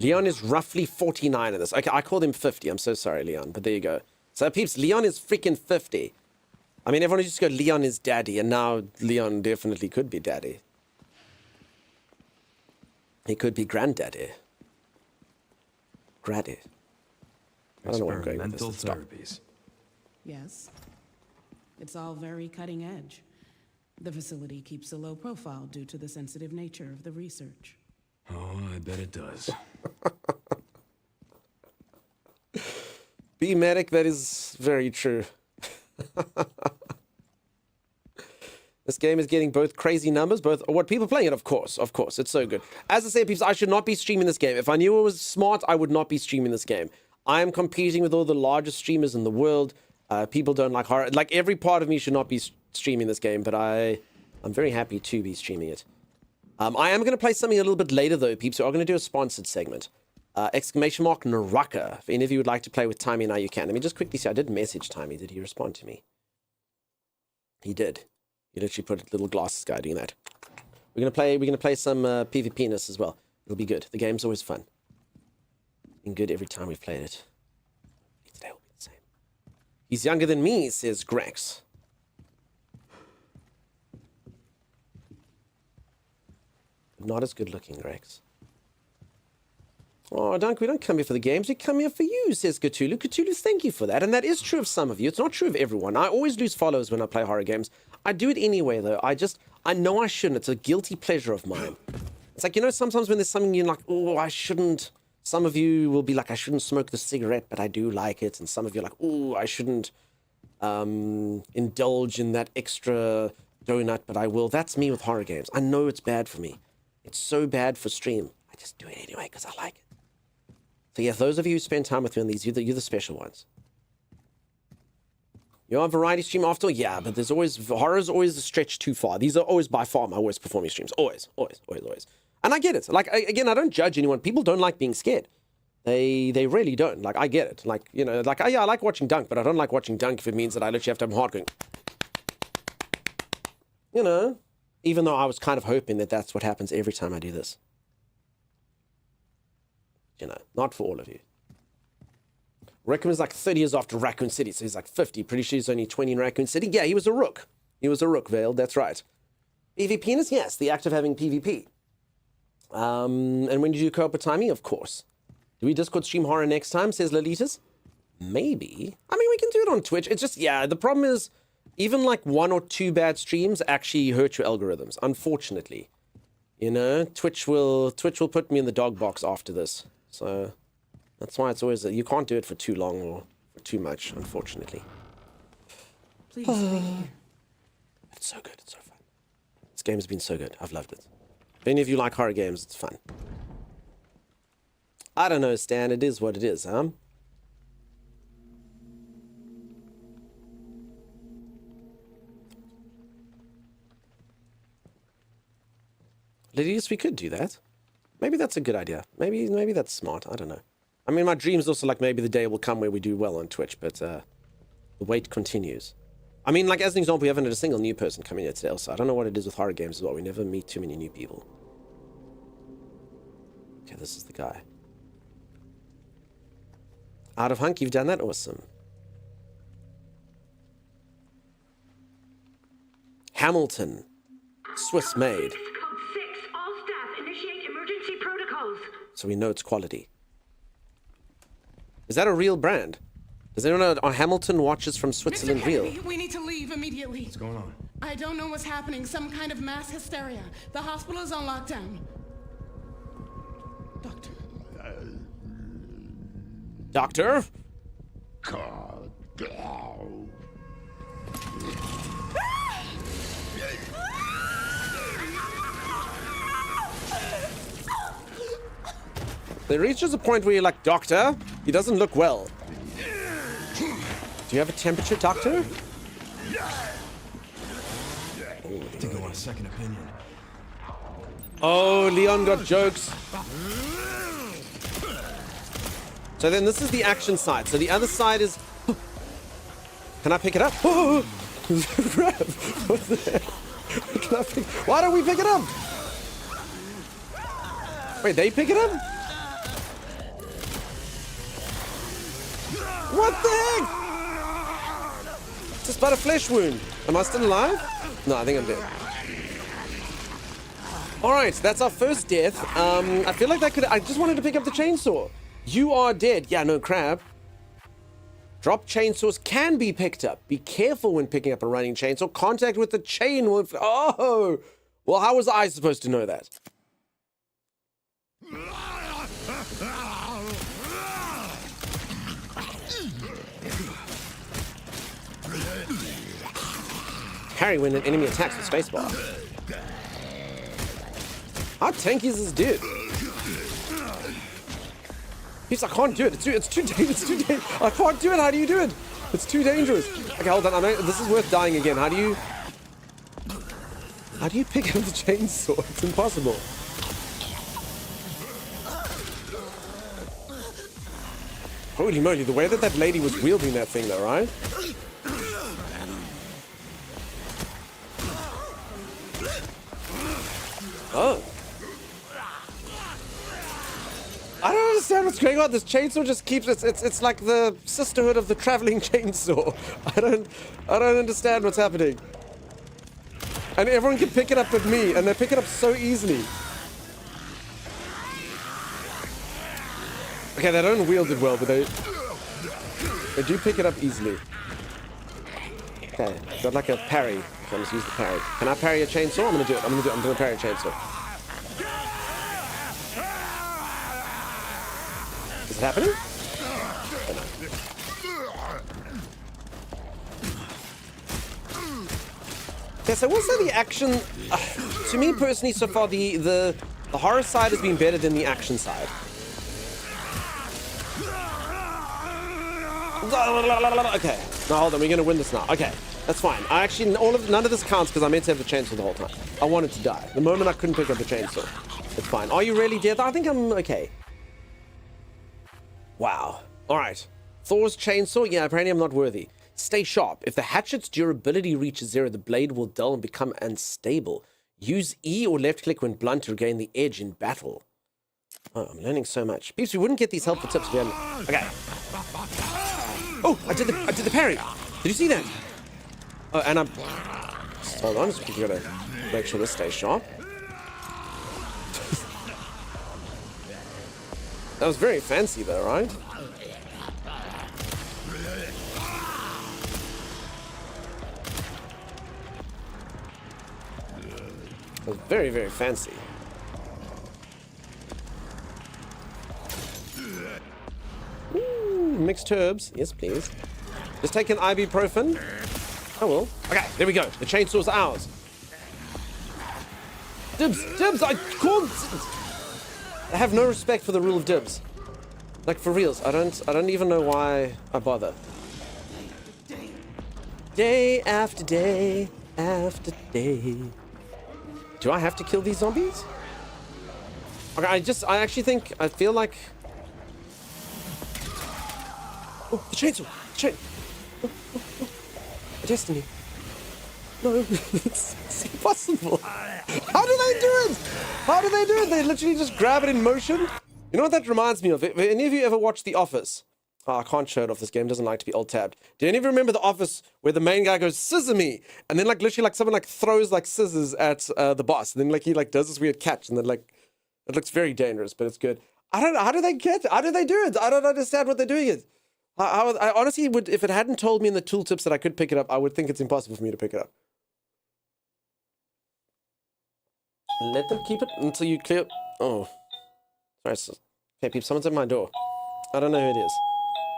S1: Leon is roughly 49 in this. Okay, I called him 50. I'm so sorry, Leon, but there you go. So peeps, Leon is freaking 50. I mean, everyone used to go, Leon is daddy, and now Leon definitely could be daddy. He could be granddaddy. Graddy. I don't know where I'm going with this.
S11: Experimental
S1: Let's stop.
S11: therapies.
S6: Yes. It's all very cutting edge. The facility keeps a low profile due to the sensitive nature of the research.
S11: Oh, I bet it does.
S1: Be medic, that is very true. This game is getting both crazy numbers, both what people playing it, of course. It's so good. As I say, people, I should not be streaming this game. If I knew it was smart, I would not be streaming this game. I am competing with all the largest streamers in the world. People don't like horror. Like, every part of me should not be streaming this game, but I'm very happy to be streaming it. I am going to play something a little bit later, though, peeps. So I'm going to do a sponsored segment. Exclamation mark Naraka. If any of you would like to play with Timey now, you can. Let me just quickly see. I did message Timey. Did he respond to me? He did. He literally put a little glasses guy doing that. We're gonna play some PvP-ness as well. It'll be good. The game's always fun. Been good every time we've played it. Today will be the same. He's younger than me, says Grex. Not as good looking, Grex. Oh, we don't come here for the games. We come here for you, says Cthulhu. Cthulhu, thank you for that. And that is true of some of you. It's not true of everyone. I always lose followers when I play horror games. I do it anyway, though. I know I shouldn't. It's a guilty pleasure of mine. It's like, you know, sometimes when there's something you're like, oh, I shouldn't. Some of you will be like, I shouldn't smoke the cigarette, but I do like it. And some of you are like, oh, I shouldn't indulge in that extra donut, but I will. That's me with horror games. I know it's bad for me. It's so bad for stream. I just do it anyway because I like it. So yeah, those of you who spend time with me on these, you're the special ones. You're on variety stream after? all? Yeah, but there's always, horror's always a stretch too far. These are always by far my worst performing streams. Always. And I get it. Like, again, I don't judge anyone. People don't like being scared. They really don't. Like, I get it. Like, you know, like, yeah, I like watching Dunk, but I don't like watching Dunk if it means that I literally have to have my heart going. You know, even though I was kind of hoping that that's what happens every time I do this. You know, not for all of you. Requiem is like 30 years after Raccoon City, so he's like 50. Pretty sure he's only 20 in Raccoon City. Yeah, he was a rook. He was a rook, Veiled, that's right. PvP-ness? Yes, the act of having PvP. And when you do co-op with Timey? Of course. Do we Discord stream horror next time, says Lolitas? Maybe. I mean, we can do it on Twitch. It's just, yeah, the problem is, even like 1 or 2 bad streams actually hurt your algorithms, unfortunately. You know, Twitch will put me in the dog box after this. So that's why it's always, you can't do it for too long or for too much, unfortunately.
S6: Please stay here.
S1: It's so good. It's so fun. This game has been so good. I've loved it. If any of you like horror games, it's fun. I don't know, Stan. It is what it is, huh? Ladies, we could do that. Maybe that's a good idea. Maybe that's smart. I don't know. I mean, my dream is also like maybe the day will come where we do well on Twitch, but the wait continues. I mean, like, as an example, we haven't had a single new person coming here today, so I don't know what it is with horror games as well. We never meet too many new people. Okay, this is the guy. Out of Hunk, you've done that? Awesome. Hamilton. Swiss made. So we know it's quality. Is that a real brand? Does anyone know are Hamilton watches from Switzerland
S6: Mr.
S1: real?
S6: Kennedy, we need to leave immediately.
S9: What's going on?
S6: I don't know what's happening. Some kind of mass hysteria. The hospital is on lockdown. Doctor.
S1: Doctor? There reaches a point where you're like, Doctor, he doesn't look well. Do you have a temperature, Doctor?
S11: I think I want a second opinion.
S1: Oh, Leon got jokes. So then this is the action side. So the other side is... Can I pick it up? Oh, crap. What the heck? Can I pick... Why don't we pick it up? Wait, they pick it up? What the heck? Just about a flesh wound. Am I still alive? No, I think I'm dead. Alright, that's our first death. I feel like that could... I just wanted to pick up the chainsaw. You are dead. Yeah, no, crab. Drop chainsaws can be picked up. Be careful when picking up a running chainsaw. Contact with the chain will... Oh! Well, how was I supposed to know that? parry when an enemy attacks with spacebar. How tanky is this dude? He's, I can't do it. It's too dangerous. I can't do it. How do you do it? It's too dangerous. Okay, hold on. This is worth dying again. How do you pick up the chainsaw? It's impossible. Holy moly, the way that lady was wielding that thing though, right? Oh. I don't understand what's going on. This chainsaw just keeps it's like the sisterhood of the traveling chainsaw. I don't understand what's happening. And everyone can pick it up but me, and they pick it up so easily. Okay, they don't wield it well, but they do pick it up easily. Okay, got like a parry. Okay, let's use the parry. Can I parry a chainsaw? I'm gonna do it. I'm gonna parry a chainsaw. Is it happening? Oh, no. Yeah, so what's the action? To me personally, so far the horror side has been better than the action side. Okay, now hold on, we're gonna win this now. Okay, that's fine. I actually none of this counts because I meant to have the chainsaw the whole time. I wanted to die. The moment I couldn't pick up the chainsaw, it's fine. Are you really dead? I think I'm okay. Wow. All right. Thor's chainsaw. Yeah, apparently I'm not worthy. Stay sharp. If the hatchet's durability reaches 0, the blade will dull and become unstable. Use E or left click when blunt to regain the edge in battle. Oh, I'm learning so much. Peeps, we wouldn't get these helpful tips if we hadn't. Okay. Oh, I did the parry. Did you see that? Oh, and I'm... Just hold on, just gotta make sure this stays sharp. That was very fancy though, right? That was very, very fancy. Ooh, mixed herbs. Yes, please. Just take an ibuprofen. I will. Okay, there we go. The chainsaw's ours. Dibs! Dibs! I can't... I have no respect for the rule of dibs. Like, for reals. I don't even know why I bother. Day after day after day. Do I have to kill these zombies? Okay, I actually think, I feel like... Oh, the chainsaw! Destiny. No, it's impossible. How do they do it? How do they do it? They literally just grab it in motion? You know what that reminds me of? Have any of you ever watched The Office? Oh, I can't show it off. This game doesn't like to be alt-tabbed. Do any of you remember The Office where the main guy goes, "Scissor me," and then like literally like someone like throws like scissors at the boss, and then like he like does this weird catch, and then like it looks very dangerous, but it's good. I don't know. How do they get it? How do they do it? I don't understand what they're doing it. I honestly would, if it hadn't told me in the tooltips that I could pick it up, I would think it's impossible for me to pick it up. Let them keep it until you clear... Oh. Sorry. Okay, peeps, someone's at my door. I don't know who it is.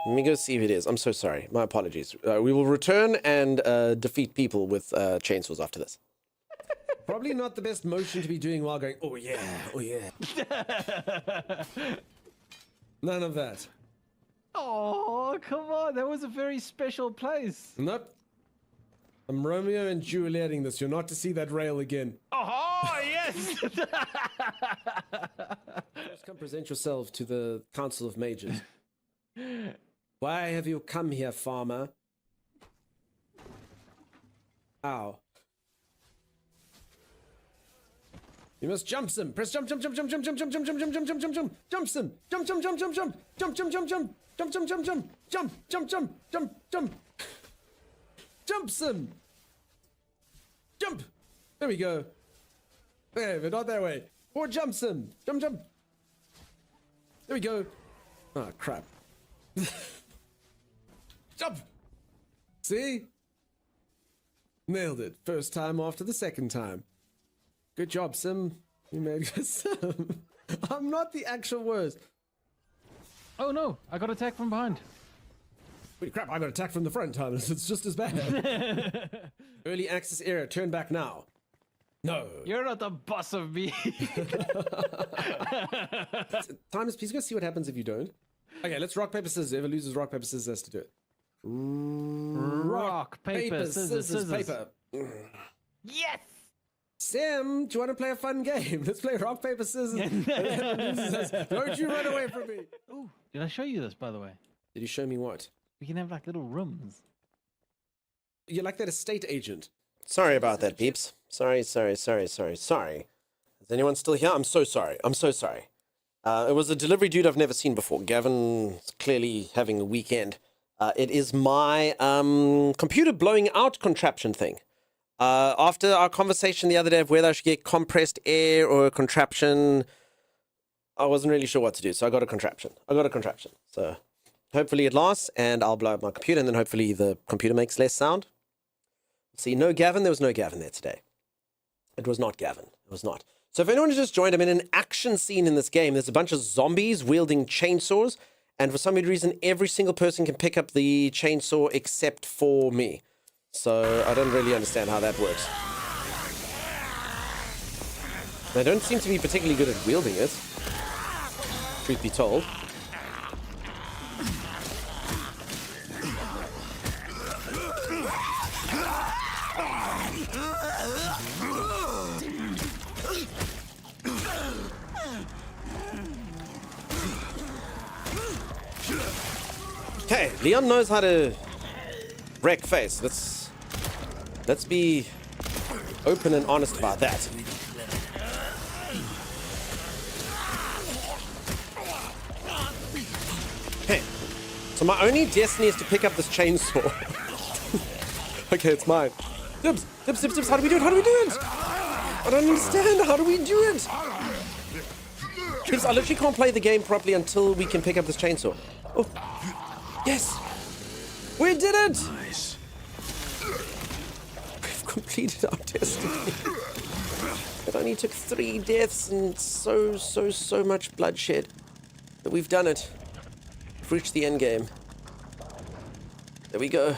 S1: Let me go see who it is. I'm so sorry. My apologies. We will return and defeat people with chainsaws after this.
S8: Probably not the best motion to be doing while going, oh yeah, oh yeah. None of that.
S7: Oh, come on. That was a very special place.
S8: Nope. I'm Romeo and Julieting this. You're not to see that rail again.
S7: Oh, yes.
S8: Just come present yourself to the Council of Mages. Why have you come here, farmer? Ow. You must jump some. Press jump, jump, jump, jump, jump, jump, jump, jump, jump, jump, jump, jump, jump, jump, jump some. Jump, jump, jump, jump, jump, jump, jump, jump, jump. Jump, jump, jump, jump, jump, jump, jump, jump, jump. Jump some. Jump. There we go. Hey, but not that way. Or jump some. Jump, jump. There we go. Oh, crap. Jump. See? Nailed it. First time after the second time. Good job, Sim. You made Sim. I'm not the actual worst.
S7: Oh no, I got attacked from behind.
S8: Holy crap, I got attacked from the front, Thomas. It's just as bad. Early access error, turn back now. No.
S7: You're not the boss of me.
S8: Thomas, please go see what happens if you don't. Okay, let's rock, paper, scissors. Whoever loses rock, paper, scissors has to do it.
S7: Rock, paper, scissors.
S8: Paper.
S7: Yes!
S8: Sam, do you want to play a fun game? Let's play rock, paper, scissors. Don't you run away from me.
S7: Ooh, did I show you this, by the way?
S8: Did you show me what?
S7: We can have like little rooms.
S8: You're like that estate agent.
S1: Sorry about that, peeps. Sorry. Is anyone still here? I'm so sorry. It was a delivery dude I've never seen before. Gavin's clearly having a weekend. It is my computer blowing out contraption thing. After our conversation the other day of whether I should get compressed air or a contraption, I wasn't really sure what to do, so I got a contraption. So hopefully it lasts, and I'll blow up my computer, and then hopefully the computer makes less sound. See, no Gavin. There was no Gavin there today. It was not Gavin. It was not. So if anyone has just joined, I'm in an action scene in this game. There's a bunch of zombies wielding chainsaws, and for some weird reason, every single person can pick up the chainsaw except for me. So I don't really understand how that works. They don't seem to be particularly good at wielding it, truth be told. Okay, Leon knows how to wreck face. Let's be open and honest about that. Okay, so my only destiny is to pick up this chainsaw. Okay, it's mine. Dibs, how do we do it? I don't understand. How do we do it? Dibs, I literally can't play the game properly until we can pick up this chainsaw. Oh, yes! We did it!
S11: Nice.
S1: We've completed our destiny. It only took 3 deaths and so much bloodshed. But we've done it. We've reached the end game. There we go.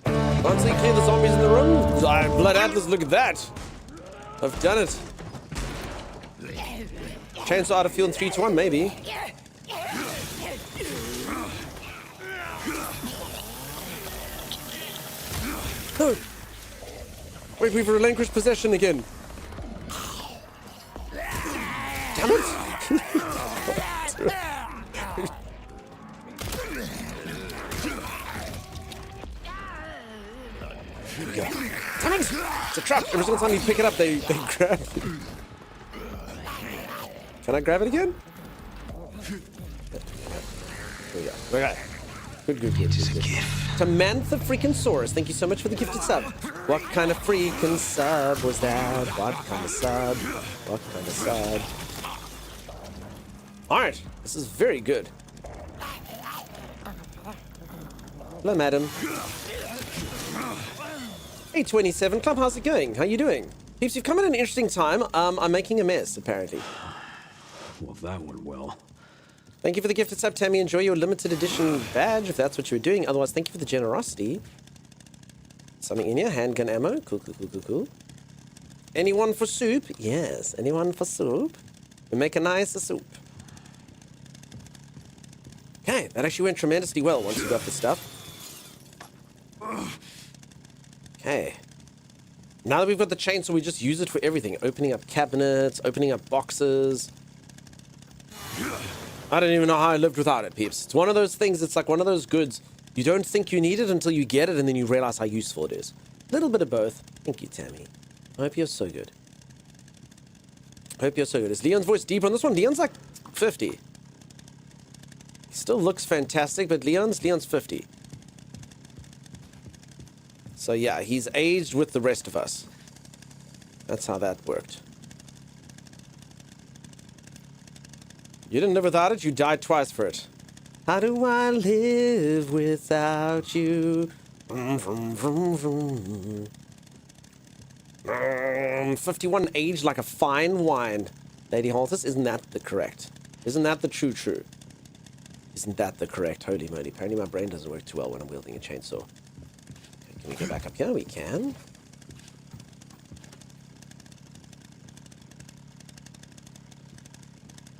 S1: Once we clear the zombies in the room, Blood Atlas, look at that! I've done it. Chainsaw out of fuel in 3 to 1, maybe. No! Wait, we've relinquished possession again. Damn it! Here we go. Damn it! It's a trap! Every single time you pick it up, they grab you. Can I grab it again? Here we go. Okay. Good. Samantha freaking Saurus, thank you so much for the gifted sub. What kind of freaking sub was that? What kind of sub? Alright, this is very good. Hello, madam. Hey, 27 Club, how's it going? How you doing? Peeps, you've come at an interesting time. I'm making a mess, apparently.
S11: Well, that went well.
S1: Thank you for the gifted sub, Tammy. Enjoy your limited edition badge, if that's what you were doing. Otherwise, thank you for the generosity. Something in here. Handgun ammo. Cool. Anyone for soup? Yes. Anyone for soup? We make a nice soup. Okay, that actually went tremendously well once you got the stuff. Okay. Now that we've got the chainsaw, we just use it for everything. Opening up cabinets, opening up boxes. I don't even know how I lived without it, peeps. It's one of those things, it's like one of those goods. You don't think you need it until you get it, and then you realize how useful it is. A little bit of both. Thank you, Tammy. I hope you're so good. Is Leon's voice deep on this one? Leon's like 50. He still looks fantastic, but Leon's 50. So yeah, he's aged with the rest of us. That's how that worked. You didn't live without it, you died twice for it. How do I live without you? 51 aged like a fine wine. Lady Halthus, isn't that the correct? Isn't that the true? Isn't that the correct? Holy moly. Apparently my brain doesn't work too well when I'm wielding a chainsaw. Okay, can we go back up here? We can.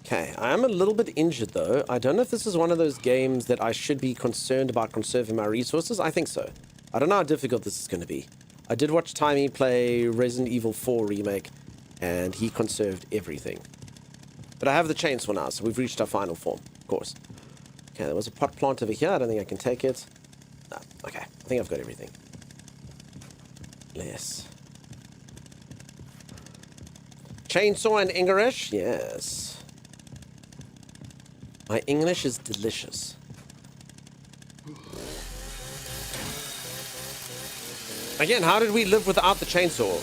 S1: Okay, I am a little bit injured though. I don't know if this is one of those games that I should be concerned about conserving my resources. I think so. I don't know how difficult this is going to be. I did watch Timmy play Resident Evil 4 Remake, and he conserved everything. But I have the chainsaw now, so we've reached our final form, of course. Okay, there was a pot plant over here. I don't think I can take it. No, okay. I think I've got everything. Yes. Chainsaw and English? Yes. My English is delicious. Again, how did we live without the chainsaw?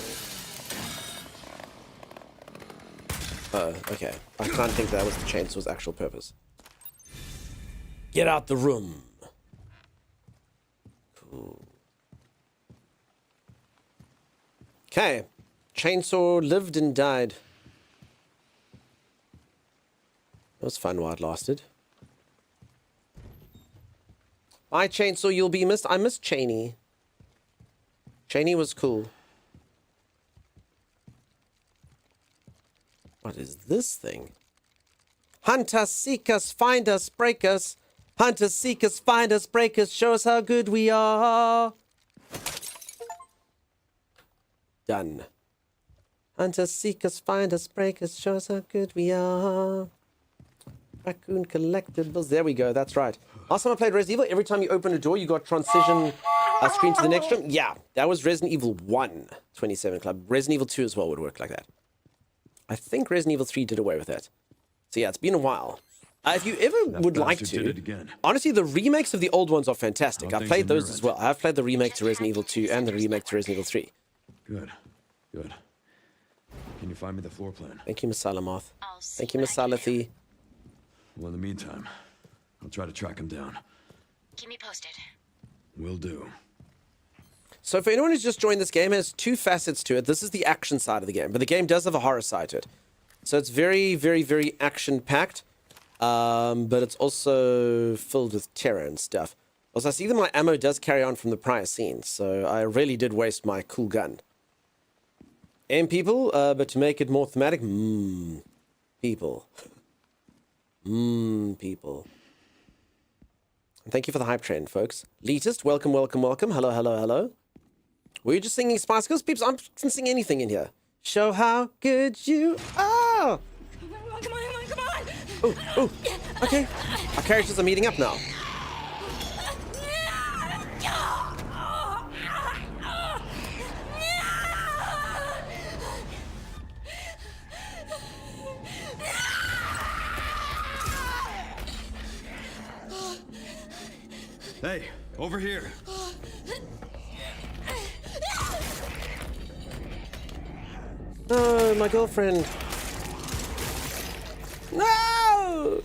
S1: Oh, okay. I can't think that was the chainsaw's actual purpose. Get out the room. Cool. Okay. Chainsaw lived and died. It was fun while it lasted. Bye, Chainsaw. You'll be missed. I missed Cheney. Cheney was cool. What is this thing? Hunt us, seek us, find us, break us. Hunt us, seek us, find us, break us. Show us how good we are. Done. Hunt us, seek us, find us, break us. Show us how good we are. Raccoon collectibles. There we go. That's right. Last time I played Resident Evil, every time you open a door, you got transition screen to the next room. Yeah, that was Resident Evil 1, 27 Club. Resident Evil 2 as well would work like that. I think Resident Evil 3 did away with that. So yeah, it's been a while. If you ever would like to, honestly, the remakes of the old ones are fantastic. I've played those as well. I've played the remake to Resident Evil 2 and the remake to Resident Evil 3.
S11: Good. Good. Can you find me the floor plan?
S1: Thank you, Miss Salamoth. Thank you, Miss Salathi.
S11: Well, in the meantime, I'll try to track him down.
S10: Keep me posted.
S11: Will do.
S1: So for anyone who's just joined this game, it has two facets to it. This is the action side of the game, but the game does have a horror side to it. So it's very, very, very action-packed, but it's also filled with terror and stuff. Also, I see that my ammo does carry on from the prior scene, so I really did waste my cool gun. Aim people, but to make it more thematic, people. People. And thank you for the hype train, folks. Elitist, welcome, welcome, welcome. Hello, hello, hello. Were you just singing Spice Girls? Peeps, I can sing anything in here. Show how good you are.
S4: Come on, come on, come on.
S1: Oh, oh, okay. Our characters are meeting up now.
S11: Hey, over here.
S1: No, my girlfriend. No!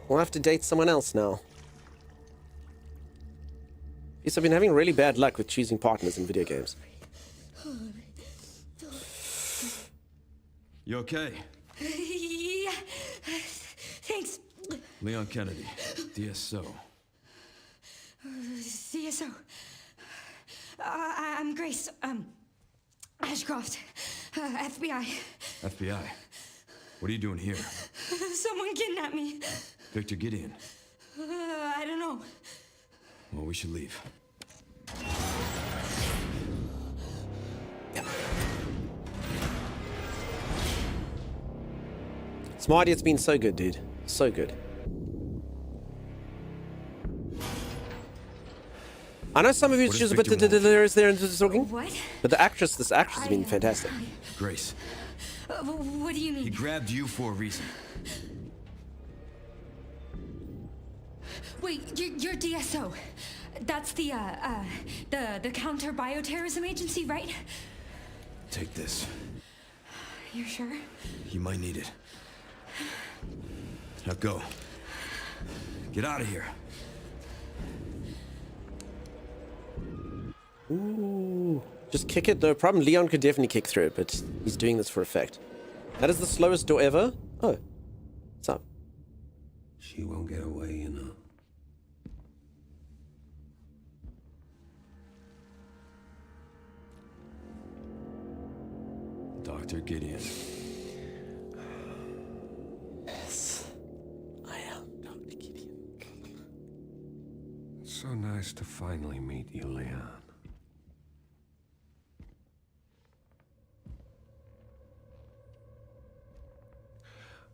S1: We'll have to date someone else now. Yes, I've been having really bad luck with choosing partners in video games.
S11: You okay?
S4: Yeah. Thanks.
S11: Leon Kennedy, DSO.
S4: CSO. I'm Grace. Ashcroft. FBI.
S11: FBI? What are you doing here?
S4: Someone kidnapped me.
S11: Victor Gideon.
S4: I don't know.
S11: Well, we should leave.
S1: Smarty, it's been so good, dude. So good. I know some of you just a bit delirious there and talking.
S4: What?
S1: But this actress has been fantastic.
S11: Grace.
S4: What do you mean?
S11: He grabbed you for a reason.
S4: Wait, you're DSO. That's the counter bioterrorism agency, right?
S11: Take this.
S4: You're sure?
S11: You might need it. Now go. Get out of here.
S1: Ooh. Just kick it, no problem. Leon could definitely kick through it, but he's doing this for effect. That is the slowest door ever. Oh. What's up?
S9: She won't get away, you know.
S11: Dr. Gideon.
S1: Yes, I am Dr. Gideon.
S9: It's so nice to finally meet you, Leon.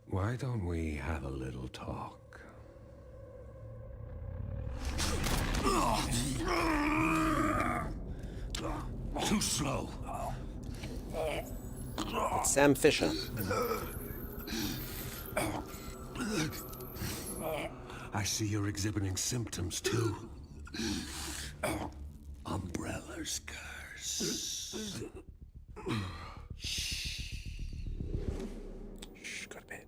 S9: Why don't we have a little talk?
S2: Too slow.
S1: It's Sam Fisher.
S9: I see you're exhibiting symptoms too. Umbrella's curse.
S1: Shh, go to bed.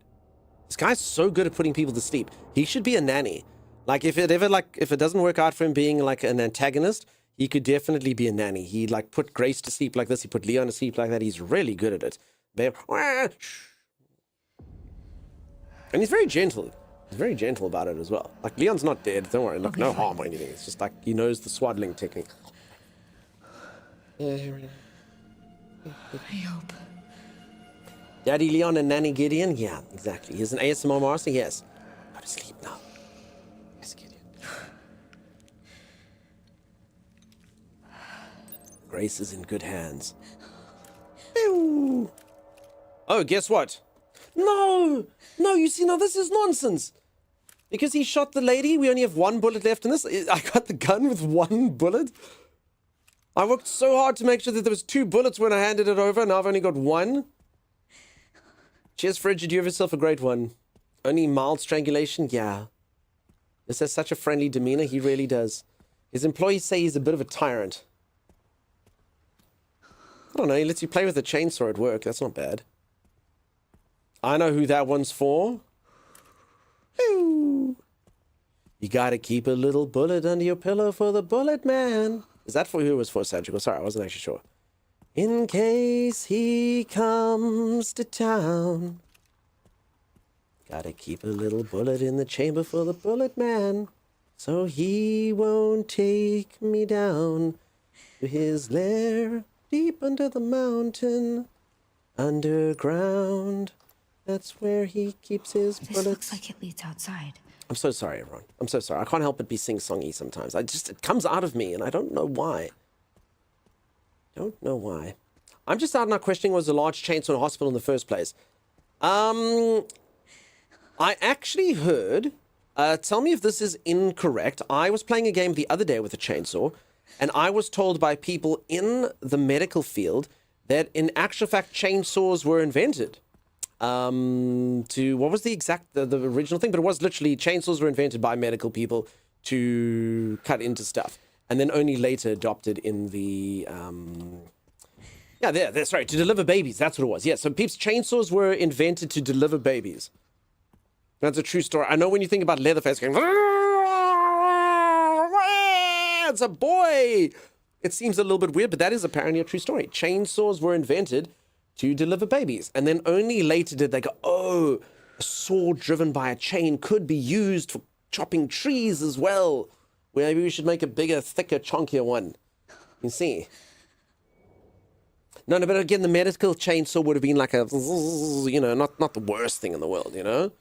S1: This guy's so good at putting people to sleep. He should be a nanny. Like if it doesn't work out for him being like an antagonist, he could definitely be a nanny. He'd like put Grace to sleep like this. He put Leon to sleep like that. He's really good at it. And he's very gentle. He's very gentle about it as well. Like Leon's not dead. Don't worry. Look, no harm or anything. It's just like he knows the swaddling technique.
S4: I hope.
S1: Daddy Leon and Nanny Gideon? Yeah, exactly. He's an ASMR master? Yes. Go to sleep now. Yes, Gideon. Grace is in good hands. Pew! Oh, guess what? No! No, you see, now this is nonsense. Because he shot the lady, we only have one bullet left in this. I got the gun with one bullet. I worked so hard to make sure that there was 2 bullets when I handed it over, and now I've only got 1. Cheers, Frigid. You have yourself a great one. Only mild strangulation? Yeah. This has such a friendly demeanor. He really does. His employees say he's a bit of a tyrant. I don't know. He lets you play with a chainsaw at work. That's not bad. I know who that one's for. Ooh. You gotta keep a little bullet under your pillow for the bullet man. Is that for who it was for, Sergio? Sorry, I wasn't actually sure. In case he comes to town. Gotta keep a little bullet in the chamber for the bullet man, so he won't take me down to his lair deep under the mountain, underground. That's where he keeps his bullets.
S4: This looks like it leads outside.
S1: I'm so sorry, everyone. I'm so sorry. I can't help but be sing-songy sometimes. It comes out of me, and I don't know why. Don't know why. I'm just out now questioning was a large chainsaw in a hospital in the first place. I actually heard, tell me if this is incorrect. I was playing a game the other day with a chainsaw, and I was told by people in the medical field that in actual fact chainsaws were invented. What was the exact, the original thing? But it was literally chainsaws were invented by medical people to cut into stuff. And then only later adopted in the, sorry, to deliver babies. That's what it was. Yeah, so peeps, chainsaws were invented to deliver babies. That's a true story. I know when you think about Leatherface going, it's a boy. It seems a little bit weird, but that is apparently a true story. Chainsaws were invented to deliver babies. And then only later did they go, oh, a saw driven by a chain could be used for chopping trees as well. Maybe we should make a bigger, thicker, chunkier one. You see. No, but again, the medical chainsaw would have been like a, you know, not the worst thing in the world, you know?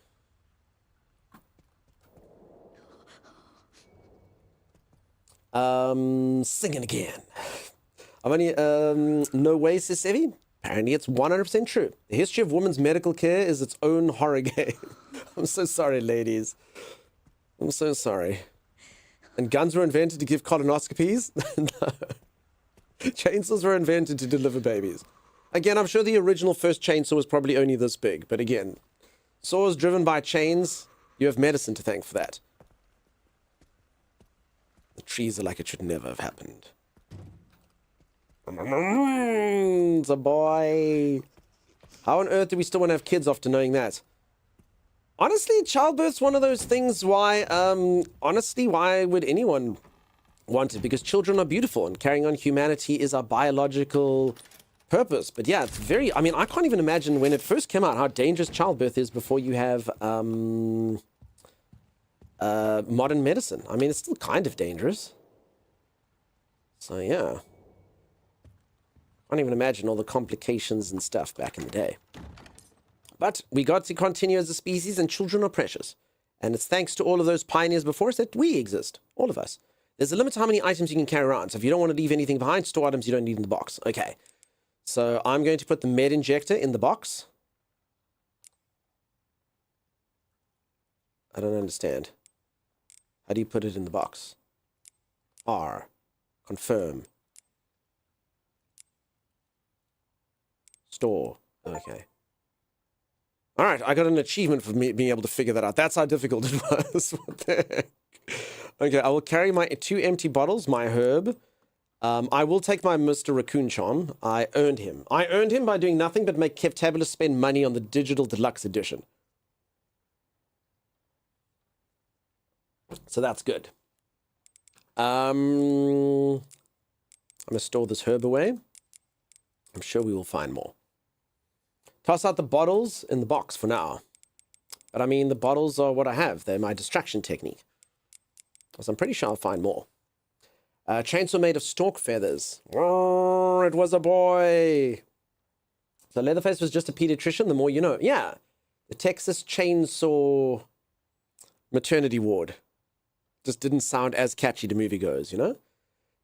S1: Singing again. I've only, no way, says Evie. Apparently it's 100% true. The history of women's medical care is its own horror game. I'm so sorry, ladies. I'm so sorry. And guns were invented to give colonoscopies? No. Chainsaws were invented to deliver babies. Again, I'm sure the original first chainsaw was probably only this big. But again, saws driven by chains, you have medicine to thank for that. The trees are like it should never have happened. It's a boy. How on earth do we still want to have kids after knowing that? Honestly, childbirth's one of those things why, honestly, why would anyone want it? Because children are beautiful and carrying on humanity is our biological purpose. But yeah, it's very, I mean, I can't even imagine when it first came out how dangerous childbirth is before you have, modern medicine. I mean, it's still kind of dangerous. So, yeah. Can't even imagine all the complications and stuff back in the day. But we got to continue as a species, and children are precious. And it's thanks to all of those pioneers before us that we exist. All of us. There's a limit to how many items you can carry around. So if you don't want to leave anything behind, store items you don't need in the box. Okay. So I'm going to put the med injector in the box. I don't understand. How do you put it in the box? R. Confirm. Store. Okay. All right, I got an achievement for me being able to figure that out. That's how difficult it was. What the heck? Okay, I will carry my 2 empty bottles, my herb. I will take my Mr. Raccoon Charm. I earned him. I earned him by doing nothing but make Kevtabulous spend money on the digital deluxe edition. So that's good. I'm going to store this herb away. I'm sure we will find more. Toss out the bottles in the box for now. But I mean, the bottles are what I have. They're my distraction technique. So I'm pretty sure I'll find more. Chainsaw made of stork feathers. Oh, it was a boy. So Leatherface was just a pediatrician, the more you know. Yeah. The Texas Chainsaw maternity ward. Just didn't sound as catchy to moviegoers, you know?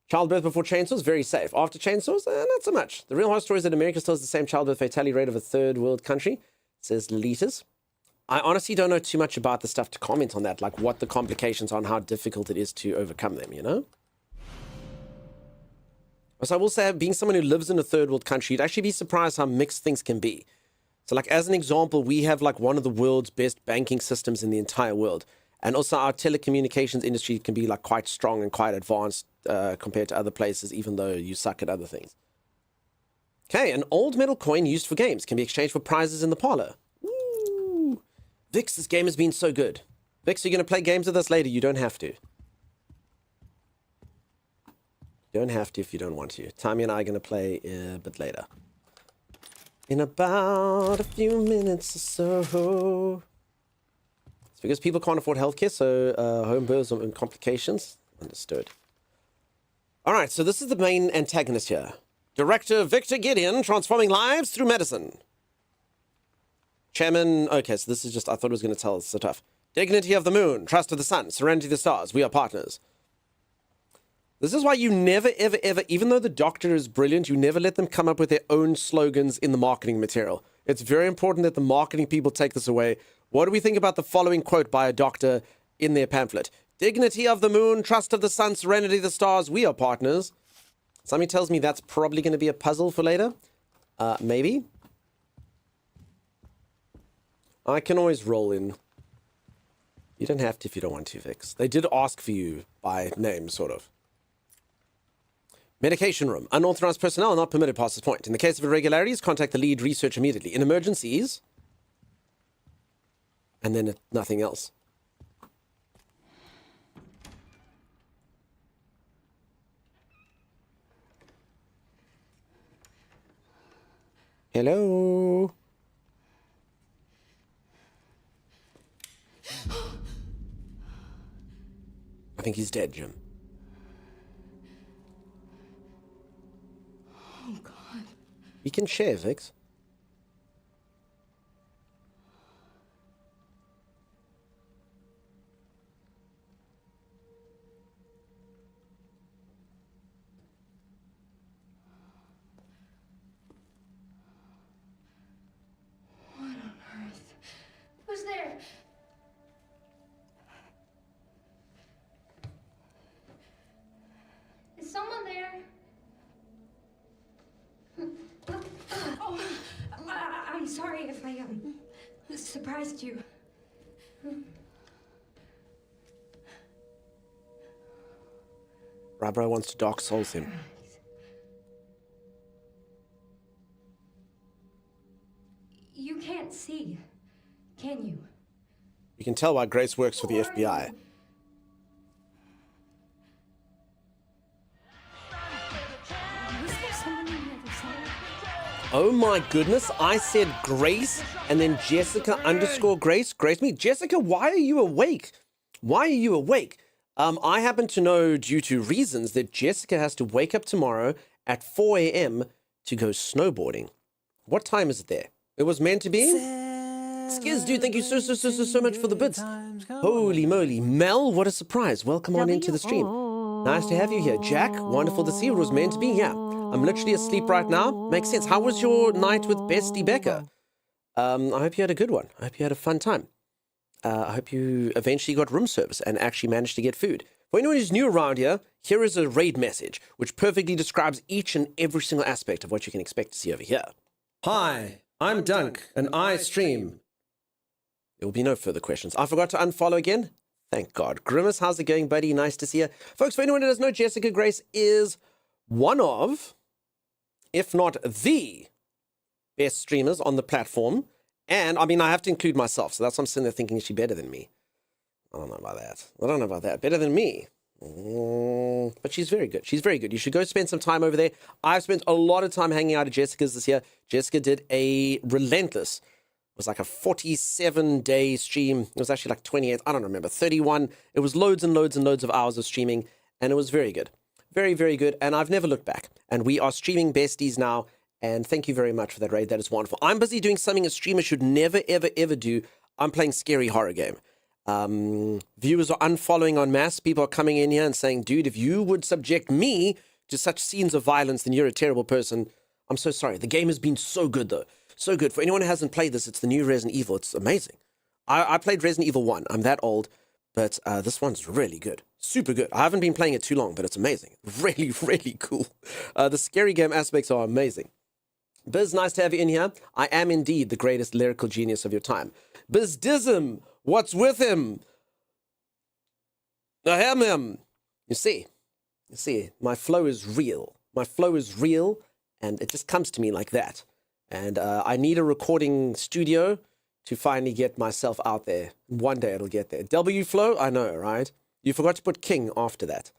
S1: Childbirth before chainsaws, very safe. After chainsaws, not so much. The real horror story is that America still has the same childbirth fatality rate of a third world country, says Litas. I honestly don't know too much about the stuff to comment on that, like what the complications are and how difficult it is to overcome them, you know? So I will say, being someone who lives in a third world country, you'd actually be surprised how mixed things can be. So like, as an example, we have like one of the world's best banking systems in the entire world. And also our telecommunications industry can be like quite strong and quite advanced compared to other places, even though you suck at other things. Okay, an old metal coin used for games can be exchanged for prizes in the parlor. Woo! Vix, this game has been so good. Vix, you're going to play games with us later. You don't have to. You don't have to if you don't want to. Tommy and I are going to play a bit later. In about a few minutes or so. It's because people can't afford healthcare, so home births and complications. Understood. All right, so this is the main antagonist here. Director Victor Gideon, transforming lives through medicine. Chairman, okay, so this is just, I thought it was going to tell us, so tough. Dignity of the moon, trust of the sun, serenity of the stars, we are partners. This is why you never, ever, ever, even though the doctor is brilliant, you never let them come up with their own slogans in the marketing material. It's very important that the marketing people take this away. What do we think about the following quote by a doctor in their pamphlet? Dignity of the moon, trust of the sun, serenity of the stars, we are partners. Something tells me that's probably going to be a puzzle for later. Maybe. I can always roll in. You don't have to if you don't want to, Vix. They did ask for you by name, sort of. Medication room. Unauthorized personnel are not permitted past this point. In the case of irregularities, contact the lead research immediately. In emergencies... And then nothing else. Hello? I think he's dead, Jim.
S4: Oh, God.
S1: We can share, Vix.
S4: Who's there? Is someone there? Oh, I'm sorry if I surprised you.
S1: Rabra wants to Dark Souls him.
S4: You can't see, can you?
S1: You can tell why Grace works for the FBI.
S4: Was there someone on the other side?
S1: Oh my goodness, I said Grace and then Jessica _Grace. Grace me. Jessica, why are you awake? Why are you awake? I happen to know, due to reasons, that Jessica has to wake up tomorrow at 4 a.m. to go snowboarding. What time is it there? It was meant to be? Skiz, dude, thank you so much for the bits. Holy moly. Mel, what a surprise. Welcome on into the stream. Nice to have you here. Jack, wonderful to see you. It was meant to be. Yeah, I'm literally asleep right now. Makes sense. How was your night with Bestie Becca? I hope you had a good one. I hope you had a fun time. I hope you eventually got room service and actually managed to get food. For anyone who's new around here, here is a raid message, which perfectly describes each and every single aspect of what you can expect to see over here. Hi, I'm Dunk, and I stream. There will be no further questions. I forgot to unfollow again. Thank God. Grimace, how's it going, buddy? Nice to see you. Folks, for anyone who doesn't know, Jessica Grace is one of, if not the best streamers on the platform. And, I mean, I have to include myself, so that's why I'm sitting there thinking, is she better than me? I don't know about that. Better than me. But she's very good. She's very good. You should go spend some time over there. I've spent a lot of time hanging out at Jessica's this year. Jessica did a relentless, it was like a 47-day stream. It was actually like 28, I don't remember, 31. It was loads and loads and loads of hours of streaming, and it was very good. Very, very good, and I've never looked back. And we are streaming besties now. And thank you very much for that raid. That is wonderful. I'm busy doing something a streamer should never, ever, ever do. I'm playing scary horror game. Viewers are unfollowing en masse. People are coming in here and saying, dude, if you would subject me to such scenes of violence, then you're a terrible person. I'm so sorry. The game has been so good, though. So good. For anyone who hasn't played this, it's the new Resident Evil. It's amazing. I played Resident Evil 1. I'm that old. But this one's really good. Super good. I haven't been playing it too long, but it's amazing. Really, really cool. The scary game aspects are amazing. Biz, nice to have you in here. I am indeed the greatest lyrical genius of your time. Bizdism, what's with him? I am him. You see, my flow is real. My flow is real, and it just comes to me like that. And I need a recording studio to finally get myself out there. One day it'll get there. W flow, I know, right? You forgot to put King after that.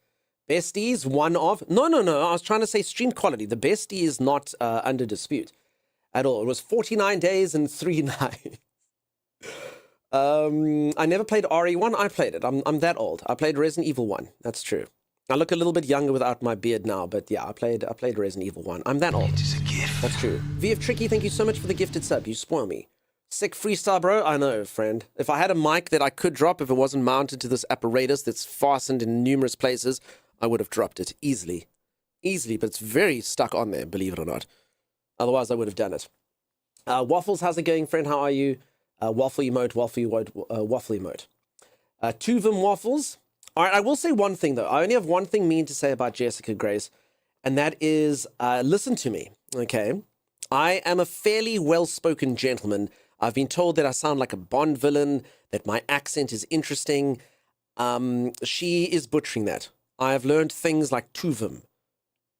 S1: Besties, one of... No. I was trying to say stream quality. The bestie is not under dispute at all. It was 49 days and 3 nights. I never played RE1. I played it. I'm that old. I played Resident Evil 1. That's true. I look a little bit younger without my beard now, but yeah, I played Resident Evil 1. I'm that old.
S11: It's a gift.
S1: That's true. VF Tricky, thank you so much for the gifted sub. You spoil me. Sick freestyle, bro. I know, friend. If I had a mic that I could drop if it wasn't mounted to this apparatus that's fastened in numerous places, I would have dropped it easily. Easily, but it's very stuck on there, believe it or not. Otherwise, I would have done it. Waffles, how's it going, friend? How are you? Waffle emote. Tuvum Waffles. All right, I will say one thing, though. I only have one thing mean to say about Jessica Grace, and that is, listen to me, okay? I am a fairly well-spoken gentleman. I've been told that I sound like a Bond villain, that my accent is interesting. She is butchering that. I have learned things like Tuvum.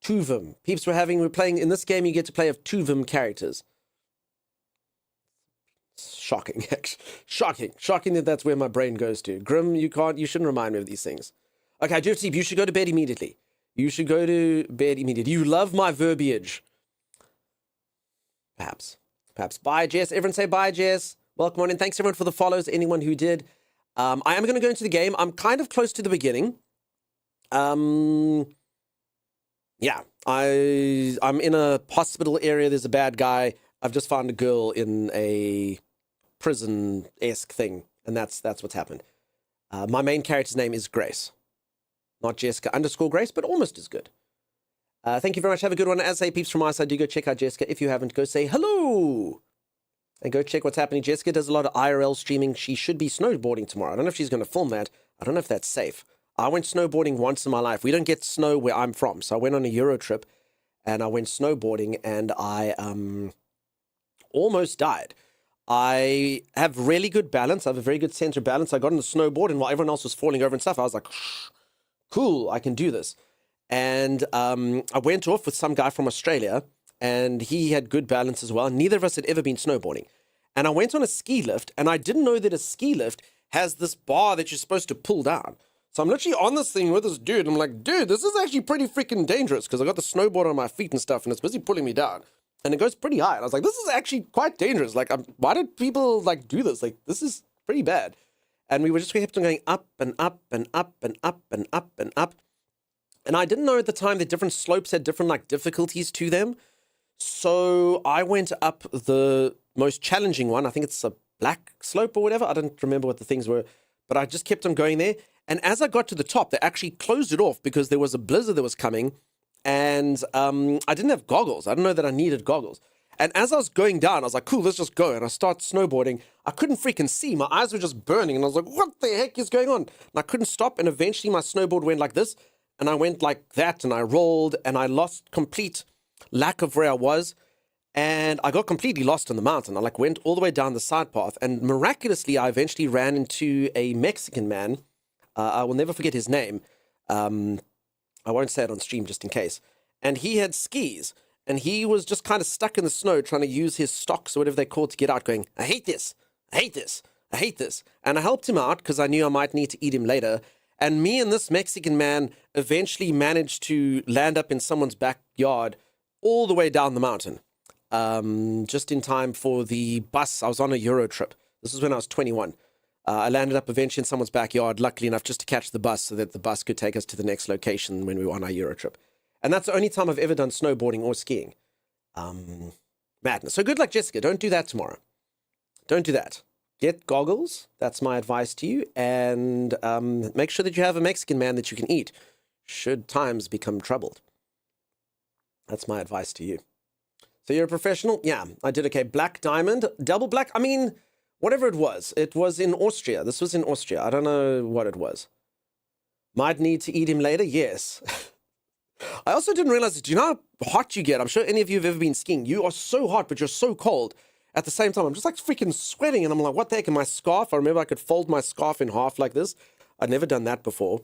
S1: Tuvum. Peeps, we're playing, in this game, you get to play of Tuvum characters. Shocking, actually. Shocking that that's where my brain goes to. Grim, you shouldn't remind me of these things. Okay, Jeff Steve, you should go to bed immediately. You love my verbiage. Perhaps. Bye, Jess. Everyone say bye, Jess. Welcome on in. Thanks, everyone, for the follows, anyone who did. I am going to go into the game. I'm kind of close to the beginning. Yeah, I'm in a hospital area. There's a bad guy. I've just found a girl in a prison-esque thing, and that's what's happened. My main character's name is Grace. Not Jessica_Grace, but almost as good. Thank you very much. Have a good one. As say peeps from my side, do go check out Jessica. If you haven't, go say hello. And go check what's happening. Jessica does a lot of IRL streaming. She should be snowboarding tomorrow. I don't know if she's going to film that. I don't know if that's safe. I went snowboarding once in my life. We don't get snow where I'm from. So I went on a Euro trip, and I went snowboarding, and I almost died. I have really good balance. I have a very good center balance. I got on the snowboard, and while everyone else was falling over and stuff, I was like, cool, I can do this. And I went off with some guy from Australia, and he had good balance as well. Neither of us had ever been snowboarding. And I went on a ski lift, and I didn't know that a ski lift has this bar that you're supposed to pull down. So I'm literally on this thing with this dude. I'm like, dude, this is actually pretty freaking dangerous because I got the snowboard on my feet and stuff, and it's busy pulling me down. And it goes pretty high. And I was like, this is actually quite dangerous. Like, why did people, like, do this? Like, this is pretty bad. And we kept on going up and up and up and up and up and up. And I didn't know at the time that different slopes had different like difficulties to them. So I went up the most challenging one. I think it's a black slope or whatever. I don't remember what the things were, but I just kept on going there. And as I got to the top, they actually closed it off because there was a blizzard that was coming. And I didn't have goggles. I didn't know that I needed goggles. And as I was going down, I was like, cool, let's just go. And I start snowboarding. I couldn't freaking see. My eyes were just burning. And I was like, what the heck is going on? And I couldn't stop. And eventually my snowboard went like this. And I went like that. And I rolled. And I lost complete lack of where I was. And I got completely lost on the mountain. I like went all the way down the side path. And miraculously, I eventually ran into a Mexican man. I will never forget his name. I won't say it on stream just in case. And he had skis. And he was just kind of stuck in the snow trying to use his stocks or whatever they call to get out, going, I hate this. I hate this. I hate this. And I helped him out because I knew I might need to eat him later. And me and this Mexican man eventually managed to land up in someone's backyard all the way down the mountain. Just in time for the bus. I was on a Euro trip. This was when I was 21. I landed up eventually in someone's backyard, luckily enough just to catch the bus so that the bus could take us to the next location when we were on our Euro trip. And that's the only time I've ever done snowboarding or skiing. Madness. So good luck, Jessica. Don't do that tomorrow. Don't do that. Get goggles. That's my advice to you. And make sure that you have a Mexican man that you can eat should times become troubled. That's my advice to you. So you're a professional? Yeah, I did okay. Black diamond, double black. I mean, whatever it was in Austria. This was in Austria. I don't know what it was. Might need to eat him later. Yes. I also didn't realize, do you know how hot you get? I'm sure any of you have ever been skiing. You are so hot, but you're so cold. At the same time, I'm just like freaking sweating. And I'm like, what the heck? And my scarf, I remember I could fold my scarf in half like this. I'd never done that before.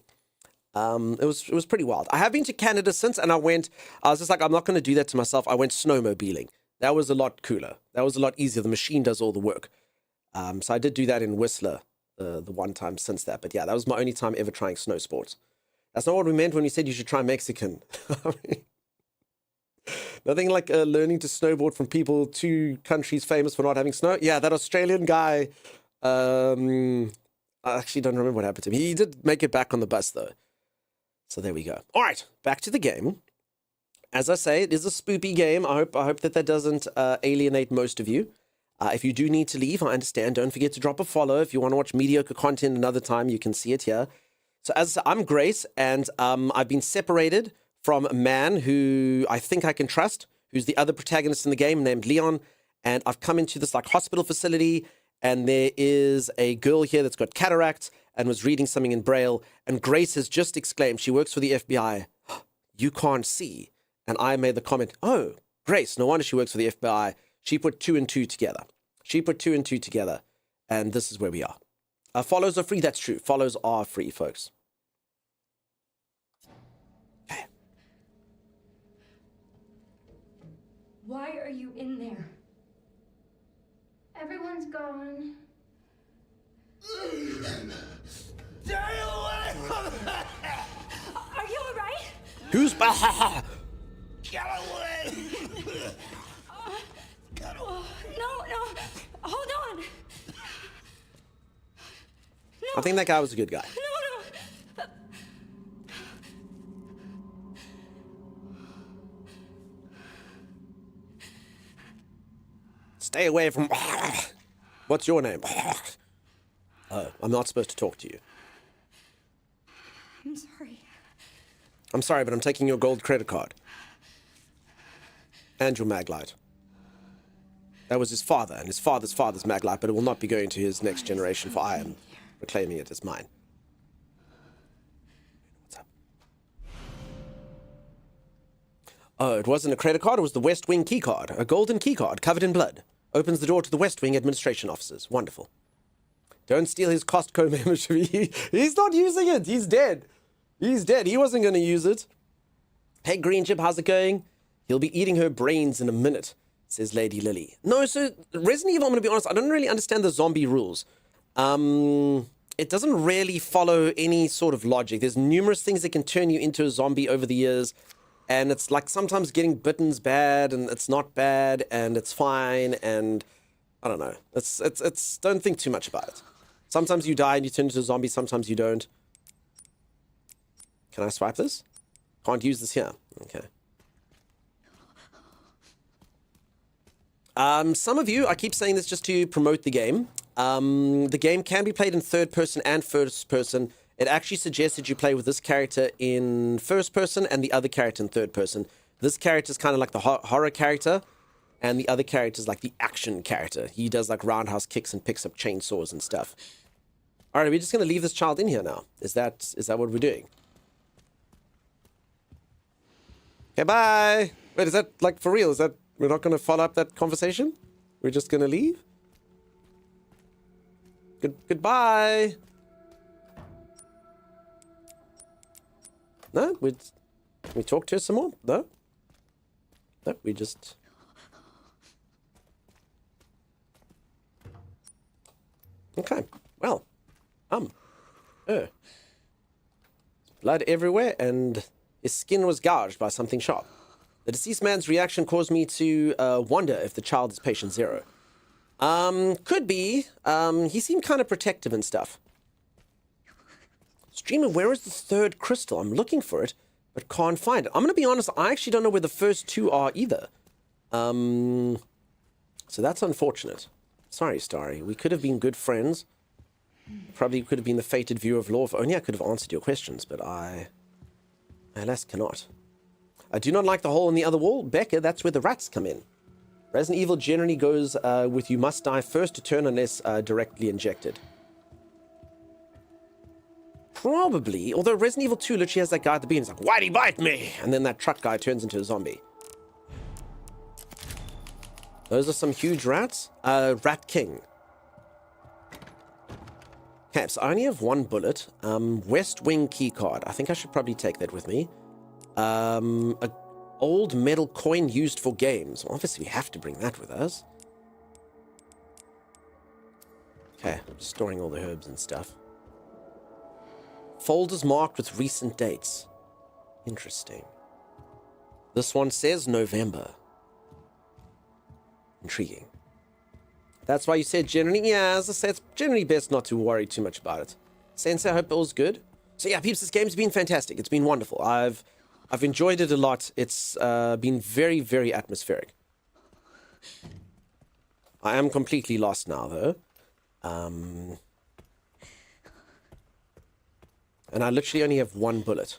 S1: It was pretty wild. I have been to Canada since, and I was just like, I'm not going to do that to myself. I went snowmobiling. That was a lot cooler. That was a lot easier. The machine does all the work. So I did do that in Whistler the one time since that. But yeah, that was my only time ever trying snow sports. That's not what we meant when we said you should try Mexican. Nothing like learning to snowboard from people, 2 countries famous for not having snow. Yeah, that Australian guy, I actually don't remember what happened to him. He did make it back on the bus, though. So there we go. All right, back to the game. As I say, it is a spoopy game. I hope that doesn't alienate most of you. If you do need to leave, I understand. Don't forget to drop a follow. If you want to watch mediocre content another time, you can see it here. So as I said, I'm Grace, and I've been separated from a man who I think I can trust, who's the other protagonist in the game, named Leon. And I've come into this like hospital facility, and there is a girl here that's got cataracts and was reading something in Braille. And Grace has just exclaimed, she works for the FBI, you can't see. And I made the comment, oh, Grace, no wonder she works for the FBI. She put 2 and 2 together. She put 2 and 2 together. And this is where we are. Follows are free. That's true. Follows are free, folks. Okay.
S4: Why are you in there? Everyone's gone.
S2: Stay away from that!
S4: Are you alright?
S1: Who's back?
S2: Get away! Get away!
S4: No, hold on. No.
S1: I think that guy was a good guy.
S4: No.
S1: Stay away from... What's your name? Oh, I'm not supposed to talk to you.
S4: I'm sorry.
S1: I'm sorry, but I'm taking your gold credit card. And your maglite. That was his father, and his father's maglite, but it will not be going to his next generation, for I am reclaiming it as mine. What's up? Oh, it wasn't a credit card, it was the West Wing key card. A golden key card, covered in blood. Opens the door to the West Wing administration offices. Wonderful. Don't steal his Costco membership. He's not using it. He's dead. He's dead. He wasn't going to use it. Hey, Green Chip, how's it going? He'll be eating her brains in a minute, says Lady Lily. No, so Resident Evil, I'm going to be honest, I don't really understand the zombie rules. It doesn't really follow any sort of logic. There's numerous things that can turn you into a zombie over the years. And it's like sometimes getting bitten's bad, and it's not bad, and it's fine, and I don't know. It's don't think too much about it. Sometimes you die and you turn into a zombie, sometimes you don't. Can I swipe this? Can't use this here. Okay. Some of you, I keep saying this just to promote the game. The game can be played in third person and first person. It actually suggests that you play with this character in first person and the other character in third person. This character is kind of like the horror character, and the other character is like the action character. He does like roundhouse kicks and picks up chainsaws and stuff. All right, we're just going to leave this child in here now. Is that what we're doing? Okay, bye. Wait, is that like for real? Is that we're not going to follow up that conversation? We're just going to leave? Goodbye. No, we talk to her some more? No? No, we just... Okay, well. Blood everywhere, and his skin was gouged by something sharp. The deceased man's reaction caused me to wonder if the child is patient zero. Could be. He seemed kind of protective and stuff. Streamer, where is the third crystal? I'm looking for it, but can't find it. I'm going to be honest, I actually don't know where the first two are either. So that's unfortunate. Sorry, Starry. We could have been good friends. Probably could have been the fated view of law if only I could have answered your questions, but I alas cannot. I do not like the hole in the other wall. Becca, that's where the rats come in. Resident Evil generally goes with you must die first to turn unless directly injected. Probably, although Resident Evil 2 literally has that guy at the beginning. He's like, why'd he bite me? And then that truck guy turns into a zombie. Those are some huge rats. Rat King. Okay, so I only have one bullet. West Wing keycard. I think I should probably take that with me. A old metal coin used for games. Well, obviously, we have to bring that with us. Okay, I'm storing all the herbs and stuff. Folders marked with recent dates. Interesting. This one says November. Intriguing. That's why you said generally, yeah, as I said, it's generally best not to worry too much about it. Sensei, I hope all's good. So yeah, peeps, this game's been fantastic. It's been wonderful. I've enjoyed it a lot. It's been very, very atmospheric. I am completely lost now, though. And I literally only have one bullet.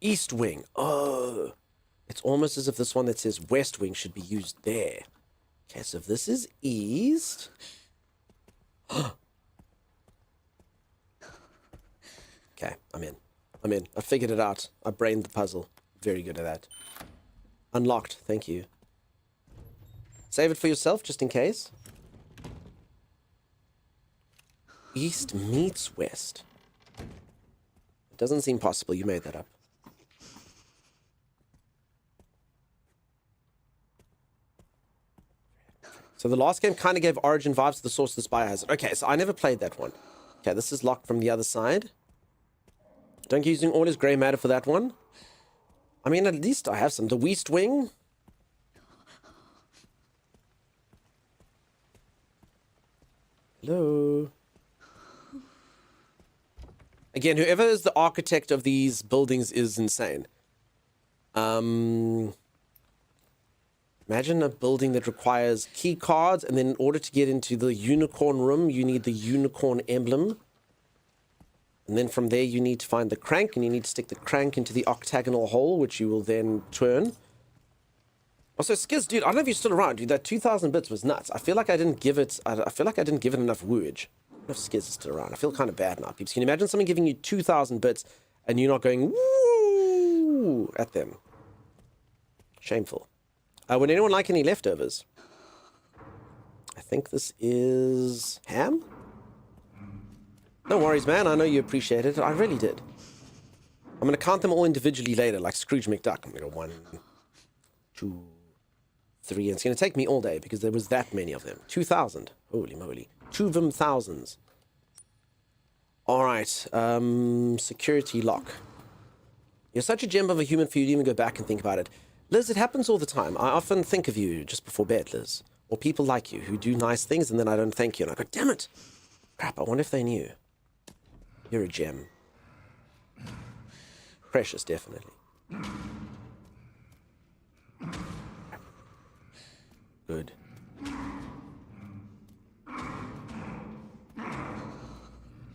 S1: East Wing. Oh. It's almost as if this one that says West Wing should be used there. Okay, so if this is East... Okay, I'm in. I figured it out. I brained the puzzle. Very good at that. Unlocked. Thank you. Save it for yourself, just in case. East meets West. It doesn't seem possible. You made that up. So the last game kind of gave Origin vibes to the Source of the Biohazard. Okay, so I never played that one. Okay, this is locked from the other side. Don't keep using all his grey matter for that one. I mean, at least I have some. The West Wing. Hello. Again, whoever is the architect of these buildings is insane. Imagine a building that requires key cards, and then in order to get into the unicorn room, you need the unicorn emblem. And then from there, you need to find the crank, and you need to stick the crank into the octagonal hole, which you will then turn. Also, Skiz, dude, I don't know if you're still around, dude. That 2,000 bits was nuts. I feel like I didn't give it. I feel like I didn't give it enough wooage. I don't know if Skiz is still around. I feel kind of bad now, peeps. Can you imagine someone giving you 2,000 bits and you're not going woo at them? Shameful. Would anyone like any leftovers? I think this is ham. No worries, man. I know you appreciate it. I really did. I'm going to count them all individually later, like Scrooge McDuck. I'm going to go 1, 2, 3. And it's going to take me all day because there was that many of them. 2,000. Holy moly. 2 of them thousands. All right. Security lock. You're such a gem of a human for you to even go back and think about it. Liz, it happens all the time. I often think of you just before bed, Liz. Or people like you who do nice things and then I don't thank you. And I go, damn it. Crap, I wonder if they knew. You're a gem. Precious, definitely. Good.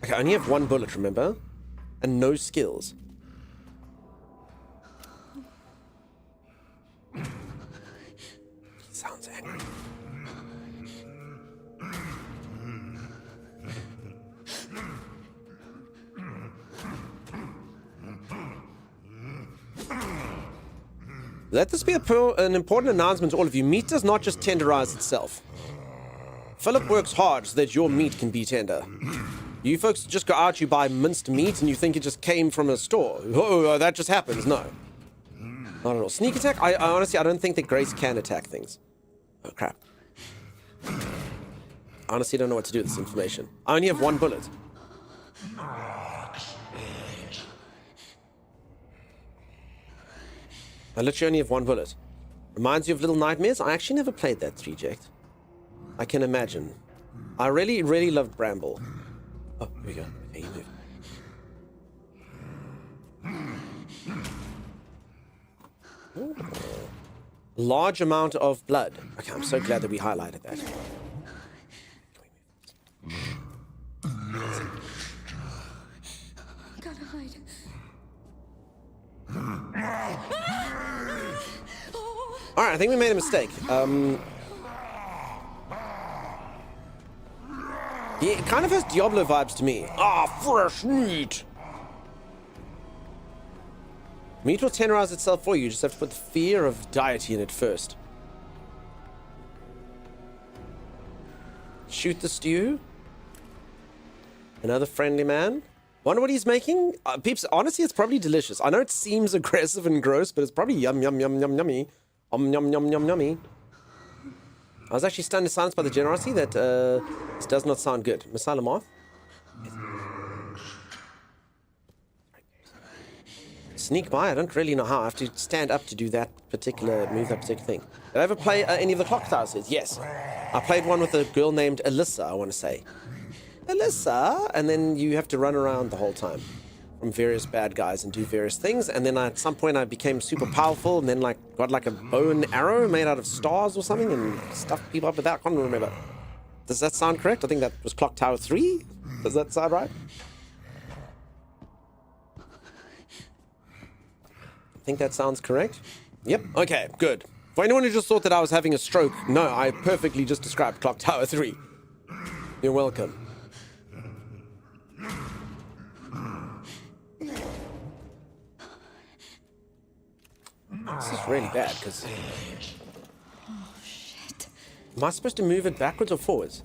S1: Okay, I only have one bullet, remember? And no skills. He sounds angry. Let this be an important announcement to all of you. Meat does not just tenderize itself. Philip works hard so that your meat can be tender. You folks just go out, you buy minced meat, and you think it just came from a store. Oh, that just happens. No. Not at all. Sneak attack? I honestly, I don't think that Grace can attack things. Oh, crap. I honestly don't know what to do with this information. I only have one bullet. I literally only have one bullet. Reminds you of Little Nightmares? I actually never played that 3-ject. I can imagine. I really, really loved Bramble. Oh, here we go. Okay, you move. Ooh. Large amount of blood. Okay, I'm so glad that we highlighted that.
S4: Gotta hide.
S1: Alright, I think we made a mistake. It kind of has Diablo vibes to me. Ah, fresh meat! Meat will tenderize itself for you. You just have to put the fear of deity in it first. Shoot the stew. Another friendly man. Wonder what he's making? Peeps, honestly, it's probably delicious. I know it seems aggressive and gross, but it's probably yum, yum, yum, yum, yummy. Yum, yum, yum, yum, yummy. I was actually stunned to silence by the generosity that this does not sound good. Missile Moth? Yes. Sneak by? I don't really know how. I have to stand up to do that particular move, that particular thing. Did I ever play any of the Clock Tower series? Yes. I played one with a girl named Alyssa, I want to say. Alyssa! And then you have to run around the whole time from various bad guys and do various things. And then at some point I became super powerful and then got like a bow and arrow made out of stars or something and stuffed people up with that. I can't remember. Does that sound correct? I think that was Clock Tower 3. Does that sound right? I think that sounds correct. Yep. Okay, good. For anyone who just thought that I was having a stroke, no, I perfectly just described Clock Tower 3. You're welcome. This is really bad, because...
S4: Oh, shit.
S1: Am I supposed to move it backwards or forwards?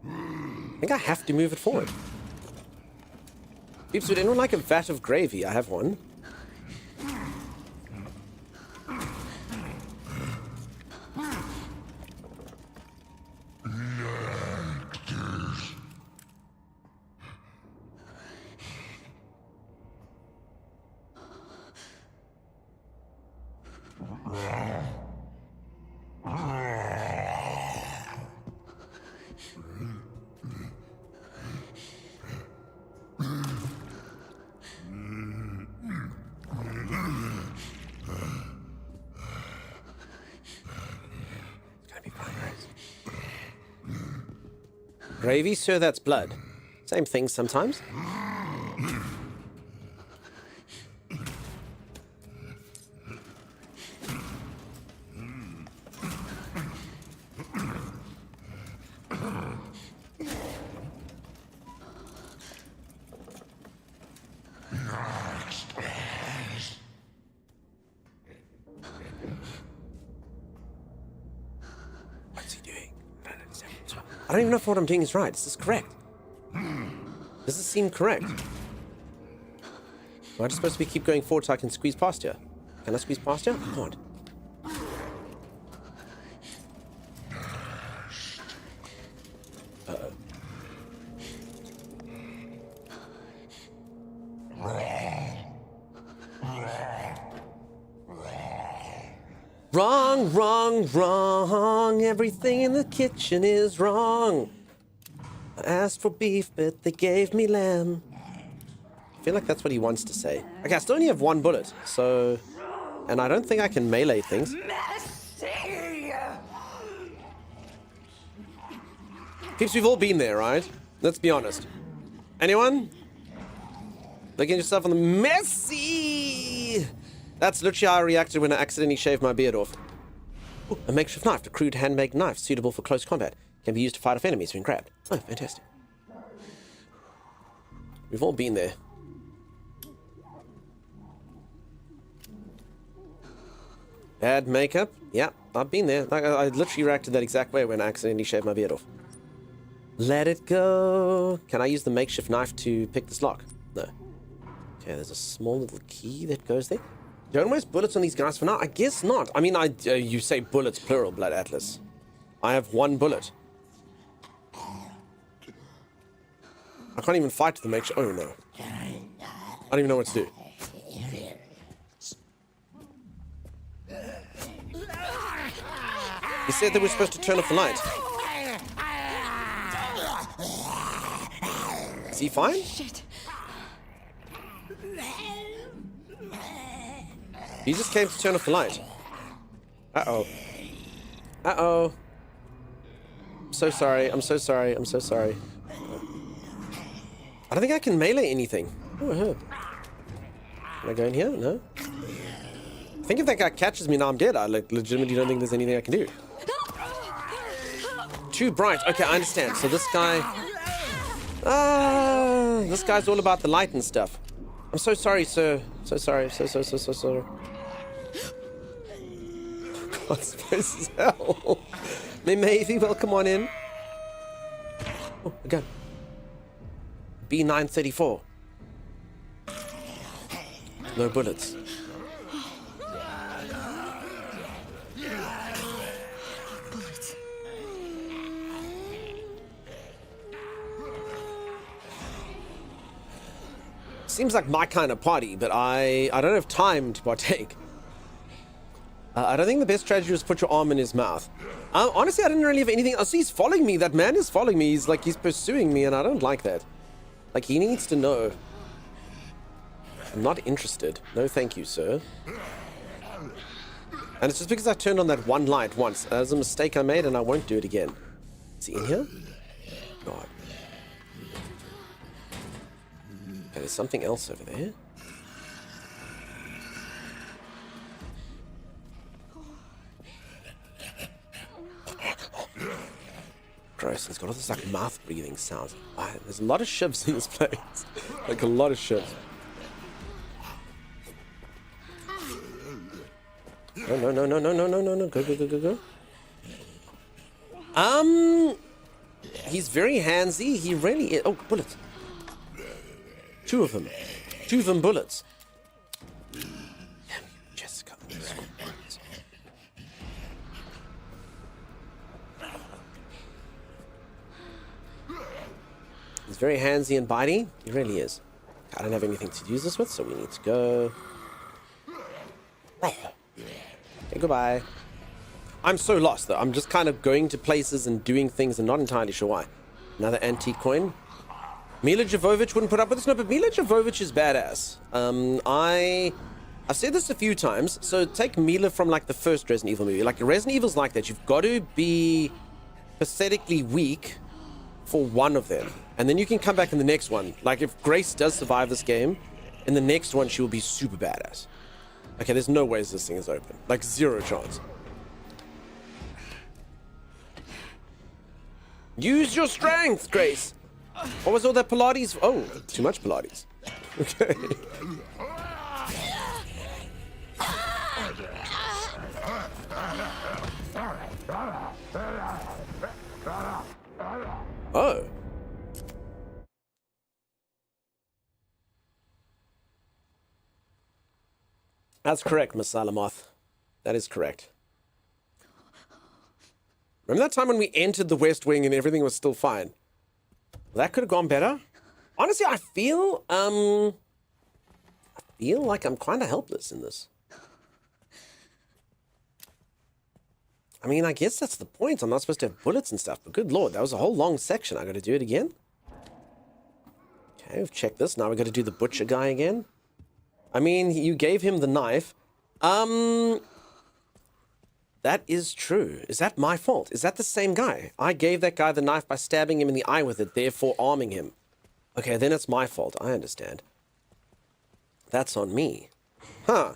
S1: I think I have to move it forward. Peeps, would anyone like a vat of gravy? I have one. Gravy, sir, that's blood. Same thing sometimes. What's he doing? I don't even know if what I'm doing is right. Is this correct? Does this seem correct? Am I just supposed to keep going forward so I can squeeze past you? Can I squeeze past you? I can't. Uh-oh. Wrong, wrong, wrong. Everything in the kitchen is wrong. I asked for beef, but they gave me lamb. I feel like that's what he wants to say. Okay, I still only have one bullet, so... And I don't think I can melee things. Peeps, we've all been there, right? Let's be honest. Anyone? Look at yourself on the messy! That's literally how I reacted when I accidentally shaved my beard off. Ooh, a makeshift knife, a crude handmade knife suitable for close combat. Can be used to fight off enemies when grabbed. Oh, fantastic. We've all been there. Bad makeup? Yeah, I've been there. I literally reacted that exact way when I accidentally shaved my beard off. Let it go. Can I use the makeshift knife to pick this lock? No. Okay, there's a small little key that goes there. Don't waste bullets on these guys for now. I guess not. I mean, you say bullets plural, Blood Atlas. I have one bullet. I can't even fight the makeshift. Oh no. I don't even know what to do. He said that we're supposed to turn off the light. Is he fine?
S4: Shit.
S1: He just came to turn off the light. Uh-oh. Uh-oh. I'm so sorry. I'm so sorry. I'm so sorry. I don't think I can melee anything. Oh, I heard. Can I go in here? No? I think if that guy catches me now, I'm dead. I legitimately don't think there's anything I can do. Too bright. Okay, I understand. So this guy... this guy's all about the light and stuff. I'm so sorry, sir. So sorry. So sorry. God, space is hell. Maybe, welcome on in. Oh, a gun. B934. No bullets. Seems like my kind of party, but I don't have time to partake. I don't think the best strategy was put your arm in his mouth. Honestly, I didn't really have anything else. He's following me. That man is following me. He's pursuing me, and I don't like that. Like, he needs to know. I'm not interested. No, thank you, sir. And it's just because I turned on that one light once. That was a mistake I made, and I won't do it again. Is he in here? God. Okay, there's something else over there. Gross, it's got all this like mouth breathing sounds. There's a lot of shivs in this place. Like a lot of shivs. No. Go. He's very handsy. He really is. Oh, bullets. Two of them bullets. Jessica. He's very handsy and bitey. He really is. I don't have anything to use this with, so we need to go. Okay, goodbye. I'm so lost, though. I'm just kind of going to places and doing things and not entirely sure why. Another antique coin. Mila Jovovich wouldn't put up with this. No, but Mila Jovovich is badass. I've said this a few times. So take Mila from like the first Resident Evil movie. Like Resident Evil's like that. You've got to be pathetically weak for one of them. And then you can come back in the next one. Like if Grace does survive this game, in the next one she will be super badass. Okay, there's no ways this thing is open. Like zero chance. Use your strength, Grace. What was all that Pilates? Oh, too much Pilates. Okay. Oh. That's correct, Miss Salamoth. That is correct. Remember that time when we entered the West Wing and everything was still fine? Well, that could have gone better. Honestly, I feel like I'm kind of helpless in this. I mean, I guess that's the point. I'm not supposed to have bullets and stuff, but good lord, that was a whole long section. I gotta do it again. Okay, we've checked this. Now we gotta do the butcher guy again. I mean, you gave him the knife. That is true. Is that my fault? Is that the same guy? I gave that guy the knife by stabbing him in the eye with it, therefore arming him. Okay, then it's my fault. I understand. That's on me. Huh.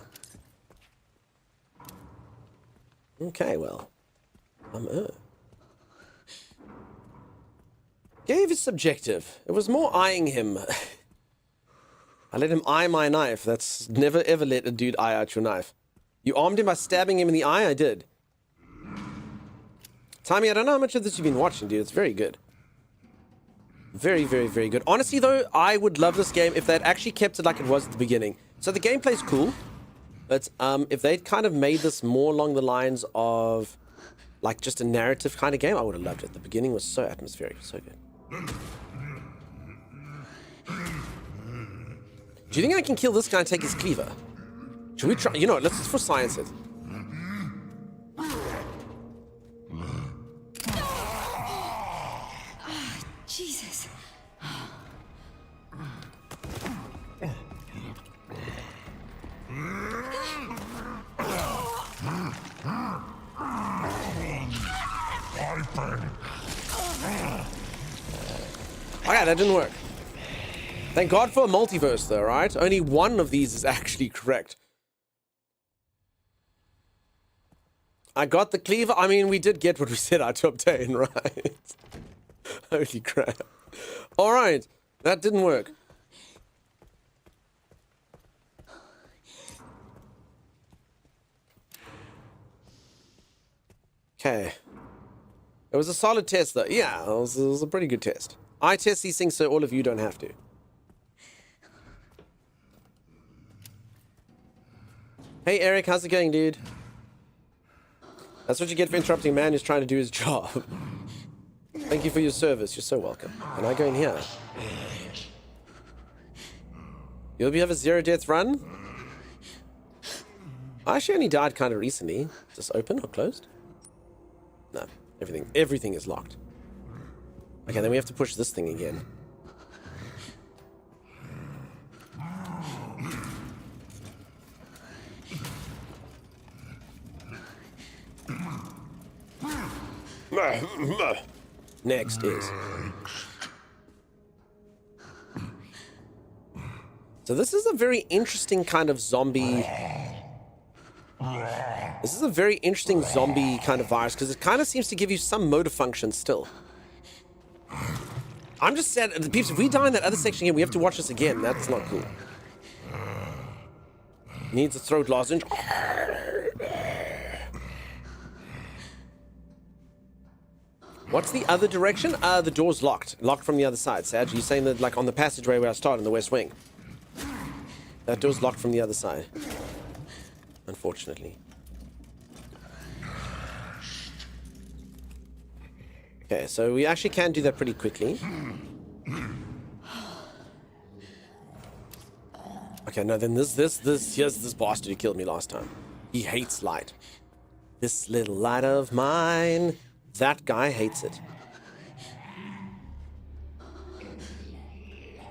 S1: Okay, well. Gave is subjective. It was more eyeing him. I let him eye my knife. That's never ever let a dude eye out your knife. You armed him by stabbing him in the eye? I did. Tommy, I don't know how much of this you've been watching, dude. It's very good. Very, very, very good. Honestly, though, I would love this game if they'd actually kept it like it was at the beginning. So the gameplay's cool, but if they'd kind of made this more along the lines of like just a narrative kind of game, I would have loved it. The beginning was so atmospheric, so good. Do you think I can kill this guy and take his cleaver? Should we try? You know, let's just for science it.
S4: Jesus.
S1: Okay, that didn't work. Thank God for a multiverse, though, right? Only one of these is actually correct. I got the cleaver. I mean, we did get what we set out to obtain, right? Holy crap. All right, that didn't work. Okay. It was a solid test, though. Yeah, it was a pretty good test. I test these things so all of you don't have to. Hey, Eric, how's it going, dude? That's what you get for interrupting a man who's trying to do his job. Thank you for your service. You're so welcome. Can I go in here? You'll have a 0-death run? I actually only died kind of recently. Is this open or closed? No. Everything is locked. Okay, then we have to push this thing again. Next is... So this is a very interesting kind of zombie... This is a very interesting zombie kind of virus, because it kind of seems to give you some motor function still. I'm just sad, peeps, if we die in that other section here, we have to watch this again. That's not cool. Needs a throat lozenge. What's the other direction? The door's locked. Locked from the other side, Sag. You're saying that, like, on the passageway where I started in the West Wing. That door's locked from the other side. Unfortunately. Okay, so we actually can do that pretty quickly. Okay, no, then here's this bastard who killed me last time. He hates light. This little light of mine. That guy hates it.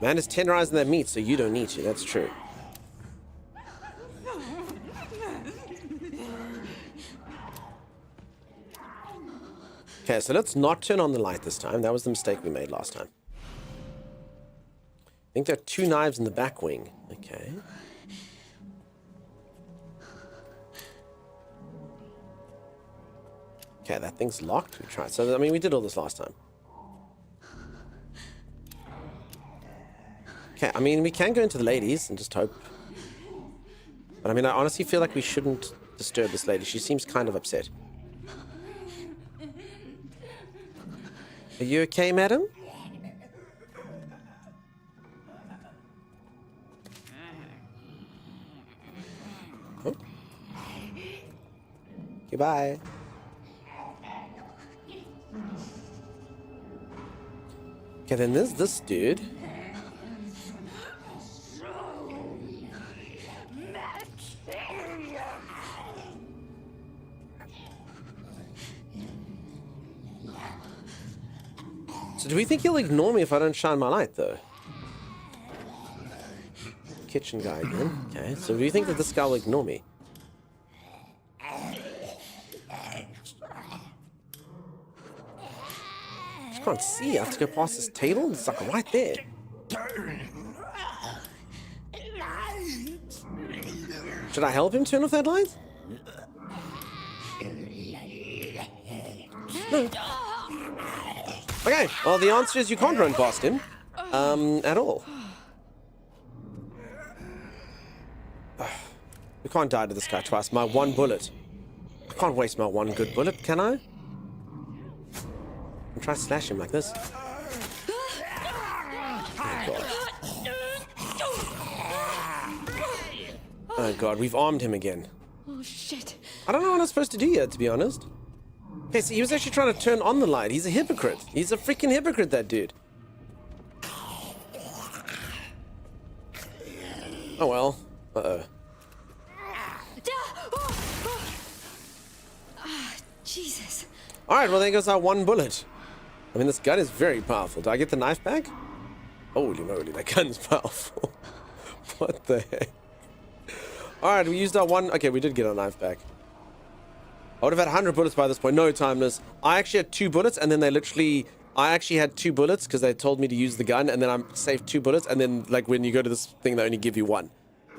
S1: Man is tenderizing that meat, so you don't need to. That's true. Okay, so let's not turn on the light this time. That was the mistake we made last time. I think there are 2 knives in the back wing. Okay. Okay, that thing's locked. We tried. So, I mean, we did all this last time. Okay, I mean, we can go into the ladies and just hope. But, I mean, I honestly feel like we shouldn't disturb this lady. She seems kind of upset. Are you okay, madam? Oh. Goodbye. Okay, then there's this dude. So do we think he'll ignore me if I don't shine my light, though? Kitchen guy again. Okay, so do you think that this guy will ignore me? I can't see. I have to go past this table. It's like right there. Should I help him turn off that light? No. Okay, well, the answer is you can't run past him. At all. We can't die to this guy twice. My one bullet. I can't waste my one good bullet, can I? I'll try to slash him like this. Oh god. Oh god, we've armed him again.
S4: Oh shit.
S1: I don't know what I'm supposed to do yet, to be honest. Okay, so he was actually trying to turn on the light. He's a hypocrite. He's a freaking hypocrite, that dude. Oh well. Uh-oh.
S4: Jesus.
S1: Alright, well there goes our one bullet. I mean, this gun is very powerful. Do I get the knife back? Holy moly, that gun's powerful. What the heck? Alright, we used our one... Okay, we did get our knife back. I would have had 100 bullets by this point. No, timeless. I actually had 2 bullets, and then they literally... I actually had 2 bullets, because they told me to use the gun, and then I saved 2 bullets, and then, like, when you go to this thing, they only give you 1.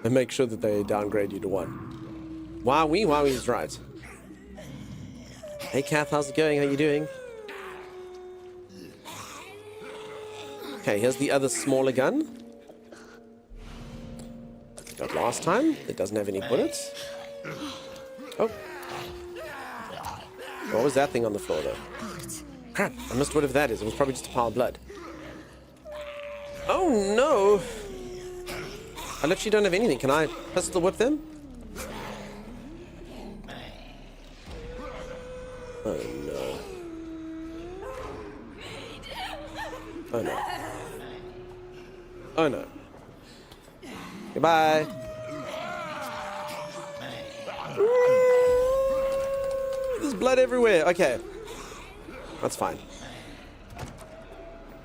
S1: They make sure that they downgrade you to 1. Wowie is right. Hey, Kath, how's it going? How you doing? Okay, here's the other smaller gun. Got last time. It doesn't have any bullets. Oh. What was that thing on the floor, though? Crap, I missed whatever that is. It was probably just a pile of blood. Oh, no. I literally don't have anything. Can I pistol whip them? Oh, no. Oh, no. Oh, no. Goodbye. There's blood everywhere. Okay. That's fine.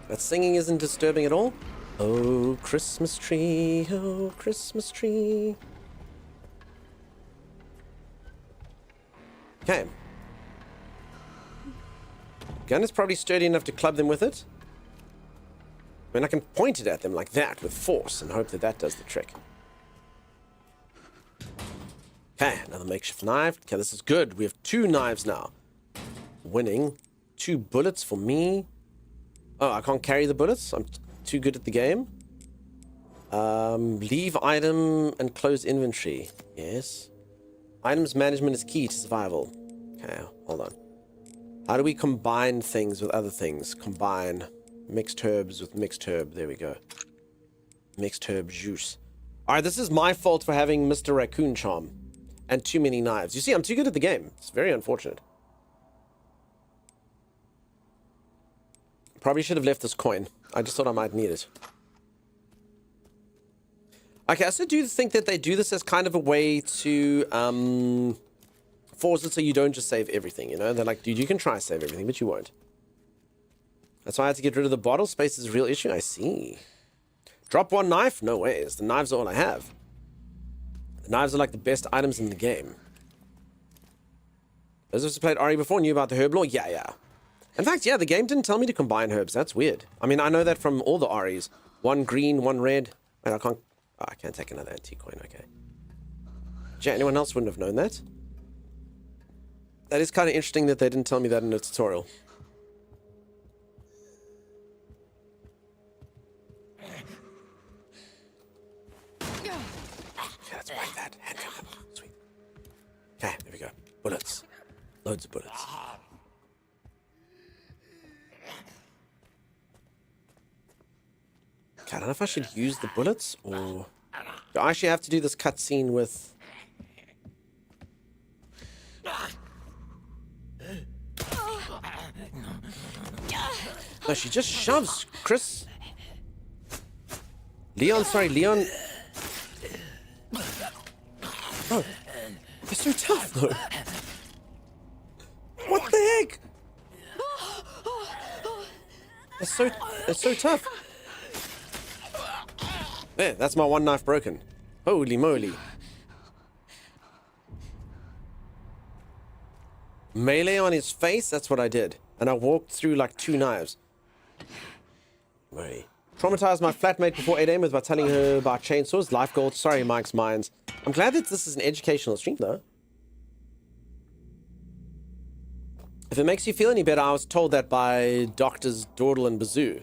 S1: That singing isn't disturbing at all. Oh, Christmas tree. Oh, Christmas tree. Okay. Gun is probably sturdy enough to club them with it. I mean, I can point it at them like that with force and hope that that does the trick. Okay, another makeshift knife. Okay, this is good. We have 2 knives now. Winning. 2 bullets for me. Oh, I can't carry the bullets. I'm too good at the game. Leave item and close inventory. Yes. Items management is key to survival. Okay, hold on. How do we combine things with other things? Combine mixed herbs with mixed herb. There we go. Mixed herb juice. Alright, this is my fault for having Mr. Raccoon Charm. And too many knives. You see, I'm too good at the game. It's very unfortunate. Probably should have left this coin. I just thought I might need it. Okay, I also do think that they do this as kind of a way to force it so you don't just save everything, you know? They're like, dude, you can try to save everything, but you won't. That's why I had to get rid of the bottle. Space is a real issue. I see. Drop 1 knife? No ways. The knives are all I have. The knives are like the best items in the game. Those of us who played RE before knew about the herb law? Yeah. In fact, yeah, the game didn't tell me to combine herbs. That's weird. I mean, I know that from all the REs. 1 green, 1 red. And I can't... Oh, I can't take another antique coin. Okay. Yeah, anyone else wouldn't have known that. That is kind of interesting that they didn't tell me that in the tutorial. Okay, let's break that. Handgun. Sweet. Okay, there we go. Bullets. Loads of bullets. Okay, I don't know if I should use the bullets or... Do I actually have to do this cutscene with... No, she just shoves, Chris. Leon, sorry, Leon. Oh, they're so tough, though. What the heck? They're They're so tough. There, that's my one knife broken. Holy moly. Melee on his face, that's what I did. And I walked through like 2 knives. Moly. Traumatized my flatmate before 8 a.m. by telling her about chainsaws. Life goal. Sorry, Mike's Minds. I'm glad that this is an educational stream, though. If it makes you feel any better, I was told that by Doctors Dordle and Bazoo.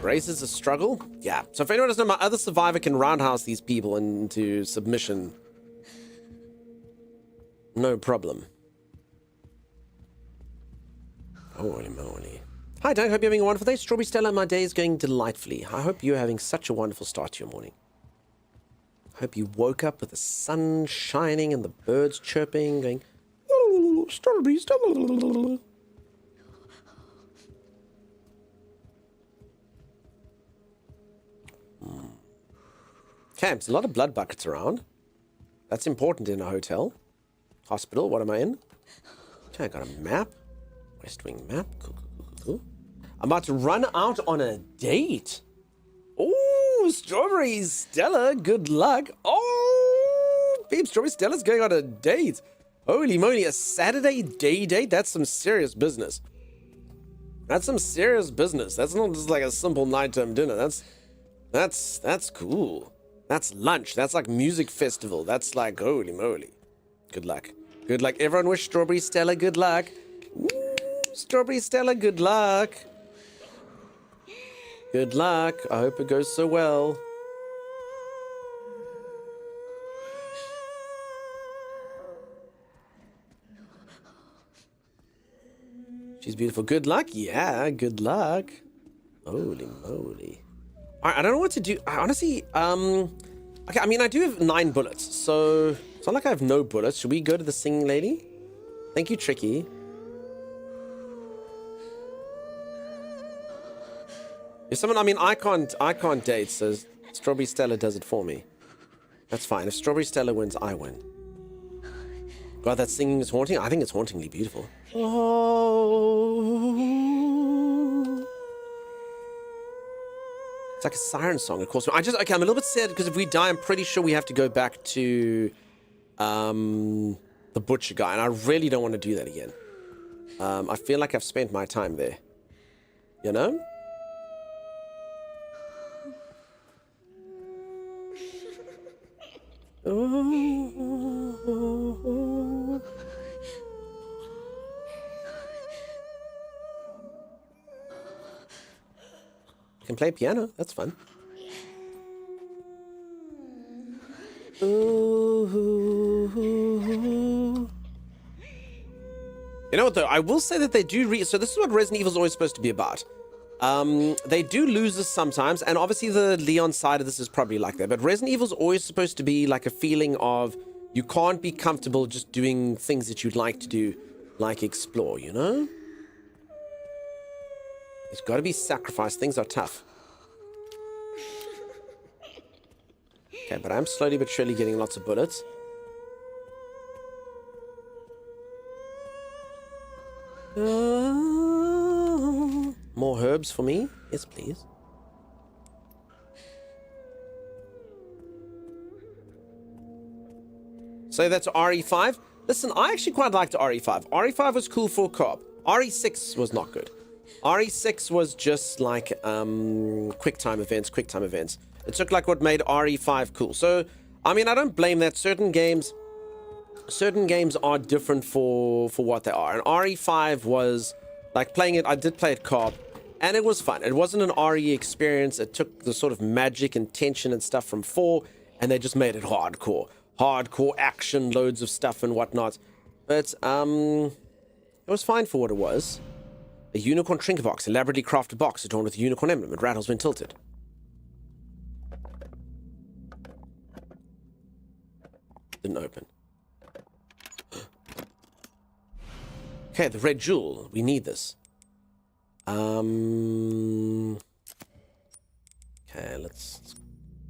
S1: Race is a struggle? Yeah. So if anyone doesn't know, my other survivor can roundhouse these people into submission. No problem. Holy moly. Hi, Doug. Hope you're having a wonderful day. Strawberry Stella, my day is going delightfully. I hope you're having such a wonderful start to your morning. I hope you woke up with the sun shining and the birds chirping, going, oh, Strawberry Stella. Okay, there's a lot of blood buckets around. That's important in a hotel. Hospital, what am I in? Okay, I got a map. West Wing map. Cool, cool, cool, cool. I'm about to run out on a date. Oh, Strawberry Stella, good luck. Oh, babe, Strawberry Stella's going on a date. Holy moly, a Saturday day date? That's some serious business. That's some serious business. That's not just like a simple nighttime dinner. That's cool. That's lunch. That's like music festival. That's like, holy moly. Good luck. Good luck. Everyone wish Strawberry Stella good luck. Ooh, Strawberry Stella, good luck. Good luck. I hope it goes so well. She's beautiful. Good luck? Yeah, good luck. Holy moly. I don't know what to do. I honestly, okay, I mean, I do have 9 bullets, so it's not like I have no bullets. Should we go to the singing lady? Thank you, Tricky. If someone, I mean, I can't date, so Strawberry Stella does it for me. That's fine. If Strawberry Stella wins, I win. God, that singing is haunting. I think it's hauntingly beautiful. Oh. It's like a siren song, of course. Okay, I'm a little bit sad because if we die, I'm pretty sure we have to go back to the butcher guy, and I really don't want to do that again. I feel like I've spent my time there. You know? Oh. I can play piano. That's fun. Ooh. You know what, though? I will say that they do so this is what Resident Evil is always supposed to be about. They do lose this sometimes, and obviously the Leon side of this is probably like that, but Resident Evil is always supposed to be like a feeling of you can't be comfortable just doing things that you'd like to do, like explore, you know? There's got to be sacrifice. Things are tough. Okay, but I'm slowly but surely getting lots of bullets. More herbs for me? Yes, please. So that's RE5. Listen, I actually quite liked RE5. RE5 was cool for co-op. RE6 was not good. RE6 was just like quick time events. It took like what made RE5 cool. So, I mean, I don't blame that. Certain games are different for what they are. And RE5 was like playing it. I did play it co-op, and it was fun. It wasn't an RE experience. It took the sort of magic and tension and stuff from 4, and they just made it hardcore action, loads of stuff and whatnot. But it was fine for what it was. A unicorn trinket box, elaborately crafted box adorned with a unicorn emblem. It rattles when tilted. Didn't open. Okay, the red jewel. We need this. Okay, let's...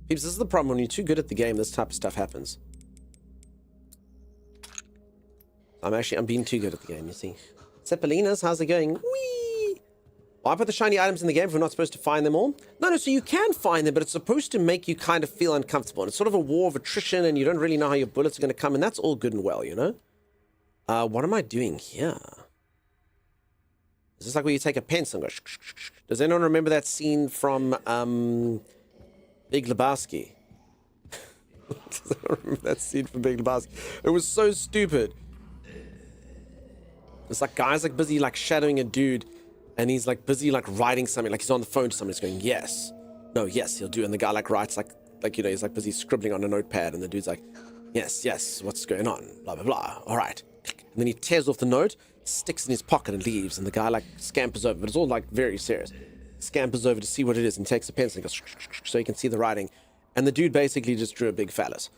S1: Peeps, this is the problem. When you're too good at the game, this type of stuff happens. I'm being too good at the game, you see. Cepelinas, how's it going? Whee! Why put the shiny items in the game if we're not supposed to find them all? No, so you can find them, but it's supposed to make you kind of feel uncomfortable. And it's sort of a war of attrition, and you don't really know how your bullets are going to come, and that's all good and well, you know? What am I doing here? Is this like where you take a pencil and go... Does anyone remember that scene from Big Lebowski? Does anyone remember that scene from Big Lebowski? It was so stupid. It's like guys like busy like shadowing a dude, and he's like busy like writing something, like he's on the phone to somebody, he's going, yes, no, yes, he'll do. And the guy like writes like you know, he's like busy scribbling on a notepad, and the dude's like, yes, what's going on? Blah, blah, blah. All right. And then he tears off the note, sticks in his pocket and leaves, and the guy like scampers over, but it's all like very serious. Scampers over to see what it is and takes a pencil and goes so he can see the writing. And the dude basically just drew a big phallus.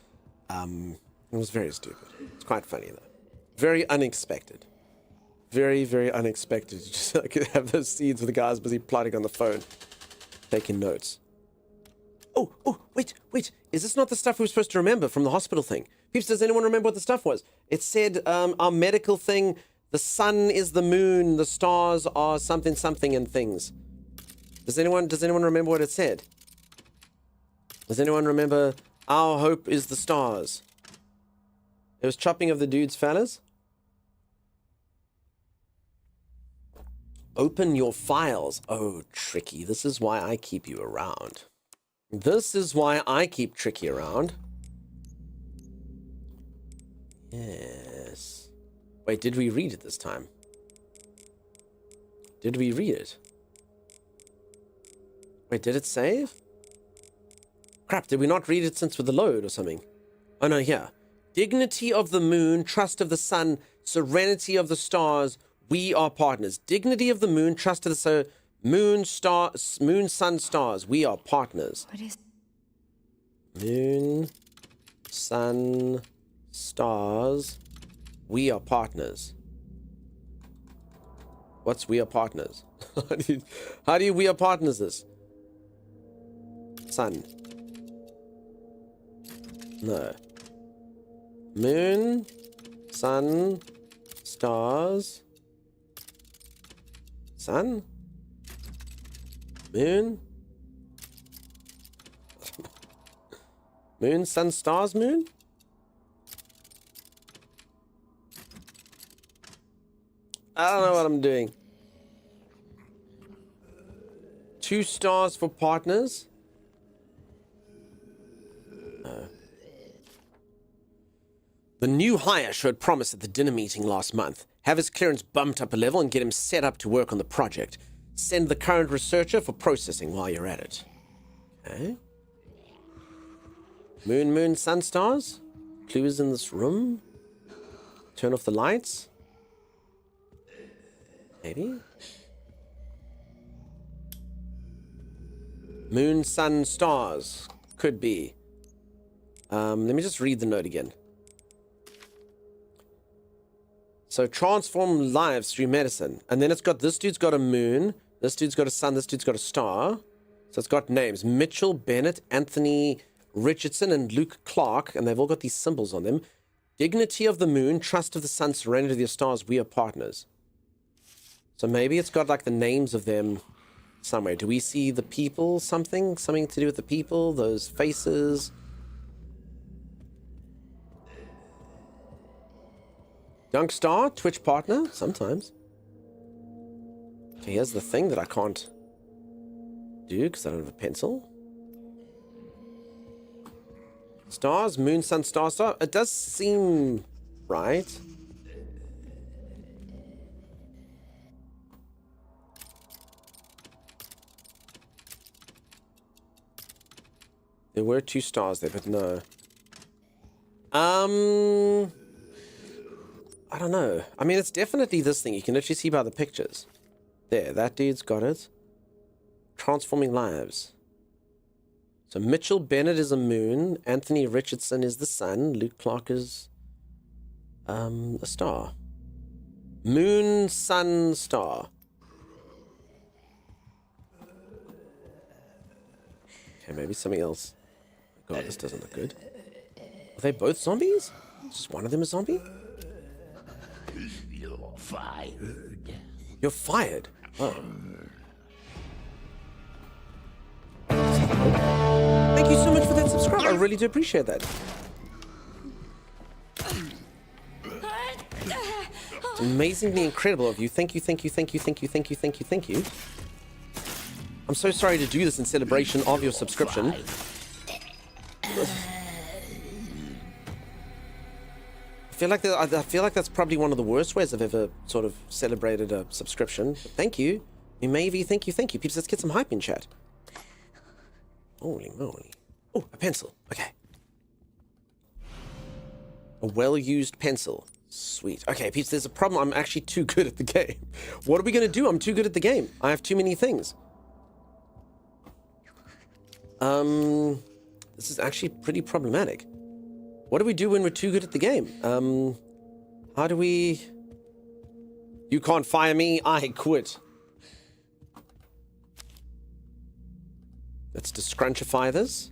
S1: It was very stupid. It's quite funny though. Very unexpected. Very, very unexpected. Just like have those scenes with the guys busy plotting on the phone, taking notes. Oh, wait. Is this not the stuff we were supposed to remember from the hospital thing? Peeps, does anyone remember what the stuff was? It said our medical thing, the sun is the moon, the stars are something and things. Does anyone remember what it said? Does anyone remember our hope is the stars? It was chopping of the dude's fellas. Open your files. Oh, Tricky. This is why I keep you around. This is why I keep Tricky around. Yes. Wait, did we read it this time? Did we read it? Wait, did it save? Crap, did we not read it since with the load or something? Oh no, here. Dignity of the moon, trust of the sun, serenity of the stars, we are partners. Dignity of the moon, trust of the moon, sun, stars, we are partners.
S4: What is...
S1: Moon, sun, stars, we are partners. What's we are partners? How do you we are partners this? Sun. No. Moon, sun, stars, sun, moon, moon, sun, stars, moon. I don't know what I'm doing. 2 stars for partners. No. The new hire showed promise at the dinner meeting last month. Have his clearance bumped up a level and get him set up to work on the project. Send the current researcher for processing while you're at it. Okay. Moon, sun, stars. Clues in this room. Turn off the lights. Maybe. Moon, sun, stars. Could be. Let me just read the note again. So transform lives through medicine. And then it's got, this dude's got a moon. This dude's got a sun. This dude's got a star. So it's got names. Mitchell, Bennett, Anthony Richardson, and Luke Clark. And they've all got these symbols on them. Dignity of the moon, trust of the sun, serenity of the stars, we are partners. So maybe it's got like the names of them somewhere. Do we see the people something? Something to do with the people? Those faces? Young Star, Twitch partner? Sometimes. Okay, here's the thing that I can't do because I don't have a pencil. Stars, moon, sun, star, star. It does seem right. There were 2 stars there, but no. I don't know. I mean, it's definitely this thing. You can literally see by the pictures. There, that dude's got it. Transforming lives. So Mitchell Bennett is a moon. Anthony Richardson is the sun. Luke Clark is a star. Moon, sun, star. Okay, maybe something else. God, this doesn't look good. Are they both zombies? Just one of them a zombie?
S12: You're fired.
S1: You're fired. Oh. Thank you so much for that subscribe. I really do appreciate that. It's amazingly incredible of you. Thank you, thank you, thank you, thank you, thank you, thank you, thank you. I'm so sorry to do this in celebration of your subscription. I feel like that's probably one of the worst ways I've ever sort of celebrated a subscription. But thank you. Maybe thank you. Peeps, let's get some hype in chat. Holy moly. Oh, a pencil. Okay. A well-used pencil. Sweet. Okay, peeps, there's a problem. I'm actually too good at the game. What are we going to do? I'm too good at the game. I have too many things. This is actually pretty problematic. What do we do when we're too good at the game? How do we... You can't fire me. I quit. Let's discrunchify this.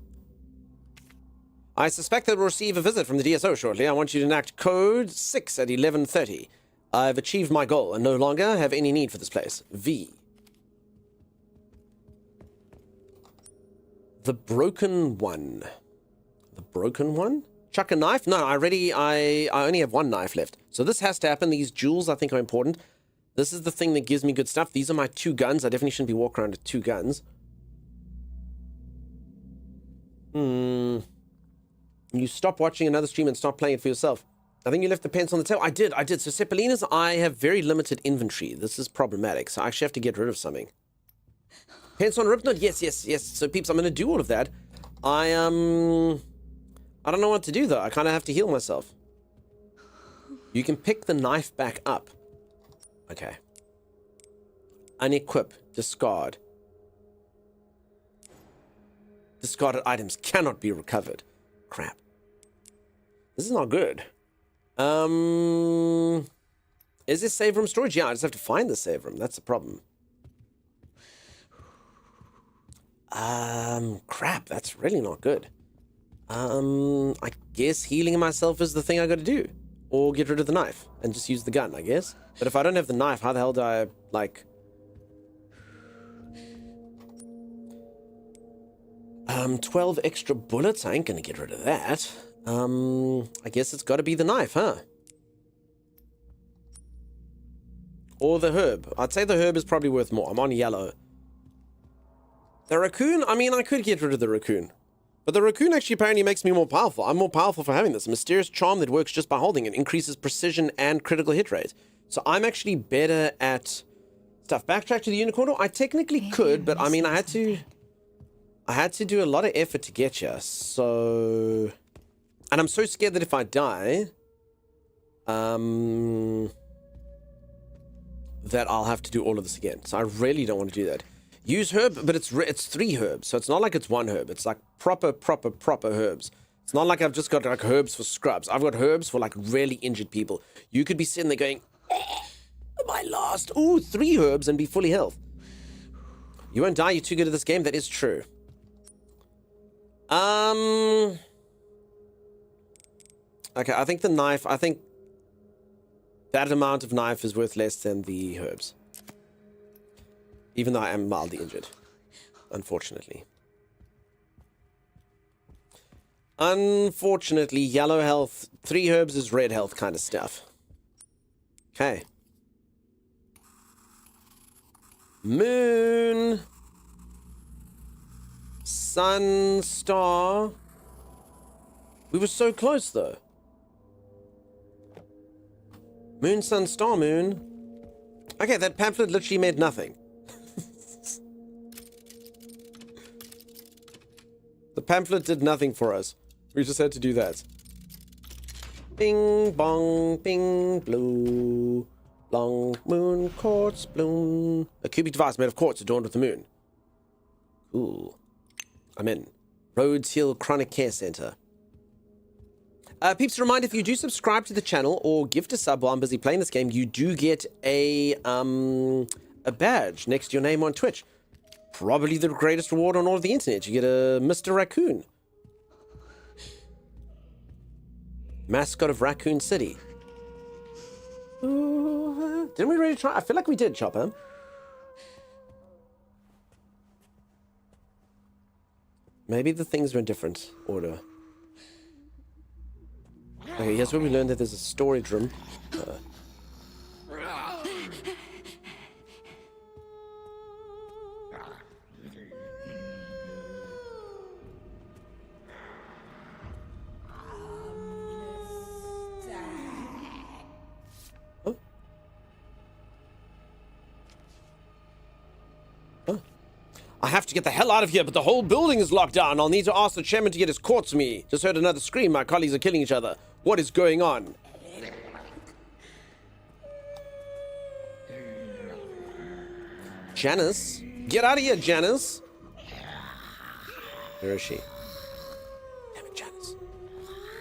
S1: I suspect that we'll receive a visit from the DSO shortly. I want you to enact code 6 at 11:30. I've achieved my goal and no longer have any need for this place. V. The broken one. The broken one? Chuck a knife? No, I only have one knife left. So this has to happen. These jewels I think are important. This is the thing that gives me good stuff. These are my 2 guns. I definitely shouldn't be walking around with 2 guns. You stop watching another stream and start playing it for yourself. I think you left the pencil on the table. I did. So Cepelinas, I have very limited inventory. This is problematic. So I actually have to get rid of something. Pencil on Ripnode? Yes. So peeps, I'm going to do all of that. I don't know what to do though. I kind of have to heal myself. You can pick the knife back up. Okay. Unequip. Discard. Discarded items cannot be recovered. Crap. This is not good. Is this save room storage? Yeah, I just have to find the save room. That's the problem. Crap. That's really not good. I guess healing myself is the thing I gotta do. Or get rid of the knife and just use the gun, I guess. But if I don't have the knife, how the hell do I, like... 12 extra bullets? I ain't gonna get rid of that. I guess it's gotta be the knife, huh? Or the herb. I'd say the herb is probably worth more. I'm on yellow. The raccoon? I mean, I could get rid of the raccoon. But the raccoon actually apparently makes me more powerful. I'm more powerful for having this. A mysterious charm that works just by holding it. Increases precision and critical hit rate. So I'm actually better at stuff. Backtrack to the unicorn? I technically could, but I mean, I had to do a lot of effort to get you. So... And I'm so scared that if I die... that I'll have to do all of this again. So I really don't want to do that. Use herb, but it's 3 herbs. So it's not like it's 1 herb. It's like proper herbs. It's not like I've just got like herbs for scrubs. I've got herbs for like really injured people. You could be sitting there going, my last, 3 herbs and be fully health. You won't die. You're too good at this game. That is true. Okay, I think the knife, that amount of knife is worth less than the herbs. Even though I am mildly injured. Unfortunately. Unfortunately, yellow health, 3 herbs is red health kind of stuff. Okay. Moon. Sun, star. We were so close though. Moon, sun, star, moon. Okay, that pamphlet literally meant nothing. The pamphlet did nothing for us. We just had to do that. Bing, bong, bing, blue. Long moon quartz bloom. A cubic device made of quartz adorned with the moon. Cool. I'm in. Rhodes Hill Chronic Care Center. Peeps, a reminder, if you do subscribe to the channel or gift a sub while I'm busy playing this game, you do get a badge next to your name on Twitch. Probably the greatest reward on all of the internet. You get a Mr. Raccoon. Mascot of Raccoon City. Ooh. Didn't we really try? I feel like we did, Chopper. Maybe the things were in different order. Okay, here's where we learned that there's a storage room. I have to get the hell out of here, but the whole building is locked down. I'll need to ask the chairman to get his court to me. Just heard another scream. My colleagues are killing each other. What is going on? Janice? Get out of here, Janice. Where is she? Damn it, Janice.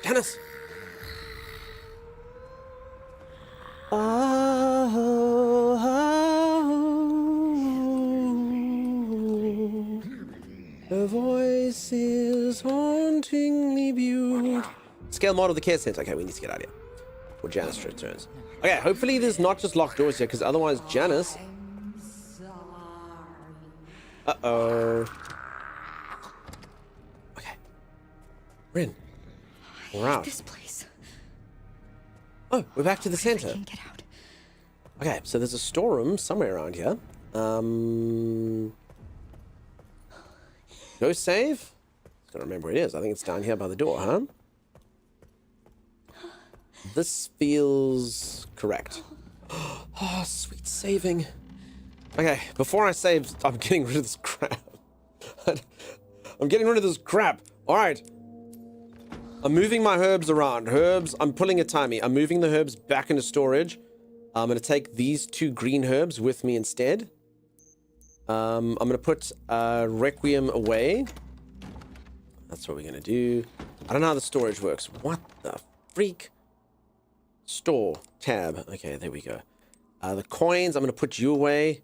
S1: Janice! Her voice is hauntingly beautiful. Scale model of the care center. Okay, we need to get out of here before Janice returns. Okay, hopefully there's not just locked doors here, because otherwise Janice... Uh-oh. Okay. Rin. We're out.
S4: This place.
S1: Oh, we're back to the center.
S4: I can't get out.
S1: Okay, so there's a storeroom somewhere around here. Go save? I don't remember where it is. I think it's down here by the door, huh? This feels correct. Oh, sweet saving. Okay, before I save, I'm getting rid of this crap. I'm getting rid of this crap. All right. I'm moving my herbs around. Herbs, I'm pulling a timey. I'm moving the herbs back into storage. I'm going to take these 2 green herbs with me instead. I'm going to put Requiem away. That's what we're going to do. I don't know how the storage works. What the freak? Store. Tab. Okay, there we go. The coins, I'm going to put you away.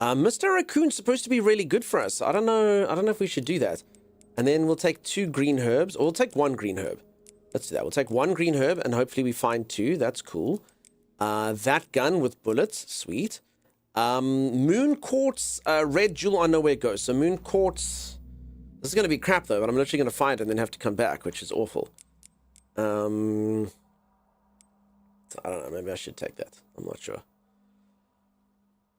S1: Mr. Raccoon's supposed to be really good for us. I don't know if we should do that. And then we'll take 2 green herbs. Or we'll take 1 green herb. Let's do that. We'll take 1 green herb and hopefully we find 2. That's cool. That gun with bullets. Sweet. Moon quartz, red jewel, I know where it goes. So moon quartz, this is going to be crap though, but I'm literally going to find it and then have to come back, which is awful. I don't know, maybe I should take that. I'm not sure.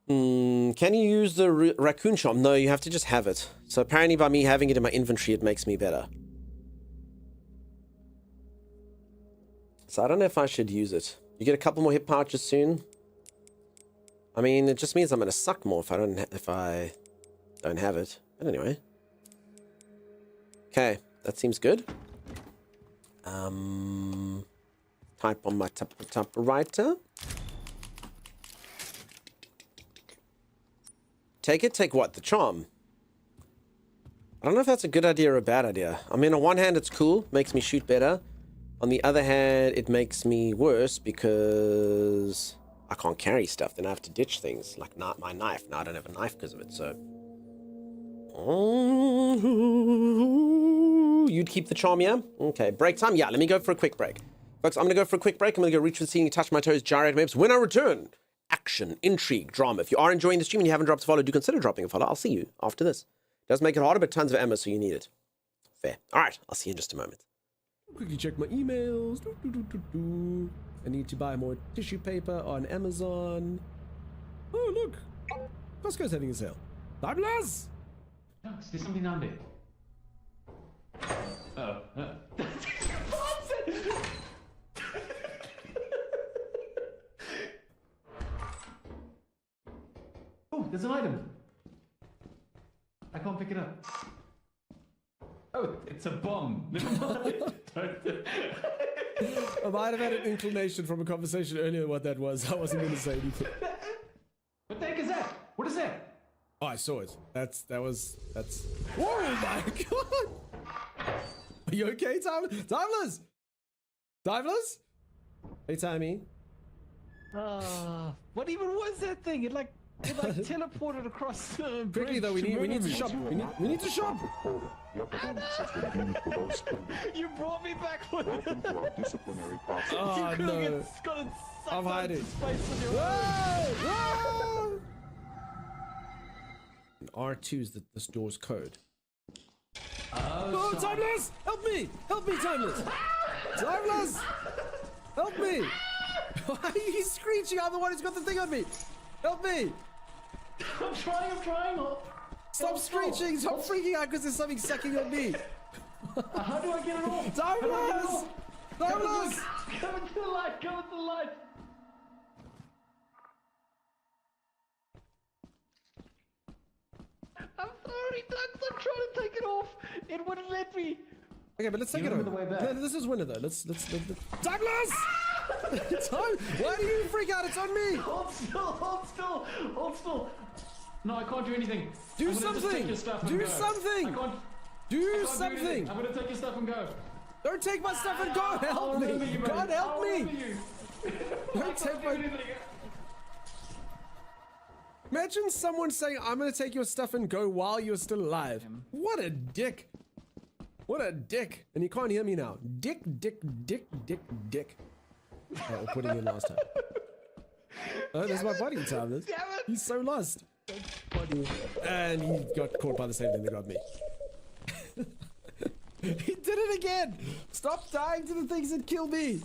S1: Can you use the raccoon charm? No, you have to just have it. So apparently by me having it in my inventory, it makes me better. So I don't know if I should use it. You get a couple more hip pouches soon. I mean, it just means I'm gonna suck more if I don't have it. But anyway. Okay, that seems good. Type on my typewriter. Take it? Take what? The charm? I don't know if that's a good idea or a bad idea. I mean, on one hand, it's cool. Makes me shoot better. On the other hand, it makes me worse because I can't carry stuff. Then I have to ditch things. Like not my knife. Now I don't have a knife because of it, so... You'd keep the charm, yeah? Okay, break time? Yeah, let me go for a quick break. Folks, I'm going to go for a quick break. I'm going to go reach for the ceiling, touch my toes, gyrate my hips. When I return, action, intrigue, drama. If you are enjoying the stream and you haven't dropped a follow, do consider dropping a follow. I'll see you after this. It does make it harder, but tons of ammo, so you need it. Fair. All right, I'll see you in just a moment.
S8: Quickly check my emails. I need to buy more tissue paper on Amazon. Oh, look. Costco's having a sale. Fabulous!
S7: No, there's something down there. Oh. Oh, there's an item. I can't pick it up. Oh, it's a bomb. Never mind.
S8: I might have had an inclination from a conversation earlier what that was. I wasn't going to say anything.
S7: What the heck is that? What is that?
S8: Oh, I saw it. That's... Oh my god! Are you okay, Timeless? Timeless? Hey, Timey.
S7: What even was that thing? It like It like teleported across the bridge.
S8: Quickly though, we need to shop. We need to shop.
S7: You brought me back with
S8: Oh no. I'm hiding. Whoa! R2 is the store's code. Oh, Timeless! Help me! Help me, Timeless! Timeless! Help me! Why are you screeching? I'm the one who's got the thing on me! Help me!
S7: I'm trying.
S8: Stop screeching! Stop freaking out because there's something sucking on me!
S7: How do I get it off?
S8: Timeless! Timeless!
S7: Come into the light! Come into the light! I'm sorry, Doug. I'm trying to take it off. It wouldn't let me.
S8: Okay, but let's take it
S7: Remember
S8: over.
S7: the way back.
S8: This is winner though. Let's Timeless! Why do you freak out? It's on me!
S7: Hold still. No, I can't do anything.
S8: Do
S7: I'm gonna just
S8: something!
S7: take your stuff and
S8: Do
S7: go.
S8: something!
S7: I can't
S8: Do
S7: do
S8: something!
S7: anything. I'm gonna take your stuff and go.
S8: Don't take my stuff and God help
S7: I'll remember
S8: me!
S7: you,
S8: God
S7: mate.
S8: help
S7: I'll
S8: me!
S7: remember you.
S8: Don't take my... Imagine someone saying, I'm gonna take your stuff and go while you're still alive. What a dick. What a dick. And you can't hear me now. Dick. Oh, we're putting in last time. Oh, there's my buddy, Timeless. He's so lost. And he got caught by the same thing that got me. He did it again! Stop dying to the things that kill me!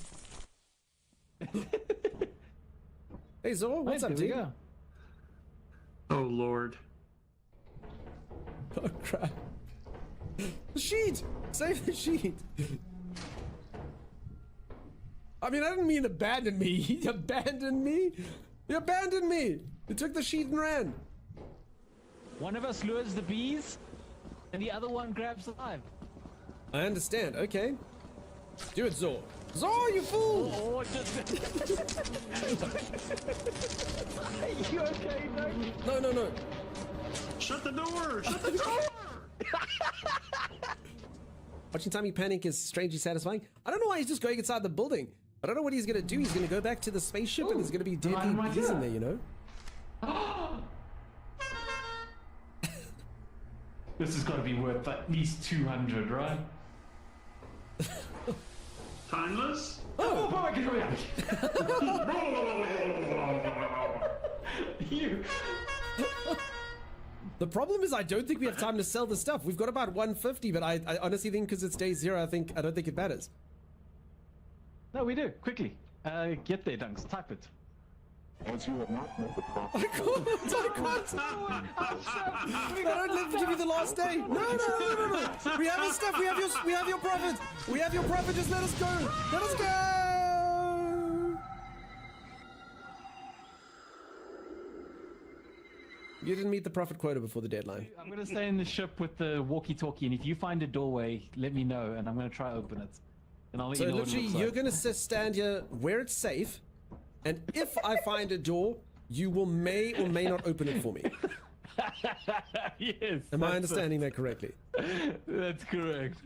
S8: Hey Zor, what's up, dude?
S13: Oh lord.
S8: Oh crap. The sheet! Save the sheet! I mean, I didn't mean abandon me. He abandoned me? He abandoned me! He took the sheet and ran.
S7: One of us lures the bees, and the other one grabs the hive.
S8: I understand, okay. Do it, Zor. Zor, you fool!
S7: Oh, Are you okay, Doug?
S8: No.
S13: Shut the door! Shut the door!
S8: Watching Tommy panic is strangely satisfying. I don't know why he's just going inside the building. I don't know what he's gonna do. He's gonna go back to the spaceship and there's gonna be deadly bees in there, you know?
S7: This has got to be worth at least 200, right?
S13: Timeless?
S7: Oh, you.
S8: The problem is I don't think we have time to sell the stuff. We've got about 150, but I honestly think because it's day 0, I don't think it matters.
S7: No, we do. Quickly. Get there, Dunks. Type it.
S14: As you have not met the profit.
S8: I can't. I don't let them give you the last day. No. We have your stuff. We have your profit. We have your profit. Just let us go. Let us go. You didn't meet the profit quota before the deadline.
S7: I'm going to stay in the ship with the walkie-talkie, and if you find a doorway, let me know, and I'm going to try to open it. And I'll let you know what it looks like.
S8: You're going to stand here where it's safe, and if I find a door, you will may or may not open it for me.
S7: Yes.
S8: Am I understanding that correctly?
S7: That's correct.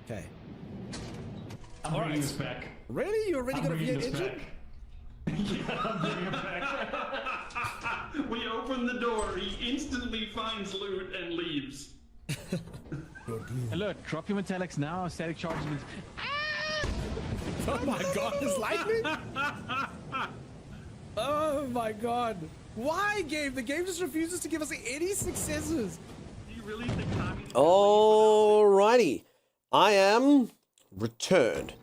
S8: Okay.
S7: I'm bringing this back.
S8: Really? You already got a V8 engine?
S7: Yeah, I'm bringing it back.
S13: We open the door, he instantly finds loot and leaves.
S7: Hey, look, drop your metallics now. Static charges.
S8: Oh my god, it's lightning? Oh my god. Why, game? The game just refuses to give us any successes.
S13: Do you really think
S1: Alrighty. I am returned.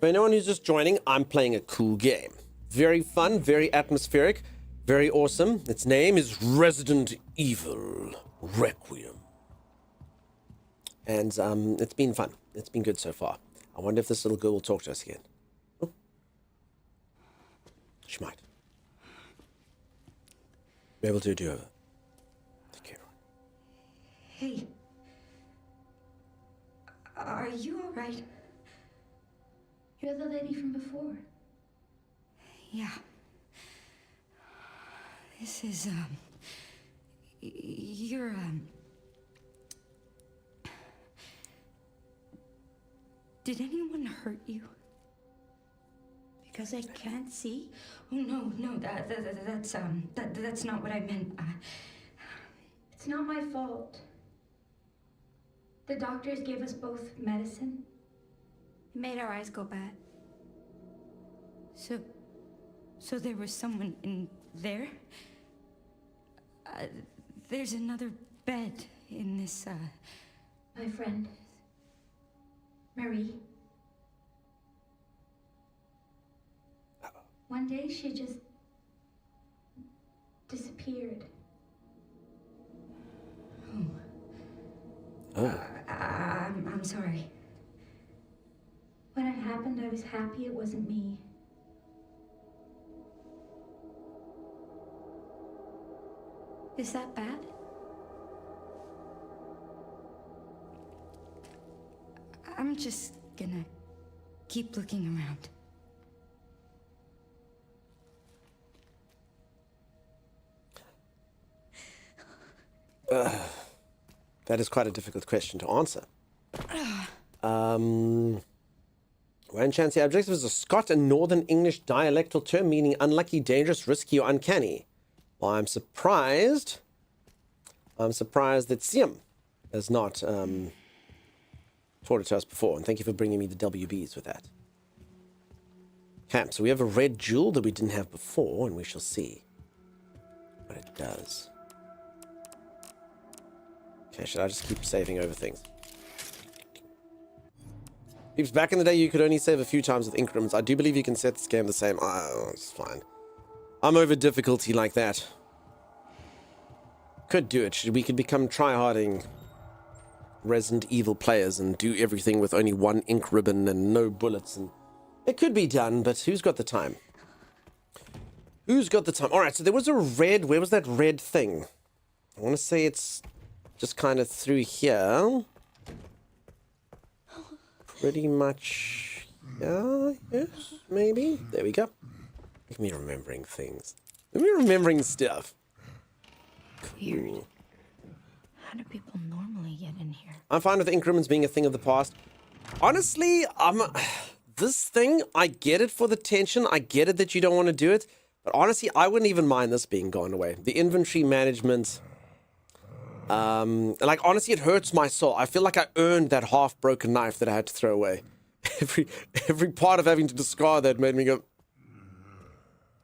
S1: For anyone who's just joining, I'm playing a cool game. Very fun, very atmospheric, very awesome. Its name is Resident Evil Requiem. And it's been fun. It's been good so far. I wonder if this little girl will talk to us again. Oh. She might. Be able to do over. Take care.
S4: Hey. Are you alright?
S10: You're the lady from before.
S4: Yeah. This is, you're, Did anyone hurt you? because I can't see? Oh, no, that's not what I meant.
S15: It's not my fault. The doctors gave us both medicine.
S4: It made our eyes go bad. So there was someone in there? There's another bed in this,
S15: My friend, Marie. One day she just disappeared.
S1: Oh.
S15: I'm sorry. When it happened, I was happy it wasn't me.
S4: Is that bad? I'm just gonna keep looking around.
S1: That is quite a difficult question to answer. When chance the adjective is a Scot and Northern English dialectal term meaning unlucky, dangerous, risky, or uncanny. Well, I'm surprised that Siam has not taught it to us before, and thank you for bringing me the WBs with that. Okay, so we have a red jewel that we didn't have before, and we shall see what it does. Okay, should I just keep saving over things? Peeps, back in the day, you could only save a few times with increments. I do believe you can set this game the same. Oh, it's fine. I'm over difficulty like that. Could do it. We could become try-harding Resident Evil players and do everything with only one ink ribbon and no bullets. And it could be done, but who's got the time? Who's got the time? All right, so there was a red... Where was that red thing? I want to say it's just kind of through here. Pretty much... Yeah, yes, maybe. There we go. Look at me remembering things. Look at me remembering stuff.
S4: Weird. How do people normally get in here?
S1: I'm fine with increments being a thing of the past. Honestly, this thing, I get it for the tension. I get it that you don't want to do it. But honestly, I wouldn't even mind this being gone away. The inventory management... like, honestly, it hurts my soul. I feel like I earned that half-broken knife that I had to throw away. Every part of having to discard that made me go...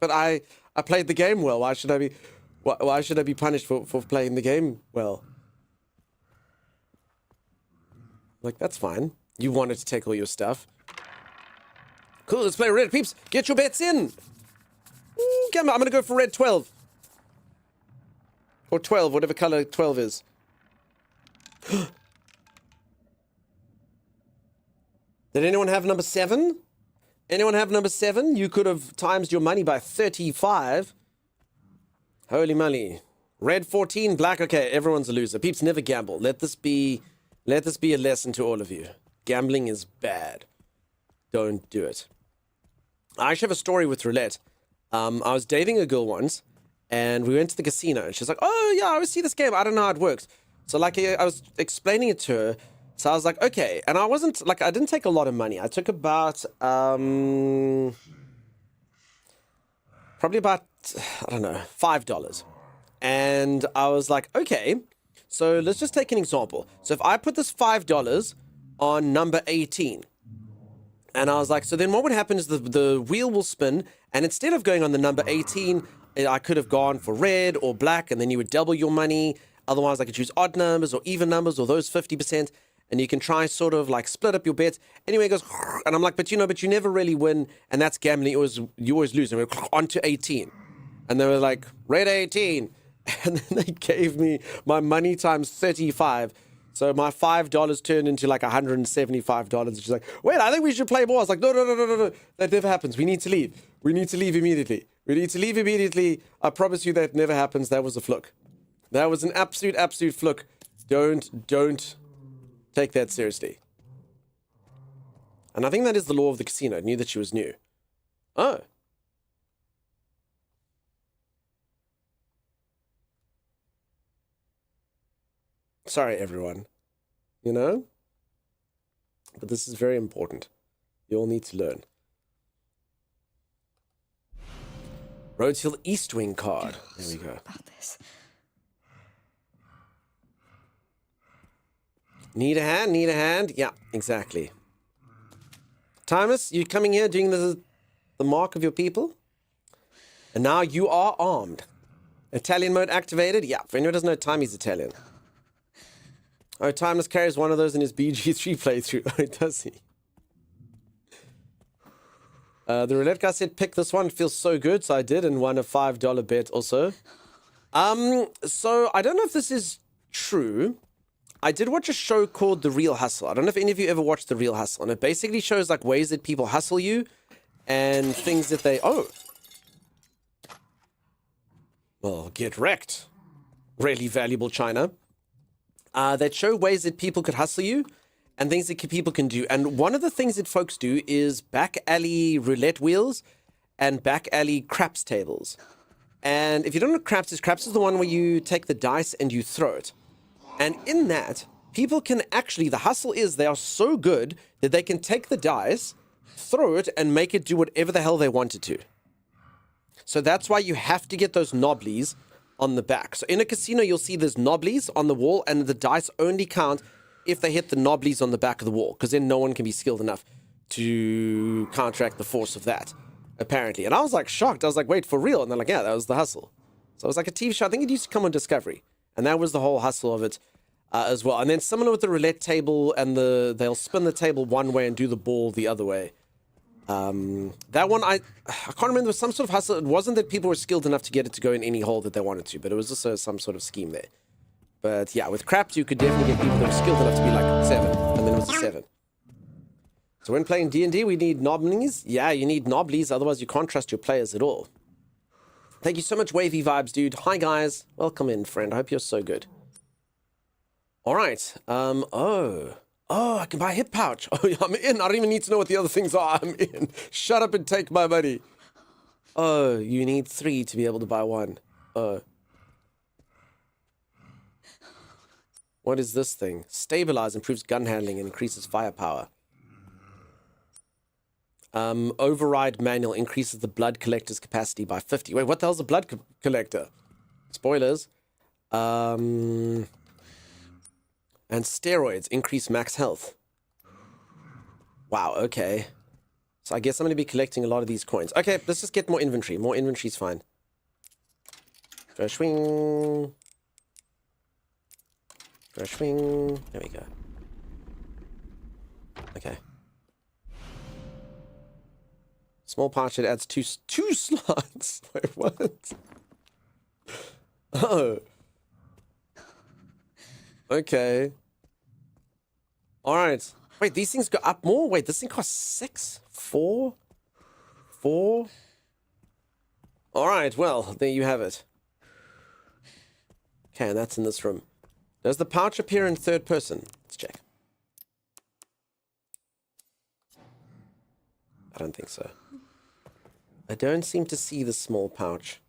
S1: But I played the game well. Why should I be punished for playing the game well? Like, that's fine. You wanted to take all your stuff. Cool, let's play red, peeps. Get your bets in. Ooh, I'm going to go for red 12. Or 12, whatever color 12 is. Did anyone have number 7? Anyone have number 7? You could have times your money by 35. Holy moly. Red 14, black, okay, everyone's a loser. Peeps, never gamble. Let this be a lesson to all of you. Gambling is bad. Don't do it. I actually have a story with roulette. I was dating a girl once, and we went to the casino, and she's like, oh, yeah, I always see this game. I don't know how it works. So, like, I was explaining it to her. So I was like, okay. And I wasn't, like, I didn't take a lot of money. I took about, probably about, I don't know, $5. And I was like, okay, so let's just take an example. So if I put this $5 on number 18, and I was like, so then what would happen is the wheel will spin, and instead of going on the number 18, I could have gone for red or black, and then you would double your money. Otherwise, I could choose odd numbers or even numbers or those 50%, and you can try sort of like split up your bets. Anyway, it goes, and I'm like, but you never really win, and that's gambling. You always lose. And we're on to 18. And they were like, red 18. And then they gave me my money times 35. So my $5 turned into like $175. She's like, wait, I think we should play more. I was like, no. That never happens. We need to leave. We need to leave immediately. I promise you that never happens. That was a fluke. That was an absolute fluke. Don't take that seriously. And I think that is the law of the casino. I knew that she was new. Oh. Sorry, everyone. You know? But this is very important. You all need to learn. Rhodes Hill East Wing card. There we go.
S4: About this.
S1: Need a hand? Need a hand? Yeah, exactly. Timus, you coming here doing the mark of your people? And now you are armed. Italian mode activated? Yeah, for anyone who doesn't know, Timmy's Italian. Oh, Timus carries one of those in his BG3 playthrough. Oh, does he? The roulette guy said, pick this one. It feels so good. So I did, and won a $5 bet also. So I don't know if this is true. I did watch a show called The Real Hustle. I don't know if any of you ever watched The Real Hustle. And it basically shows like ways that people hustle you and things that they... Oh. Well, get wrecked. Really valuable China. That show ways that people could hustle you and things that people can do. And one of the things that folks do is back alley roulette wheels and back alley craps tables. And if you don't know what craps is the one where you take the dice and you throw it. And in that, people can actually, the hustle is they are so good that they can take the dice, throw it, and make it do whatever the hell they want it to. So that's why you have to get those nobblies on the back. So in a casino, you'll see there's nobblies on the wall, and the dice only count if they hit the nobblies on the back of the wall, because then no one can be skilled enough to counteract the force of that, apparently. And I was like shocked. I was like, wait, for real? And they're like, yeah, that was the hustle. So it was like a TV show. I think it used to come on Discovery. And that was the whole hustle of it as well. And then similar with the roulette table, and they'll spin the table one way and do the ball the other way. That one, I can't remember, there was some sort of hustle. It wasn't that people were skilled enough to get it to go in any hole that they wanted to, but it was also some sort of scheme there. But yeah, with craps, you could definitely get people that were skilled enough to be like 7, and then it was a 7. So when playing D&D, we need nobblies. Yeah, you need nobblies, otherwise you can't trust your players at all. Thank you so much, Wavy Vibes, dude. Hi, guys. Welcome in, friend. I hope you're so good. All right. Oh, I can buy a hip pouch. Oh, yeah, I'm in. I don't even need to know what the other things are. I'm in. Shut up and take my money. Oh, you need 3 to be able to buy 1. Oh. What is this thing? Stabilize, improves gun handling, and increases firepower. Override manual increases the blood collector's capacity by 50. Wait, what the hell's a blood collector? Spoilers. And steroids increase max health. Wow, okay. So I guess I'm going to be collecting a lot of these coins. Okay, let's just get more inventory. More inventory's fine. Go swing. Go swing. There we go. Okay. Small pouch, it adds two slots. Wait, what? Oh. Okay. Alright. Wait, these things go up more? Wait, this thing costs 6? 4? 4? Alright, well, there you have it. Okay, and that's in this room. Does the pouch appear in third person? Let's check. I don't think so. I don't seem to see the small pouch.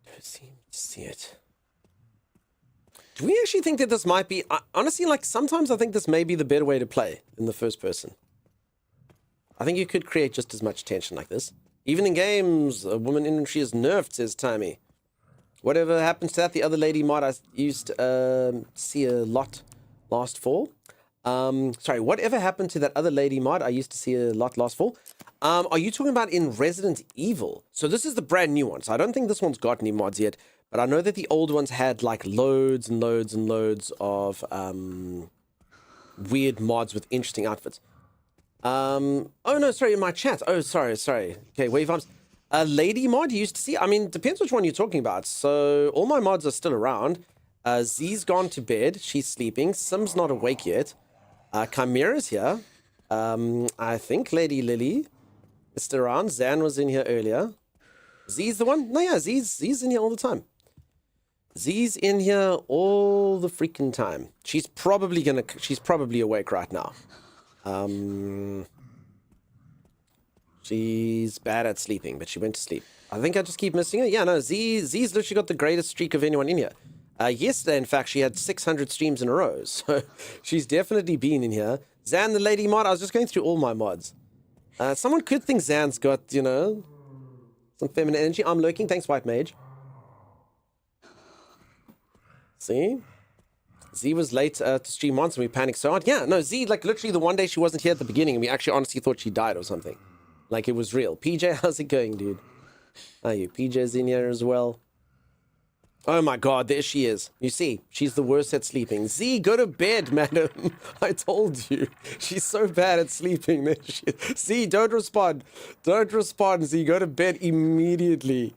S1: Don't seem to see it. Do we actually think that this might be... honestly, like, sometimes I think this may be the better way to play in the first person. I think you could create just as much tension like this. Even in games, a woman inventory is nerfed, says Timmy. Whatever happens to that, the other lady mod I used to see a lot last fall. Sorry, whatever happened to that other lady mod I used to see a lot last fall? Are you talking about in Resident Evil? So this is the brand new one. So I don't think this one's got any mods yet, but I know that the old ones had like loads and loads and loads of weird mods with interesting outfits. Oh no, sorry, in my chat. Oh, sorry. Okay, wave arms. A lady mod you used to see? I mean, depends which one you're talking about. So all my mods are still around. Z's gone to bed. She's sleeping. Sim's not awake yet. Chimera's here. I think Lady Lily is still around. Zan was in here earlier. Z's the one? No, yeah, Z's in here all the time. Z's in here all the freaking time. She's probably awake right now. She's bad at sleeping, but she went to sleep. I think I just keep missing her. Yeah, no, Z's literally got the greatest streak of anyone in here. Yesterday, in fact, she had 600 streams in a row, so she's definitely been in here. Zan, the lady mod, I was just going through all my mods. Someone could think Zan's got, you know, some feminine energy. I'm lurking. Thanks, White Mage. See? Z was late to stream once and we panicked so hard. Yeah, no, Z, like, literally the one day she wasn't here at the beginning and we actually honestly thought she died or something. Like, it was real. PJ, how's it going, dude? Are you? PJ's in here as well. Oh my god, there she is. You see, she's the worst at sleeping. Z, go to bed, madam. I told you. She's so bad at sleeping. There she is. Z, don't respond. Don't respond, Z. Go to bed immediately.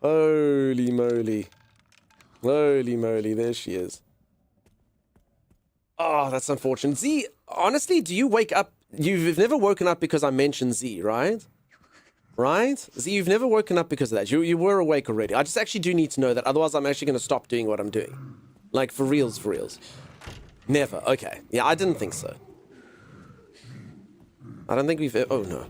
S1: Holy moly. Holy moly, there she is. Oh, that's unfortunate. Z, honestly, do you wake up? You've never woken up because I mentioned Z, right? Right? Z, you've never woken up because of that. You were awake already. I just actually do need to know that. Otherwise, I'm actually going to stop doing what I'm doing. Like, for reals, for reals. Never. Okay. Yeah, I didn't think so. I don't think we've... Oh, no.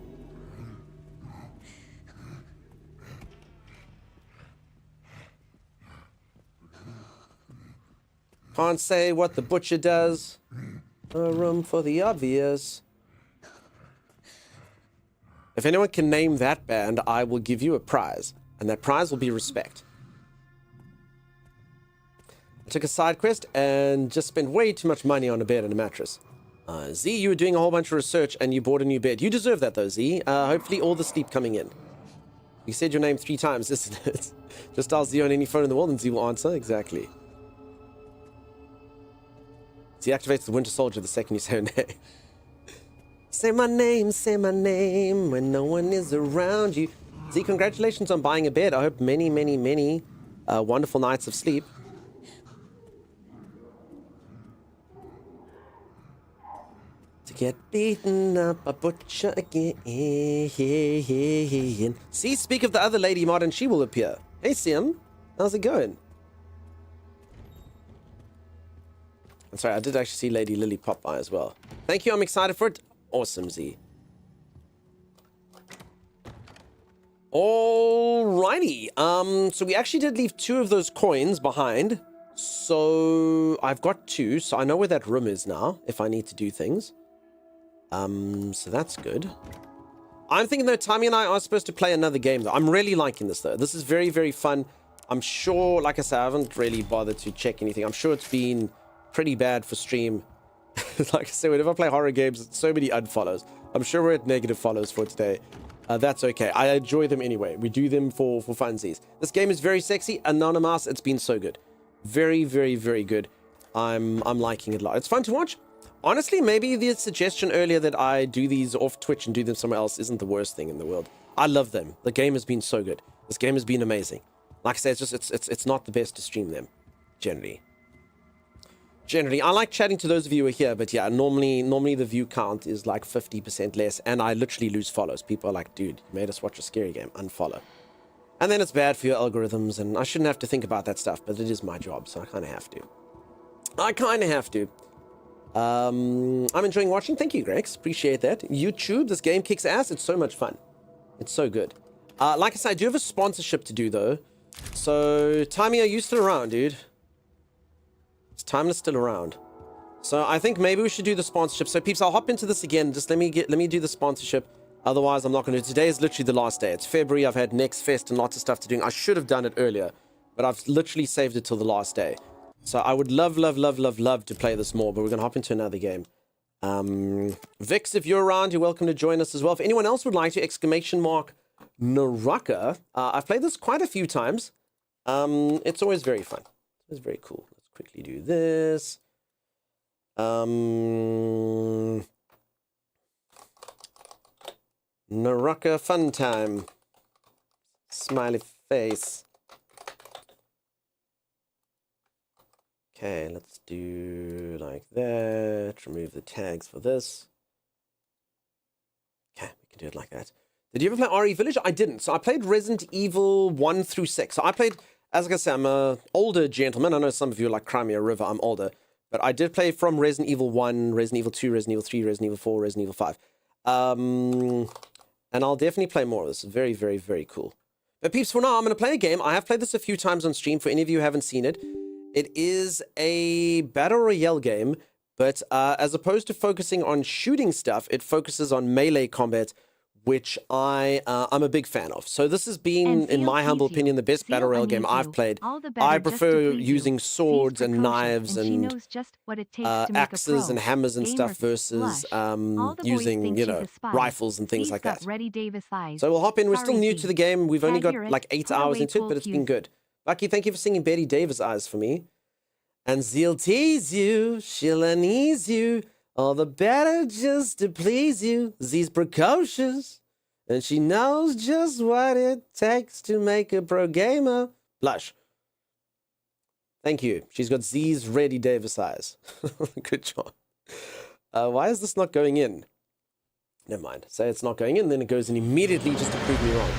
S1: Can't say what the butcher does. No room for the obvious. If anyone can name that band, I will give you a prize. And that prize will be respect. I took a side quest and just spent way too much money on a bed and a mattress. Z, you were doing a whole bunch of research and you bought a new bed. You deserve that though, Z. Hopefully all the sleep coming in. You said your name 3 times, isn't it? Just dial Z on any phone in the world and Z will answer. Exactly. Z activates the Winter Soldier the second you say her name. Say my name when no one is around you. Z, congratulations on buying a bed. I hope many, many, many wonderful nights of sleep. To get beaten up by butcher again. See, speak of the other lady mod and she will appear. Hey, Sim. How's it going? I'm sorry, I did actually see Lady Lily pop by as well. Thank you, I'm excited for it. Awesome, Z. Alrighty. So we actually did leave 2 of those coins behind. So I've got 2, so I know where that room is now, if I need to do things. So that's good. I'm thinking though, Tammy and I are supposed to play another game though. I'm really liking this though. This is very, very fun. I'm sure, like I said, I haven't really bothered to check anything. I'm sure it's been pretty bad for stream. Like I said, whenever I play horror games, so many unfollows. I'm sure we're at negative follows for today. That's okay. I enjoy them anyway. We do them for funsies. This game is very sexy. Anonymous, it's been so good. Very, very, very good. I'm liking it a lot. It's fun to watch. Honestly, maybe the suggestion earlier that I do these off Twitch and do them somewhere else isn't the worst thing in the world. I love them. The game has been so good. This game has been amazing. Like I said, it's not the best to stream them, generally. I like chatting to those of you who are here, but yeah, normally the view count is like 50% less, and I literally lose follows. People are like, dude, you made us watch a scary game, unfollow. And then it's bad for your algorithms, and I shouldn't have to think about that stuff, but it is my job, so I kind of have to. I'm enjoying watching. Thank you, Grex. Appreciate that. YouTube, this game kicks ass. It's so much fun. It's so good. Like I said, I do have a sponsorship to do, though. So, Timey, are you still around, dude? Is Timeless still around? So I think maybe we should do the sponsorship. So peeps, I'll hop into this again. Just let me do the sponsorship. Otherwise, I'm not going to. Today is literally the last day. It's February. I've had Next Fest and lots of stuff to do. I should have done it earlier, but I've literally saved it till the last day. So I would love to play this more, but we're going to hop into another game. Vix, if you're around, you're welcome to join us as well. If anyone else would like to, !Naraka. I've played this quite a few times. It's always very fun. It's very cool. Let's quickly do this. Naraka fun time. Smiley face. Okay, let's do like that. Remove the tags for this. Okay, we can do it like that. Did you ever play RE Village? I didn't. So I played Resident Evil 1 through 6. So I played, as I say, I'm an older gentleman. I know some of you are like Crimea River. I'm older. But I did play from Resident Evil 1, Resident Evil 2, Resident Evil 3, Resident Evil 4, Resident Evil 5. And I'll definitely play more of this. Very, very, very cool. But peeps, for now, I'm going to play a game. I have played this a few times on stream. For any of you who haven't seen it, it is a Battle Royale game But as opposed to focusing on shooting stuff, it focuses on melee combat, which I'm a big fan of. So this has been, in my humble opinion, the best battle royale game I've played. I prefer using swords and knives and axes and hammers and stuff versus using, you know, rifles and things like that. So we'll hop in. We're still new to the game. We've only got like 8 hours into it, but it's been good. Lucky, thank you for singing Betty Davis Eyes for me. And she'll tease you, she'll unease you, all the better just to please you. Z's precocious, and she knows just what it takes to make a pro gamer blush. Thank you. She's got Z's Ready Davis eyes. Good job. Why is this not going in? Never mind. Say it's not going in, then it goes in immediately just to prove me wrong.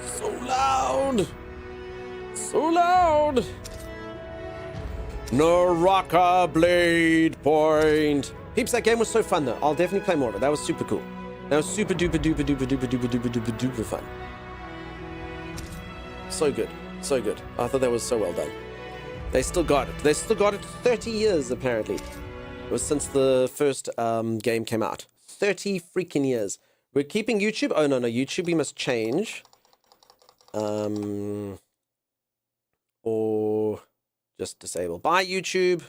S1: So loud! So loud! Naraka Blade Point. Peeps, that game was so fun though. I'll definitely play more of it. That was super cool. That was super duper duper duper duper duper duper duper duper fun. So good. So good. I thought that was so well done. They still got it. They still got it 30 years apparently. It was since the first game came out. 30 freaking years. We're keeping YouTube. Oh no, YouTube we must change. Or just disable. Bye, YouTube.